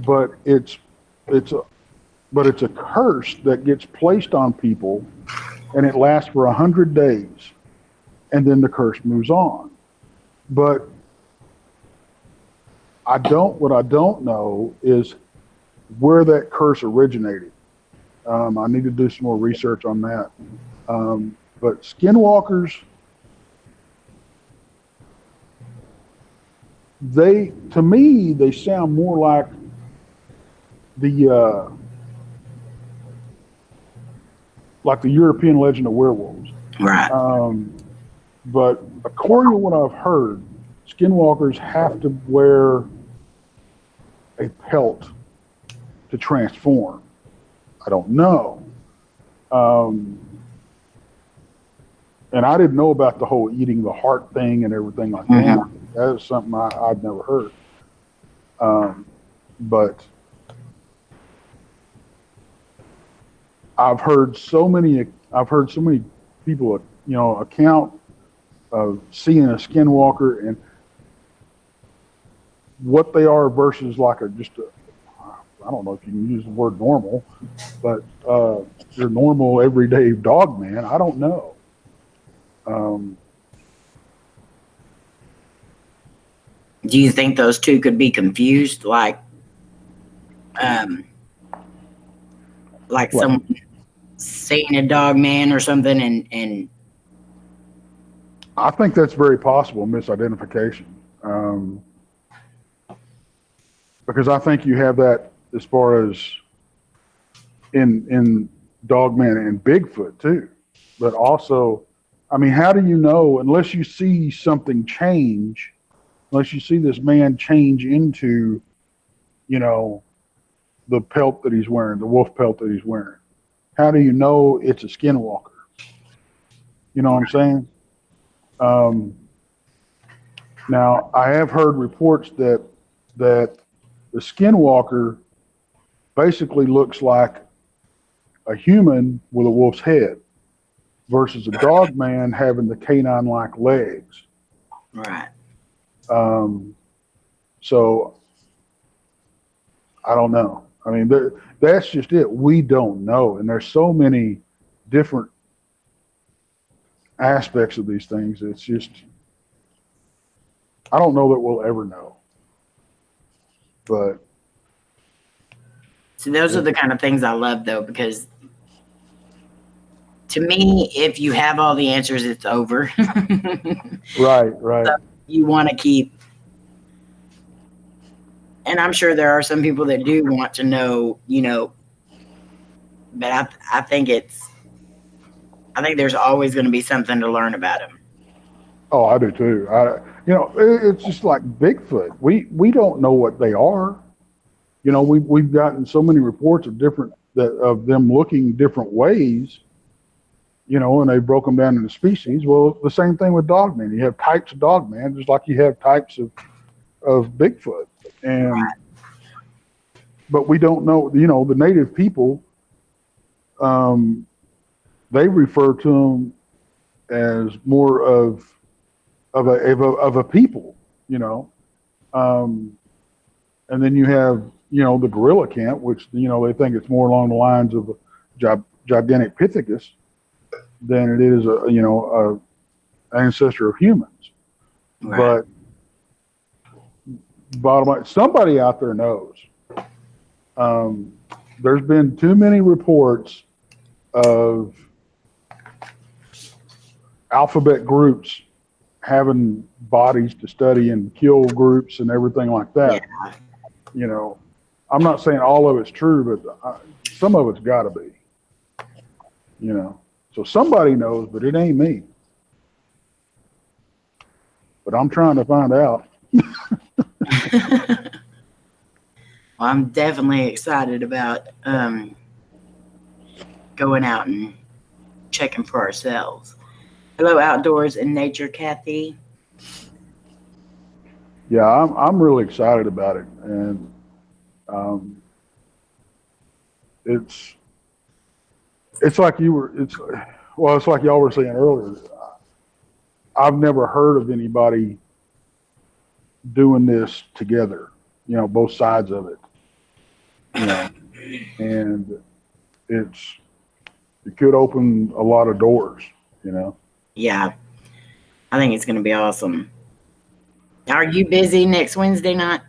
but it's a curse that gets placed on people, and it lasts for 100 days, and then the curse moves on. But what I don't know is where that curse originated. I need to do some more research on that. But skinwalkers, to me, they sound more like the European legend of werewolves. Right. But according to what I've heard, skinwalkers have to wear a pelt to transform. I don't know. And I didn't know about the whole eating the heart thing and everything like that. That is something I'd never heard. But I've heard so many people, account of seeing a skinwalker and what they are versus like I don't know if you can use the word normal, but your normal everyday dog man. I don't know. Do you think those two could be confused, like someone seeing a dog man or something, and I think that's very possible, misidentification. Because I think you have that as far as in Dogman and Bigfoot too. But also, I mean, how do you know unless you see something change, unless you see this man change into, the pelt that he's wearing, the wolf pelt that he's wearing? How do you know it's a skinwalker? You know what I'm saying? Now, I have heard reports that the skinwalker basically looks like a human with a wolf's head versus a dog man having the canine-like legs. right. So I don't know. I mean, that's just it. We don't know. And there's so many different aspects of these things. It's just, I don't know that we'll ever know. But So those are the kind of things I love, though, because to me, if you have all the answers, it's over. right. So you want to keep, and I'm sure there are some people that do want to know, but I think there's always going to be something to learn about him. Oh, I do too. It's just like Bigfoot. We don't know what they are. We've gotten so many reports of them looking different ways. And they broke them down into species. Well, the same thing with dogman. You have types of dogman, just like you have types of Bigfoot. But we don't know. The native people, they refer to them as more of a people. And then you have the gorilla camp, which they think it's more along the lines of a gigantic Pithecus than it is a ancestor of humans. Right. But bottom line, somebody out there knows. There's been too many reports of alphabet groups having bodies to study and kill groups and everything like that. Yeah. I'm not saying all of it's true, but some of it's got to be. So somebody knows, but it ain't me. But I'm trying to find out. Well, I'm definitely excited about going out and checking for ourselves. Hello, Outdoors and Nature, Kathy. Yeah, I'm really excited about it, and it's like it's like y'all were saying earlier. I've never heard of anybody doing this together. Both sides of it. And it could open a lot of doors. Yeah, I think it's going to be awesome. Are you busy next Wednesday night?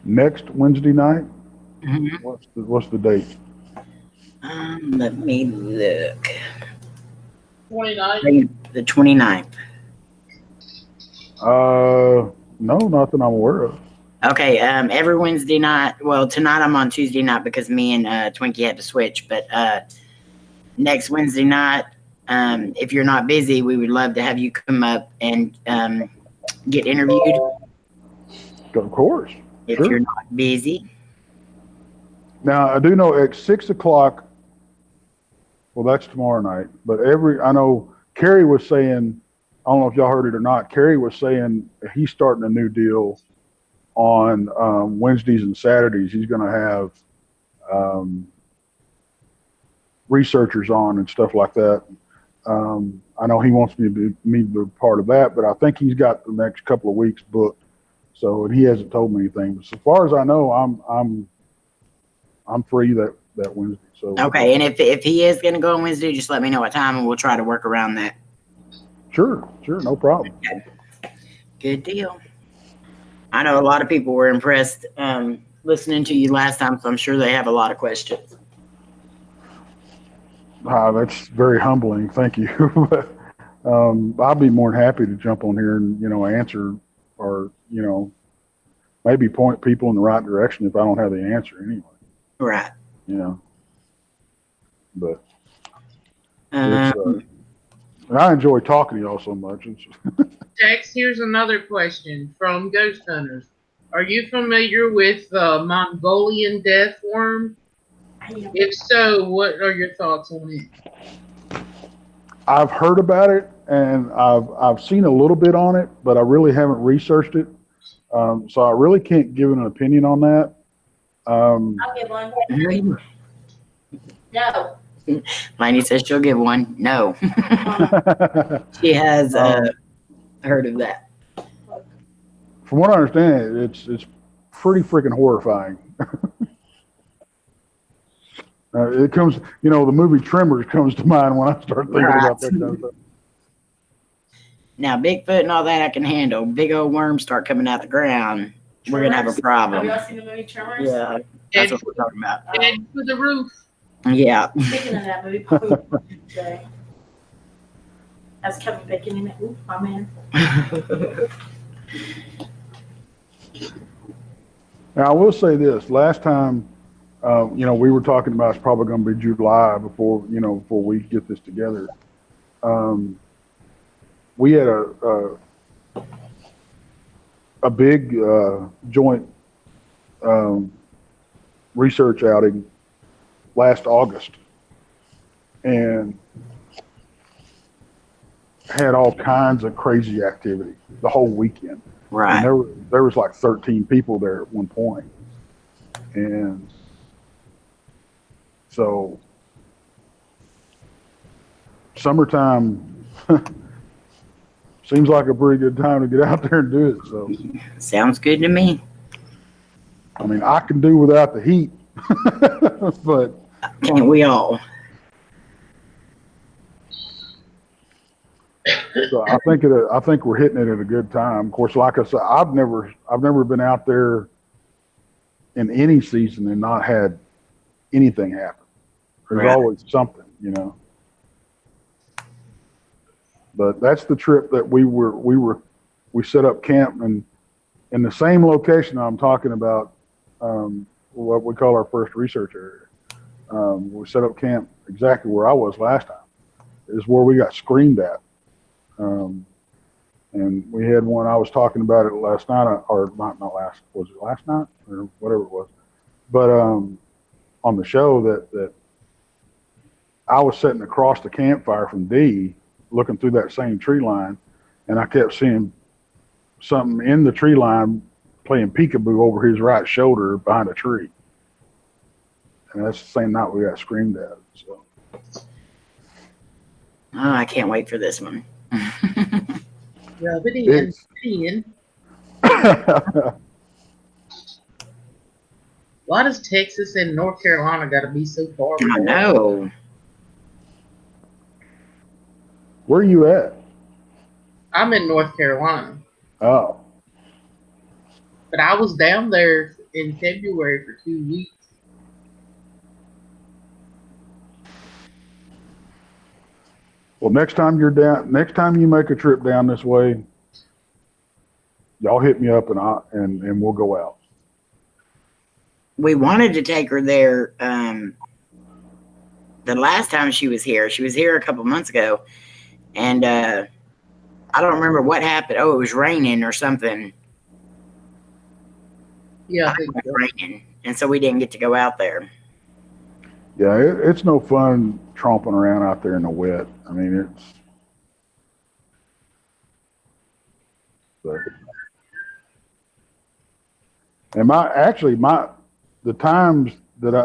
Next Wednesday night? Mm-hmm. What's the date? Let me look. 29. The 29th. No, nothing I'm aware of. Okay, every Wednesday night. Well, tonight I'm on Tuesday night because me and Twinkie had to switch. But next Wednesday night, if you're not busy, we would love to have you come up and get interviewed. Of course. If Sure. you're not busy. Now I do know at 6 o'clock. Well, that's tomorrow night. But I know Carrie was saying, I don't know if y'all heard it or not. Carrie was saying he's starting a new deal on Wednesdays and Saturdays. He's going to have researchers on and stuff like that. I know he wants me to be part of that, but I think he's got the next couple of weeks booked. So he hasn't told me anything. But so far as I know, I'm free that Wednesday. So Okay, and if he is going to go on Wednesday, just let me know what time, and we'll try to work around that. Sure, no problem. Okay. Good deal. I know a lot of people were impressed listening to you last time, so I'm sure they have a lot of questions. That's very humbling. Thank you. I'll be more than happy to jump on here and answer, or maybe point people in the right direction if I don't have the answer anyway. Right. But it's, I enjoy talking to y'all so much. Tex, here's another question from Ghost Hunters. Are you familiar with the Mongolian death worm? If so, what are your thoughts on it? I've heard about it and I've seen a little bit on it, but I really haven't researched it. So I really can't give an opinion on that. I'll give one. No. Lainey says she'll give one. No. She has heard of that. From what I understand, it's pretty freaking horrifying. It comes, the movie Tremors comes to mind when I start thinking about that kind of stuff. Now, Bigfoot and all that I can handle. Big old worms start coming out the ground. We're going to have a problem. Have y'all seen the movie Tremors? Yeah, that's what we're talking about. Head to the roof. Yeah. Speaking of that movie, probably today. That's Kevin Bacon in it. Ooh, my man. Now, I will say this. Last time, we were talking about it's probably going to be July before we get this together. We had a big joint research outing last August, and had all kinds of crazy activity the whole weekend. Right. And there was like 13 people there at one point. And so summertime seems like a pretty good time to get out there and do it. So sounds good to me. I mean, I can do without the heat, but can't we all? So I think we're hitting it at a good time. Of course, like I said, I've never been out there in any season and not had anything happen. There's always something, But that's the trip that we set up camp and in the same location I'm talking about, what we call our first research area. We set up camp exactly where I was last time. Is where we got screamed at. And we had one, I was talking about it last night, or not last, was it last night or whatever it was? But on the show that I was sitting across the campfire from D, looking through that same tree line, and I kept seeing something in the tree line playing peekaboo over his right shoulder behind a tree. And that's the same night we got screamed at. So. Oh, I can't wait for this one. Rub it in. Why does Texas and North Carolina got to be so far? I know. Where are you at? I'm in North Carolina. Oh. But I was down there in February for 2 weeks. Well, next time you make a trip down this way, y'all hit me up and we'll go out. We wanted to take her there the last time she was here. She was here a couple months ago, and I don't remember what happened. Oh, it was raining or something. Yeah, I think it was raining, and so we didn't get to go out there. Yeah, it's no fun tromping around out there in the wet. I mean, and the times that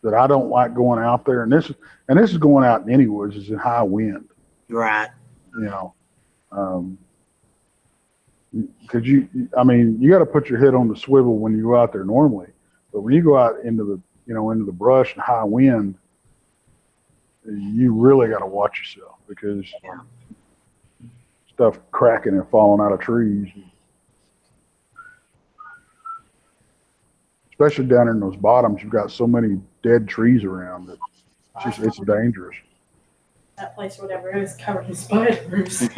I don't like going out there, and this is going out in any woods, is in high wind. Right. You know, because you got to put your head on the swivel when you go out there normally, but when you go out into the brush and high wind, you really got to watch yourself because stuff cracking and falling out of trees, especially down in those bottoms. You've got so many dead trees around that it's dangerous. That place, whatever it is, covered in spiders.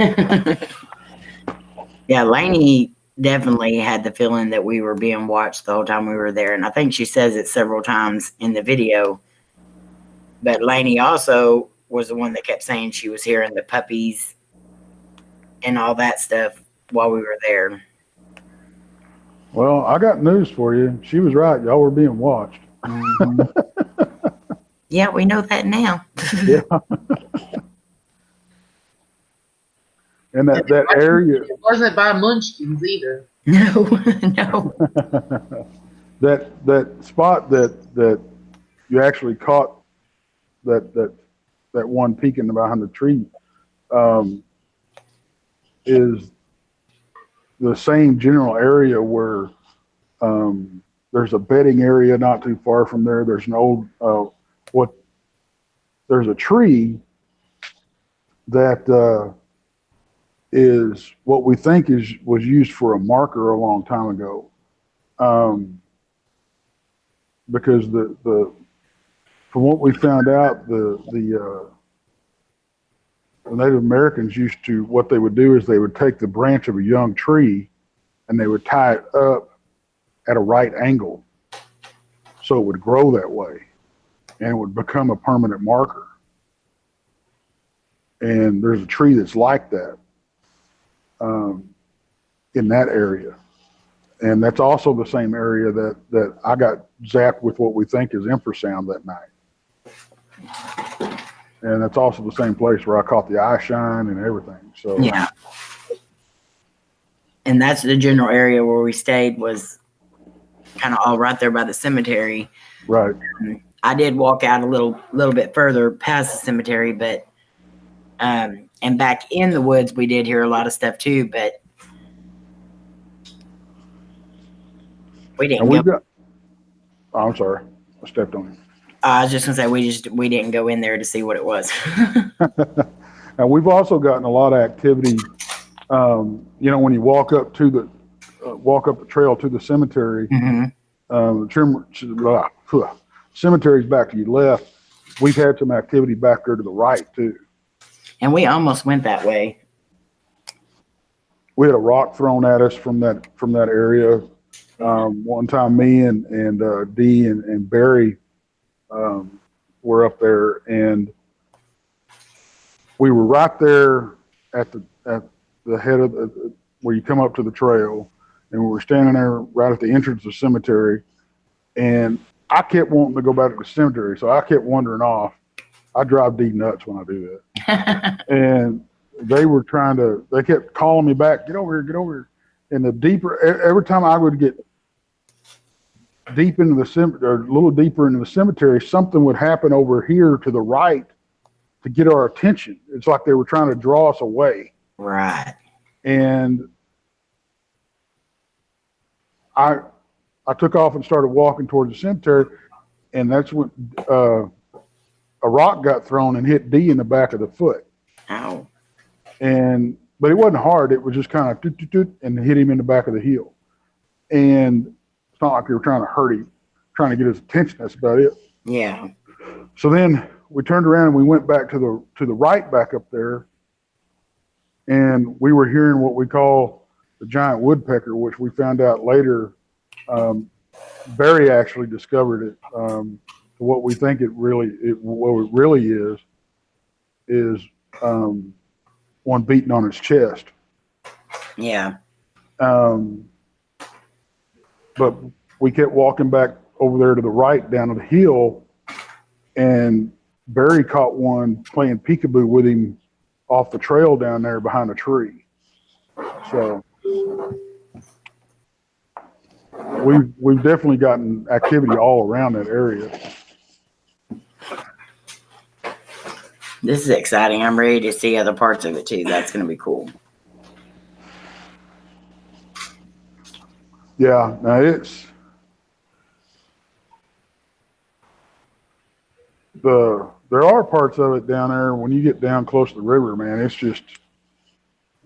Yeah, Lainey definitely had the feeling that we were being watched the whole time we were there. And I think she says it several times in the video. But Lainey also was the one that kept saying she was hearing the puppies and all that stuff while we were there. Well, I got news for you. She was right. Y'all were being watched. Mm-hmm. Yeah, we know that now. Yeah. And that area. It wasn't by Munchkins either. No, no. that spot that you actually caught that one peeking behind the tree is the same general area where there's a bedding area not too far from there. There's an old there's a tree that is what we think was used for a marker a long time ago, because the from what we found out, the Native Americans used to, what they would do is they would take the branch of a young tree and they would tie it up at a right angle so it would grow that way and it would become a permanent marker. And there's a tree that's like that in that area. And that's also the same area that I got zapped with what we think is infrasound that night. And that's also the same place where I caught the eye shine and everything. So yeah. And that's the general area where we stayed, was kind of all right there by the cemetery. Right. I did walk out a little bit further past the cemetery, but and back in the woods we did hear a lot of stuff too, but we didn't go. Oh, I'm sorry, I stepped on you. I was just gonna say we didn't go in there to see what it was. Now we've also gotten a lot of activity. When you walk up the trail to the cemetery, cemetery's back to your left. We've had some activity back there to the right too. And we almost went that way. We had a rock thrown at us from that area. One time, me and Dee and Barry were up there, and we were right there at the head of where you come up to the trail, and we were standing there right at the entrance of the cemetery, and I kept wanting to go back to the cemetery, so I kept wandering off. I drive Dee nuts when I do that. And they kept calling me back, get over here. And every time I would get deep into the cemetery, or a little deeper into the cemetery, something would happen over here to the right to get our attention. It's like they were trying to draw us away. Right. And I took off and started walking towards the cemetery, and that's when a rock got thrown and hit Dee in the back of the foot. Ow. But it wasn't hard. It was just kind of and hit him in the back of the heel. And it's not like they were trying to hurt him, trying to get his attention. That's about it. Yeah. So then we turned around and we went back to the right back up there, and we were hearing what we call the giant woodpecker, which we found out later. Barry actually discovered it. What we think what it really is one beating on its chest. Yeah. But we kept walking back over there to the right down to the hill, and Barry caught one playing peekaboo with him off the trail down there behind a tree. So we've definitely gotten activity all around that area. This is exciting. I'm ready to see other parts of it too. That's going to be cool. Yeah, now there are parts of it down there when you get down close to the river, man. It's just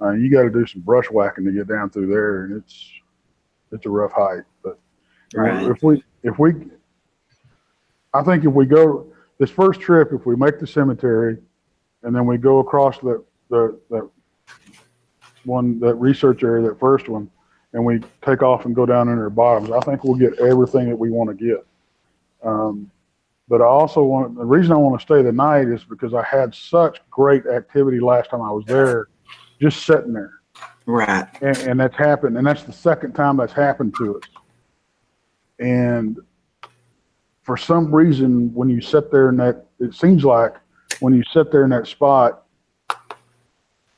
you got to do some brush whacking to get down through there, and it's a rough hike. But right. I think if we go this first trip, if we make the cemetery, and then we go across that research area, that first one, and we take off and go down into the bottoms, I think we'll get everything that we want to get. But the reason I want to stay the night is because I had such great activity last time I was there, just sitting there. Right. And that's happened, and that's the second time that's happened to us. And for some reason, when you sit there it seems like when you sit there in that spot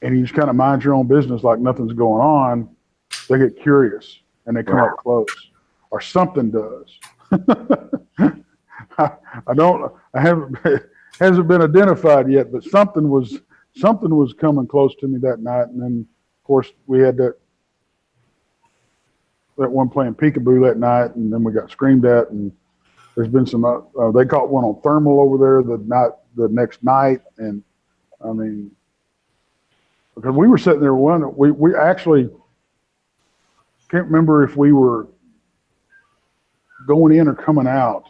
and you just kind of mind your own business like nothing's going on, they get curious and they come up close, or something does. Hasn't been identified yet, but something was coming close to me that night. And then of course we had that one playing peekaboo that night, and then we got screamed at, and there's been some they caught one on thermal over there the next night. And I mean, because we were sitting there we actually can't remember if we were going in or coming out,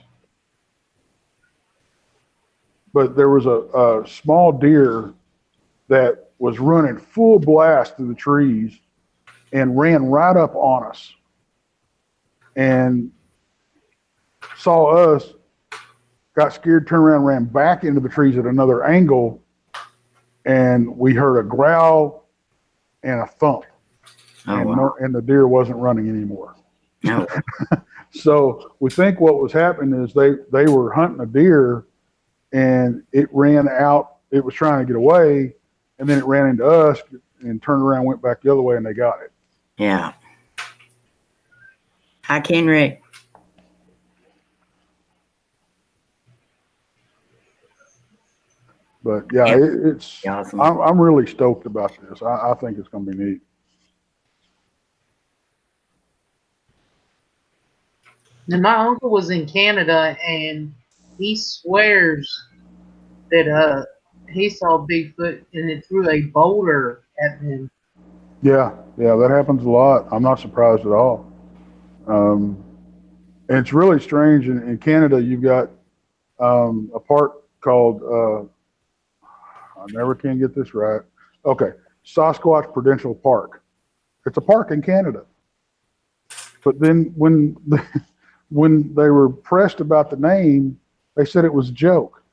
but there was a small deer that was running full blast through the trees and ran right up on us and saw us, got scared, turned around, ran back into the trees at another angle, and we heard a growl and a thump. And the deer wasn't running anymore. No. So we think what was happening is they were hunting a deer, and it ran out. It was trying to get away, and then it ran into us and turned around, went back the other way, and they got it. Yeah. Hi, Kenrick. But yeah, it's awesome. I'm really stoked about this. I think it's going to be neat. Now, my uncle was in Canada, and he swears that he saw Bigfoot and it threw a boulder at him. Yeah, that happens a lot. I'm not surprised at all. And it's really strange. In Canada, you've got a park called, I never can get this right. Okay, Sasquatch Prudential Park. It's a park in Canada. But then when they were pressed about the name, they said it was a joke.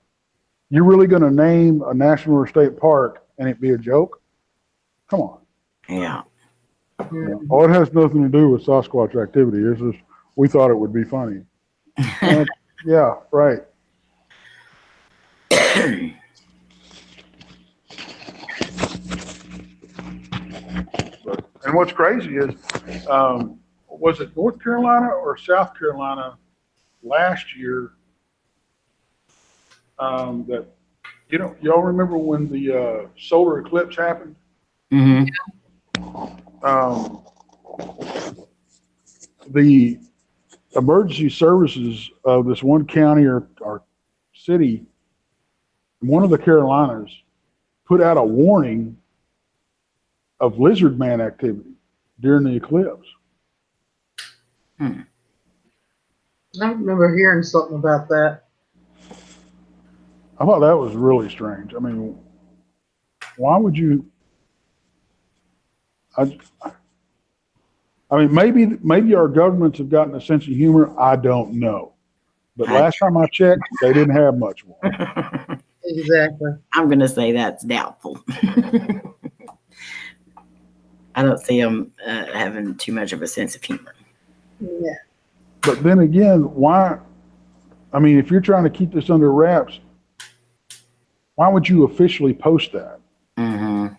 You're really going to name a national or state park and it be a joke? Come on. Yeah. Oh, it has nothing to do with Sasquatch activity. It's just we thought it would be funny. Yeah, right. And what's crazy is, was it North Carolina or South Carolina last year that, y'all remember when the solar eclipse happened? Mm-hmm. The emergency services of this one county or city, one of the Carolinas, put out a warning of lizard man activity during the eclipse. I remember hearing something about that. I thought that was really strange. I mean, why would you? I, I mean, maybe our governments have gotten a sense of humor. I don't know. But last time I checked, they didn't have much more. Exactly. I'm going to say that's doubtful. I don't see them having too much of a sense of humor. Yeah. But then again, why? I mean, if you're trying to keep this under wraps, why would you officially post that? Mm-hmm.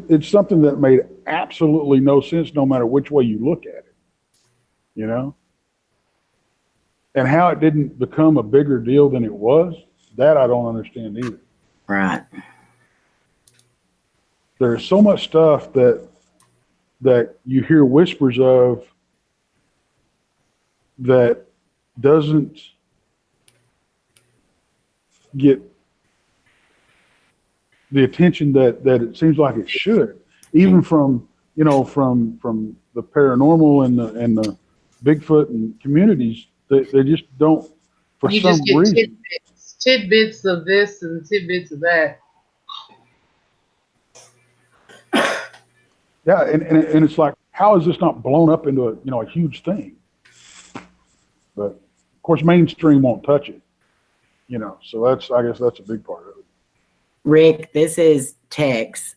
It's something that made absolutely no sense, no matter which way you look at it. You know, and how it didn't become a bigger deal than it was, that I don't understand either. Right. There's so much stuff that you hear whispers of that doesn't get the attention that it seems like it should, even from from the paranormal and the Bigfoot and communities. They just don't, for You some just get reason. tidbits of this and tidbits of that. Yeah, and it's like, how is this not blown up into a huge thing? But of course, mainstream won't touch it. So I guess that's a big part of it. Rick, this is Tex.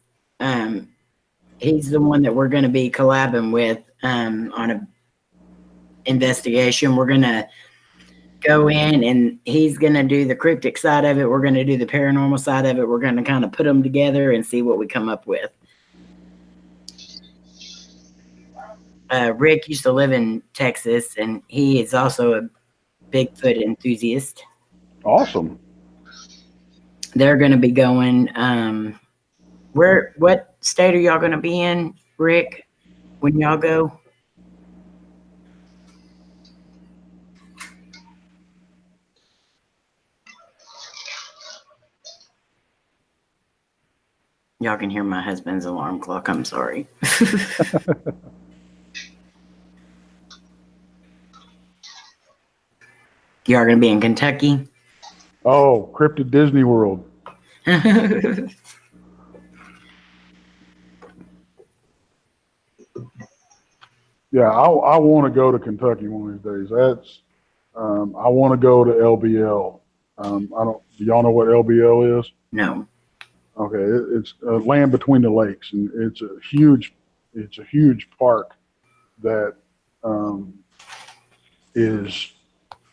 He's the one that we're going to be collabing with on a investigation. We're going to go in and he's going to do the cryptic side of it. We're going to do the paranormal side of it. We're going to kind of put them together and see what we come up with. Rick used to live in Texas, and he is also a Bigfoot enthusiast. Awesome. They're going to be going. What state are y'all going to be in, Rick, when y'all go? Y'all can hear my husband's alarm clock. I'm sorry. You are going to be in Kentucky? Oh, Cryptid Disney World. Yeah, I want to go to Kentucky one of these days. I want to go to LBL. Do y'all know what LBL is? No. Okay, it's Land Between the Lakes, and it's a huge park that is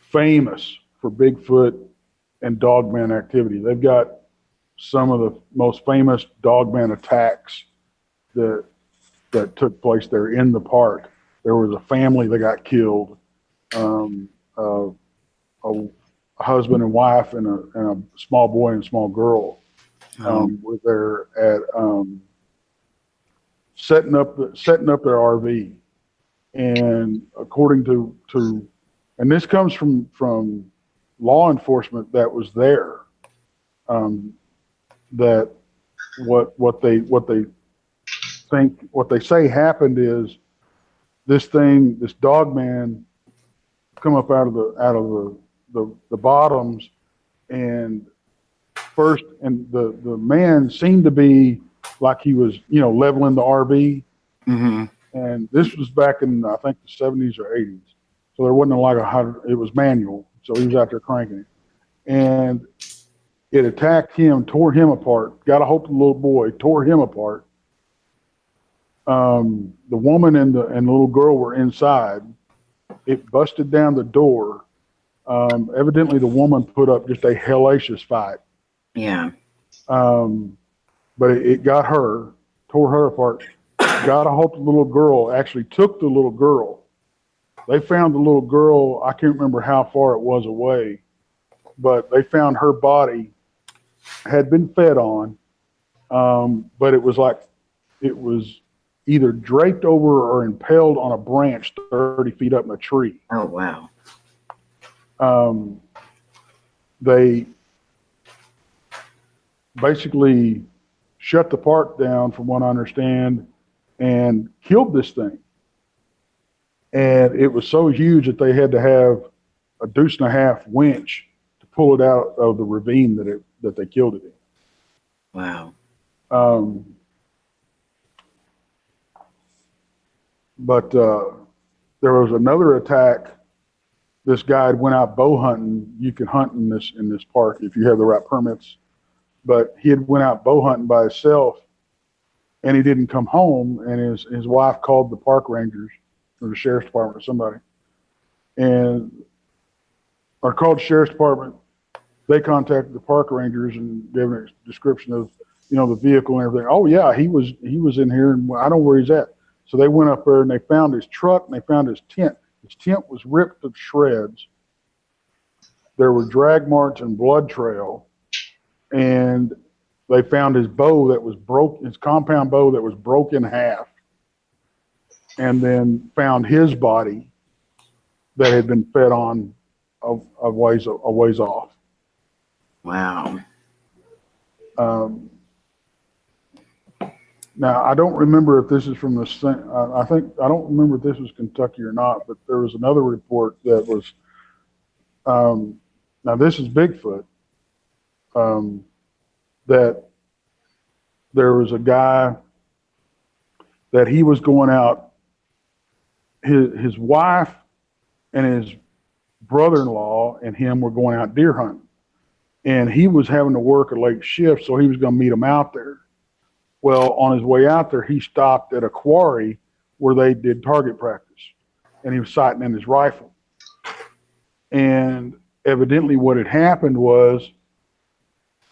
famous for Bigfoot and dogman activity. They've got some of the most famous dogman attacks that took place there in the park. There was a family that got killed, a husband and wife and a small boy and small girl were there at setting up their RV, and according to and this comes from law enforcement that was there, that what they say happened is this dog man come up out of the bottoms, and the man seemed to be like he was leveling the RV. Mm-hmm. And this was back in, I think, the 70s or 80s. So there wasn't like it was manual. So he was out there cranking it. And it attacked him, tore him apart, got a hold of the little boy, tore him apart. The woman and the little girl were inside. It busted down the door. Evidently, the woman put up just a hellacious fight. Yeah. But it got her, tore her apart, got a hold of the little girl, actually took the little girl. They found the little girl, I can't remember how far it was away, but they found her body had been fed on, but it was either draped over or impaled on a branch 30 feet up in a tree. Oh, wow. They basically shut the park down, from what I understand, and killed this thing. And it was so huge that they had to have a 2.5 winch to pull it out of the ravine that they killed it in. Wow. But there was another attack. This guy went out bow hunting. You can hunt in this park if you have the right permits. But he had went out bow hunting by himself, and he didn't come home. And his wife called the park rangers or the sheriff's department or somebody, or called the sheriff's department. They contacted the park rangers and gave a description of the vehicle and everything. Oh yeah, he was in here, and I know where he's at. So they went up there and they found his truck and they found his tent. His tent was ripped to shreds. There were drag marks and blood trail, and they found his bow that was broke, his compound bow that was broke in half, and then found his body that had been fed on a ways off. Wow. Now, I don't remember if this is from the same, I don't remember if this was Kentucky or not, but there was another report that was, now this is Bigfoot, that there was a guy that he was going out, his wife and his brother-in-law and him were going out deer hunting. And he was having to work a late shift, so he was going to meet him out there. Well, on his way out there, he stopped at a quarry where they did target practice, and he was sighting in his rifle. And evidently what had happened was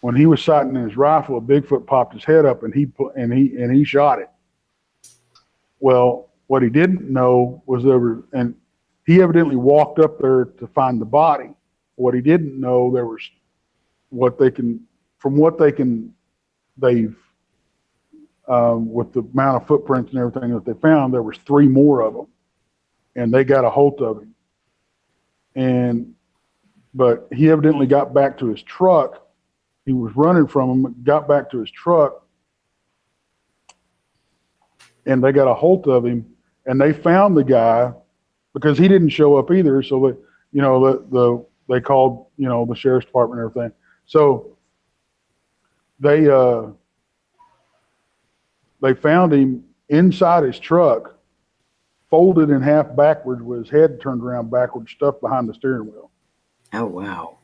when he was sighting in his rifle, a Bigfoot popped his head up and he shot it. Well, what he didn't know was and he evidently walked up there to find the body. What he didn't know, there was they've with the amount of footprints and everything that they found, there was 3 more of them, and they got a hold of him. But he evidently got back to his truck. He was running from them, got back to his truck, and they got a hold of him, and they found the guy because he didn't show up either. So they called the sheriff's department and everything. So they found him inside his truck, folded in half backwards with his head turned around backwards, stuffed behind the steering wheel. Oh, wow.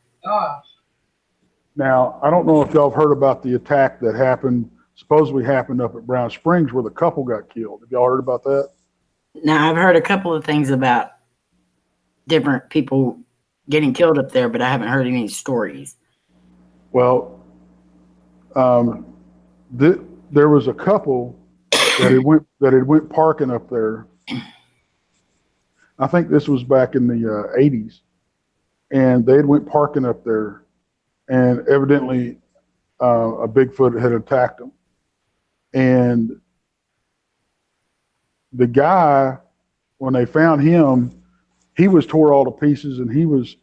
Now, I don't know if y'all have heard about the attack that supposedly happened up at Brown Springs where the couple got killed. Have y'all heard about that? Now, I've heard a couple of things about different people getting killed up there, but I haven't heard any stories. Well, there was a couple that had went parking up there. I think this was back in the 80s, and they went parking up there, and evidently a Bigfoot had attacked them. And the guy, when they found him, he was tore all to pieces, and he was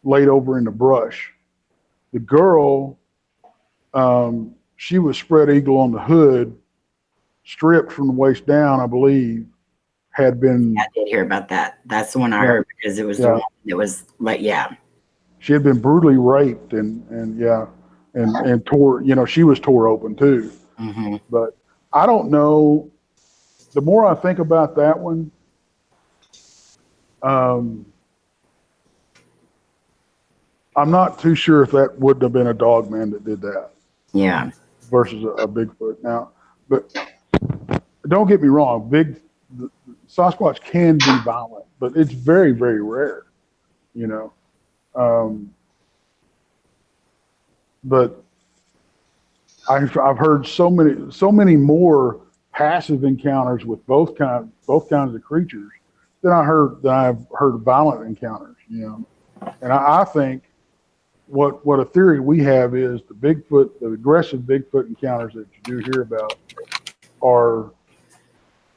laid over in the brush. The girl, she was spread eagle on the hood, stripped from the waist down, I believe, had been. I did hear about that. That's the one I heard because it was the one that was She had been brutally raped and tore, she was tore open too. Mm-hmm. But I don't know. The more I think about that one, I'm not too sure if that wouldn't have been a dog man that did that. Yeah. Versus a Bigfoot. Now, but don't get me wrong, Sasquatch can be violent, but it's very, very rare, But I've heard so many more passive encounters with both kinds of creatures than I've heard violent encounters, And I think what a theory we have is the aggressive Bigfoot encounters that you do hear about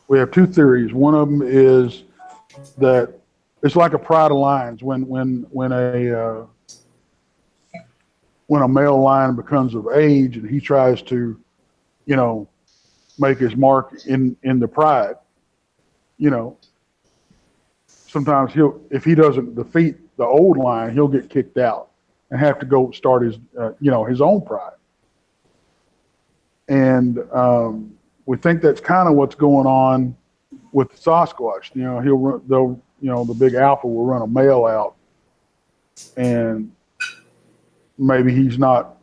we have 2 theories. One of them is that it's like a pride of lions when a male lion becomes of age and he tries to, make his mark in the pride, sometimes if he doesn't defeat the old line, he'll get kicked out and have to go start his, his own pride. And we think that's kind of what's going on with the Sasquatch. The big alpha will run a male out, and maybe he's not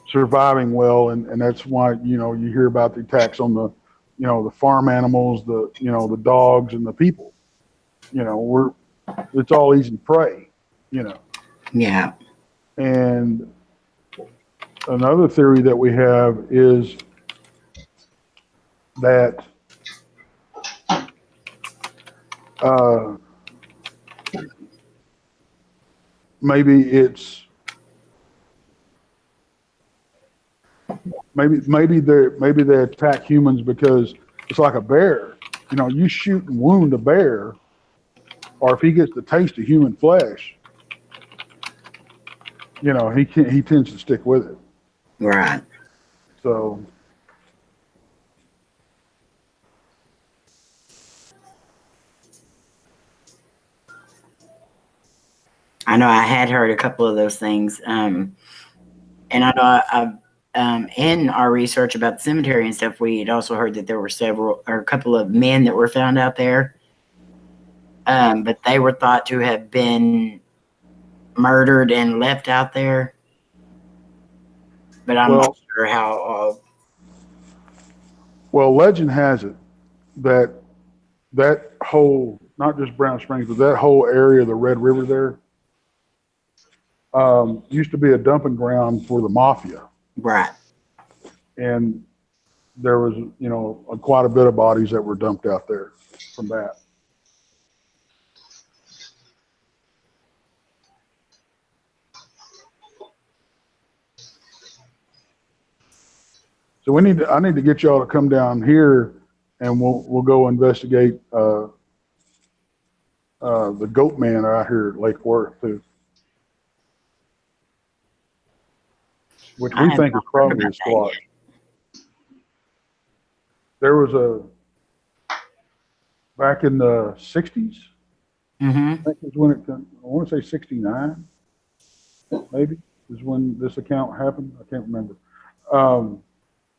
surviving well, and that's why you hear about the attacks on the the farm animals, the dogs and the people. It's all easy prey. Yeah. And another theory that we have is that maybe they attack humans because it's like a bear. You shoot and wound a bear, or if he gets the taste of human flesh, he tends to stick with it. Right. So I know I had heard a couple of those things. And I know in our research about the cemetery and stuff, we had also heard that there were a couple of men that were found out there. But they were thought to have been murdered and left out there. But I'm not sure how. Well, legend has it that whole, not just Brown Springs, but that whole area of the Red River there, used to be a dumping ground for the mafia. Right. And there was, quite a bit of bodies that were dumped out there from that. So I need to get y'all to come down here, and we'll go investigate the goat man out here at Lake Worth too, which we think is probably a Squatch. There was back in the 60s. Mm-hmm. I think is when I want to say 69, maybe is when this account happened. I can't remember.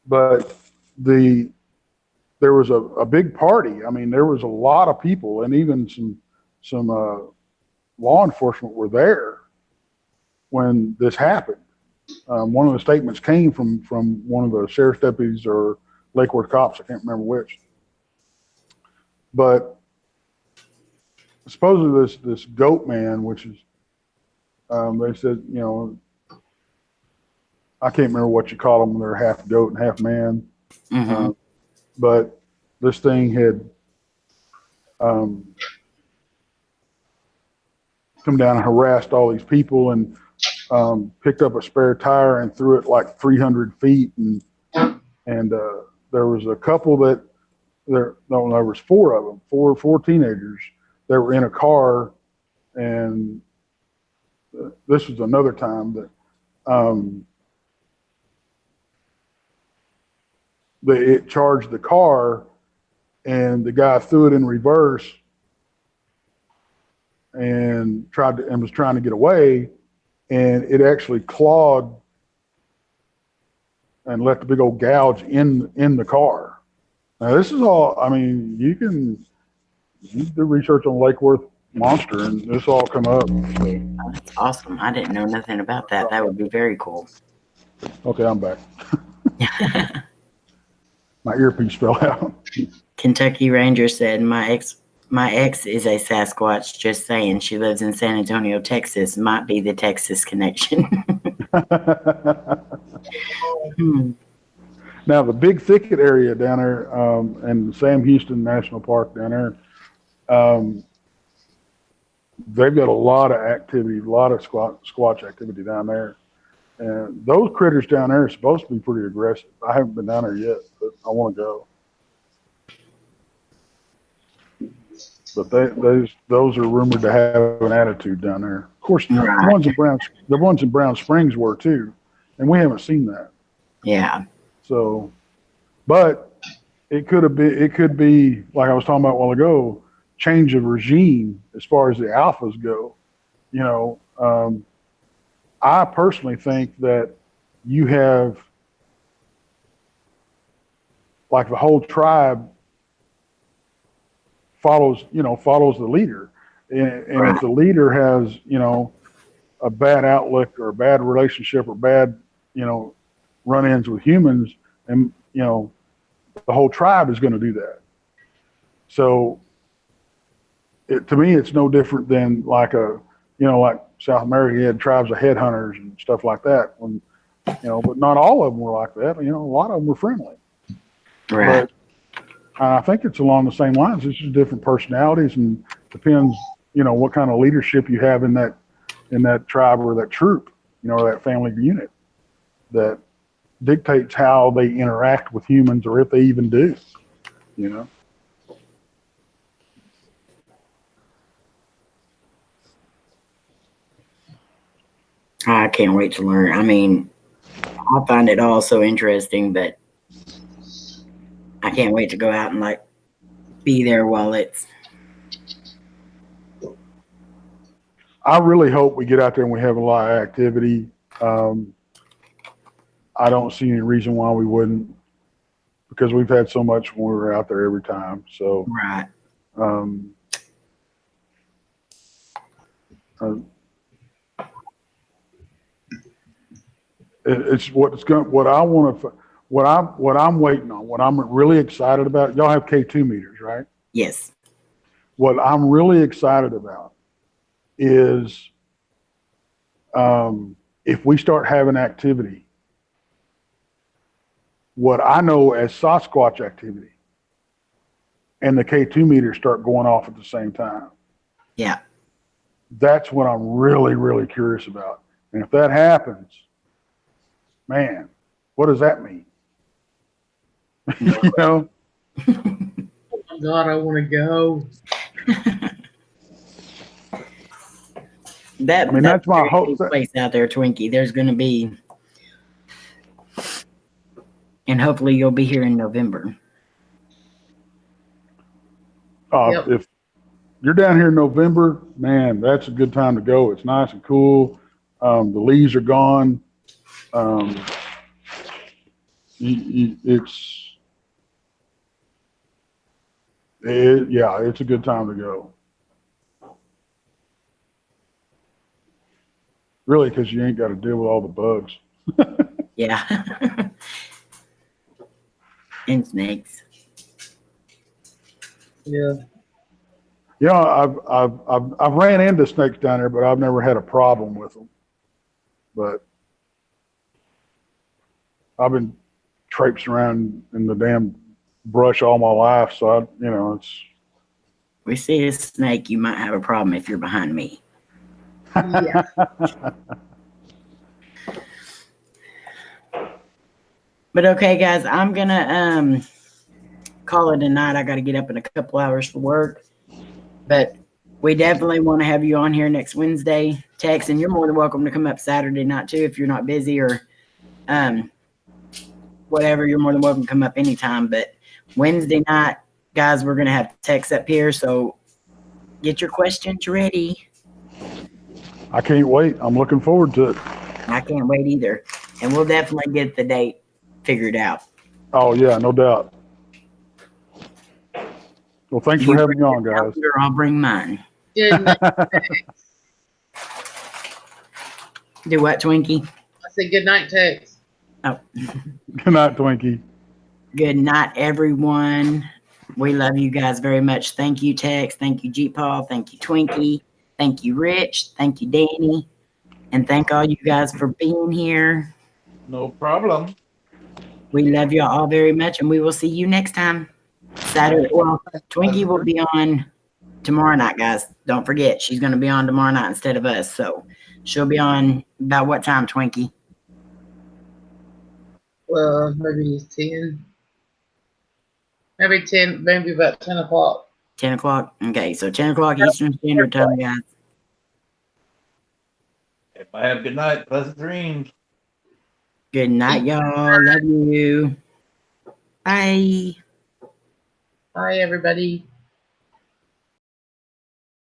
But there was a big party. I mean, there was a lot of people, and even some law enforcement were there when this happened. One of the statements came from one of the sheriff's deputies or Lake Worth cops. I can't remember which. But supposedly this goat man, which is, they said, I can't remember what you call them. They're half goat and half man. Mm-hmm. But this thing had come down and harassed all these people, and picked up a spare tire and threw it like 300 feet. And there was a couple there was four of them, four teenagers that were in a car. And this was another time that it charged the car, and the guy threw it in reverse and was trying to get away, and it actually clawed and left a big old gouge in the car. Now this is all, I mean, you can do research on Lake Worth monster, and this all come up. So. Oh, that's awesome. I didn't know nothing about that. That would be very cool. Okay, I'm back. My earpiece fell out. Kentucky Ranger said, my ex is a Sasquatch, just saying. She lives in San Antonio, Texas. Might be the Texas connection. Now, the big thicket area down there, and Sam Houston National Park down there, they've got a lot of activity, a lot of squatch activity down there. And those critters down there are supposed to be pretty aggressive. I haven't been down there yet, but I want to go. But those are rumored to have an attitude down there. Of course, the ones in Brown Springs were too, and we haven't seen that. Yeah. So, but it could be like I was talking about a while ago, change of regime as far as the alphas go. you know, I personally think that you have, like, the whole tribe follows the leader. And if the leader has, a bad outlook or a bad relationship or bad, run-ins with humans, and, the whole tribe is going to do that. So to me, it's no different than like like South America, you had tribes of headhunters and stuff like that. But not all of them were like that. A lot of them were friendly. Right. But I think it's along the same lines. It's just different personalities, and depends, what kind of leadership you have in that tribe or that troop, or that family unit, that dictates how they interact with humans, or if they even do. I can't wait to learn. I mean, I find it all so interesting, but I can't wait to go out and like be there while it's. I really hope we get out there and we have a lot of activity. I don't see any reason why we wouldn't, because we've had so much when we were out there every time. So Right. It's what I'm waiting on, what I'm really excited about. Y'all have K2 meters, right? Yes. What I'm really excited about is if we start having activity, what I know as Sasquatch activity, and the K2 meters start going off at the same time. Yeah. That's what I'm really, really curious about. And if that happens, man, what does that mean? Oh my God, I want to go. That's my hope. Place out there, Twinkie. There's going to be, and hopefully you'll be here in November. If you're down here in November, man, that's a good time to go. It's nice and cool. The leaves are gone. It's a good time to go. Really, because you ain't got to deal with all the bugs. Yeah. And snakes. Yeah. I've ran into snakes down there, but I've never had a problem with them. But I've been traipsing around in the damn brush all my life, so it's. We see a snake, you might have a problem if you're behind me. Yeah. But okay, guys, I'm gonna call it a night. I got to get up in a couple hours for work, but we definitely want to have you on here next Wednesday, Tex, and you're more than welcome to come up Saturday night too if you're not busy or whatever. You're more than welcome to come up anytime. But Wednesday night, guys, we're gonna have Tex up here, so get your questions ready. I can't wait. I'm looking forward to it. I can't wait either, and we'll definitely get the date figured out. Oh yeah, no doubt. Well, thanks for having me on, guys. I'll bring mine. Good night. Do what, Twinkie? I said good night, Tex. Oh. Good night, Twinkie. Good night, everyone. We love you guys very much. Thank you, Tex. Thank you, G-Paul. Thank you, Twinkie. Thank you, Rich. Thank you, Danny. And thank all you guys for being here. No problem. We love you all very much, and we will see you next time. Saturday. Well, Twinkie will be on tomorrow night, guys. Don't forget, she's going to be on tomorrow night instead of us. So she'll be on about what time, Twinkie? Well, maybe it's 10. Maybe 10, maybe about 10 o'clock. 10 o'clock? Okay, so 10 o'clock Eastern Standard Time, guys. Everybody have a good night. Pleasant dreams. Good night, y'all. Love you. Bye. Bye, everybody.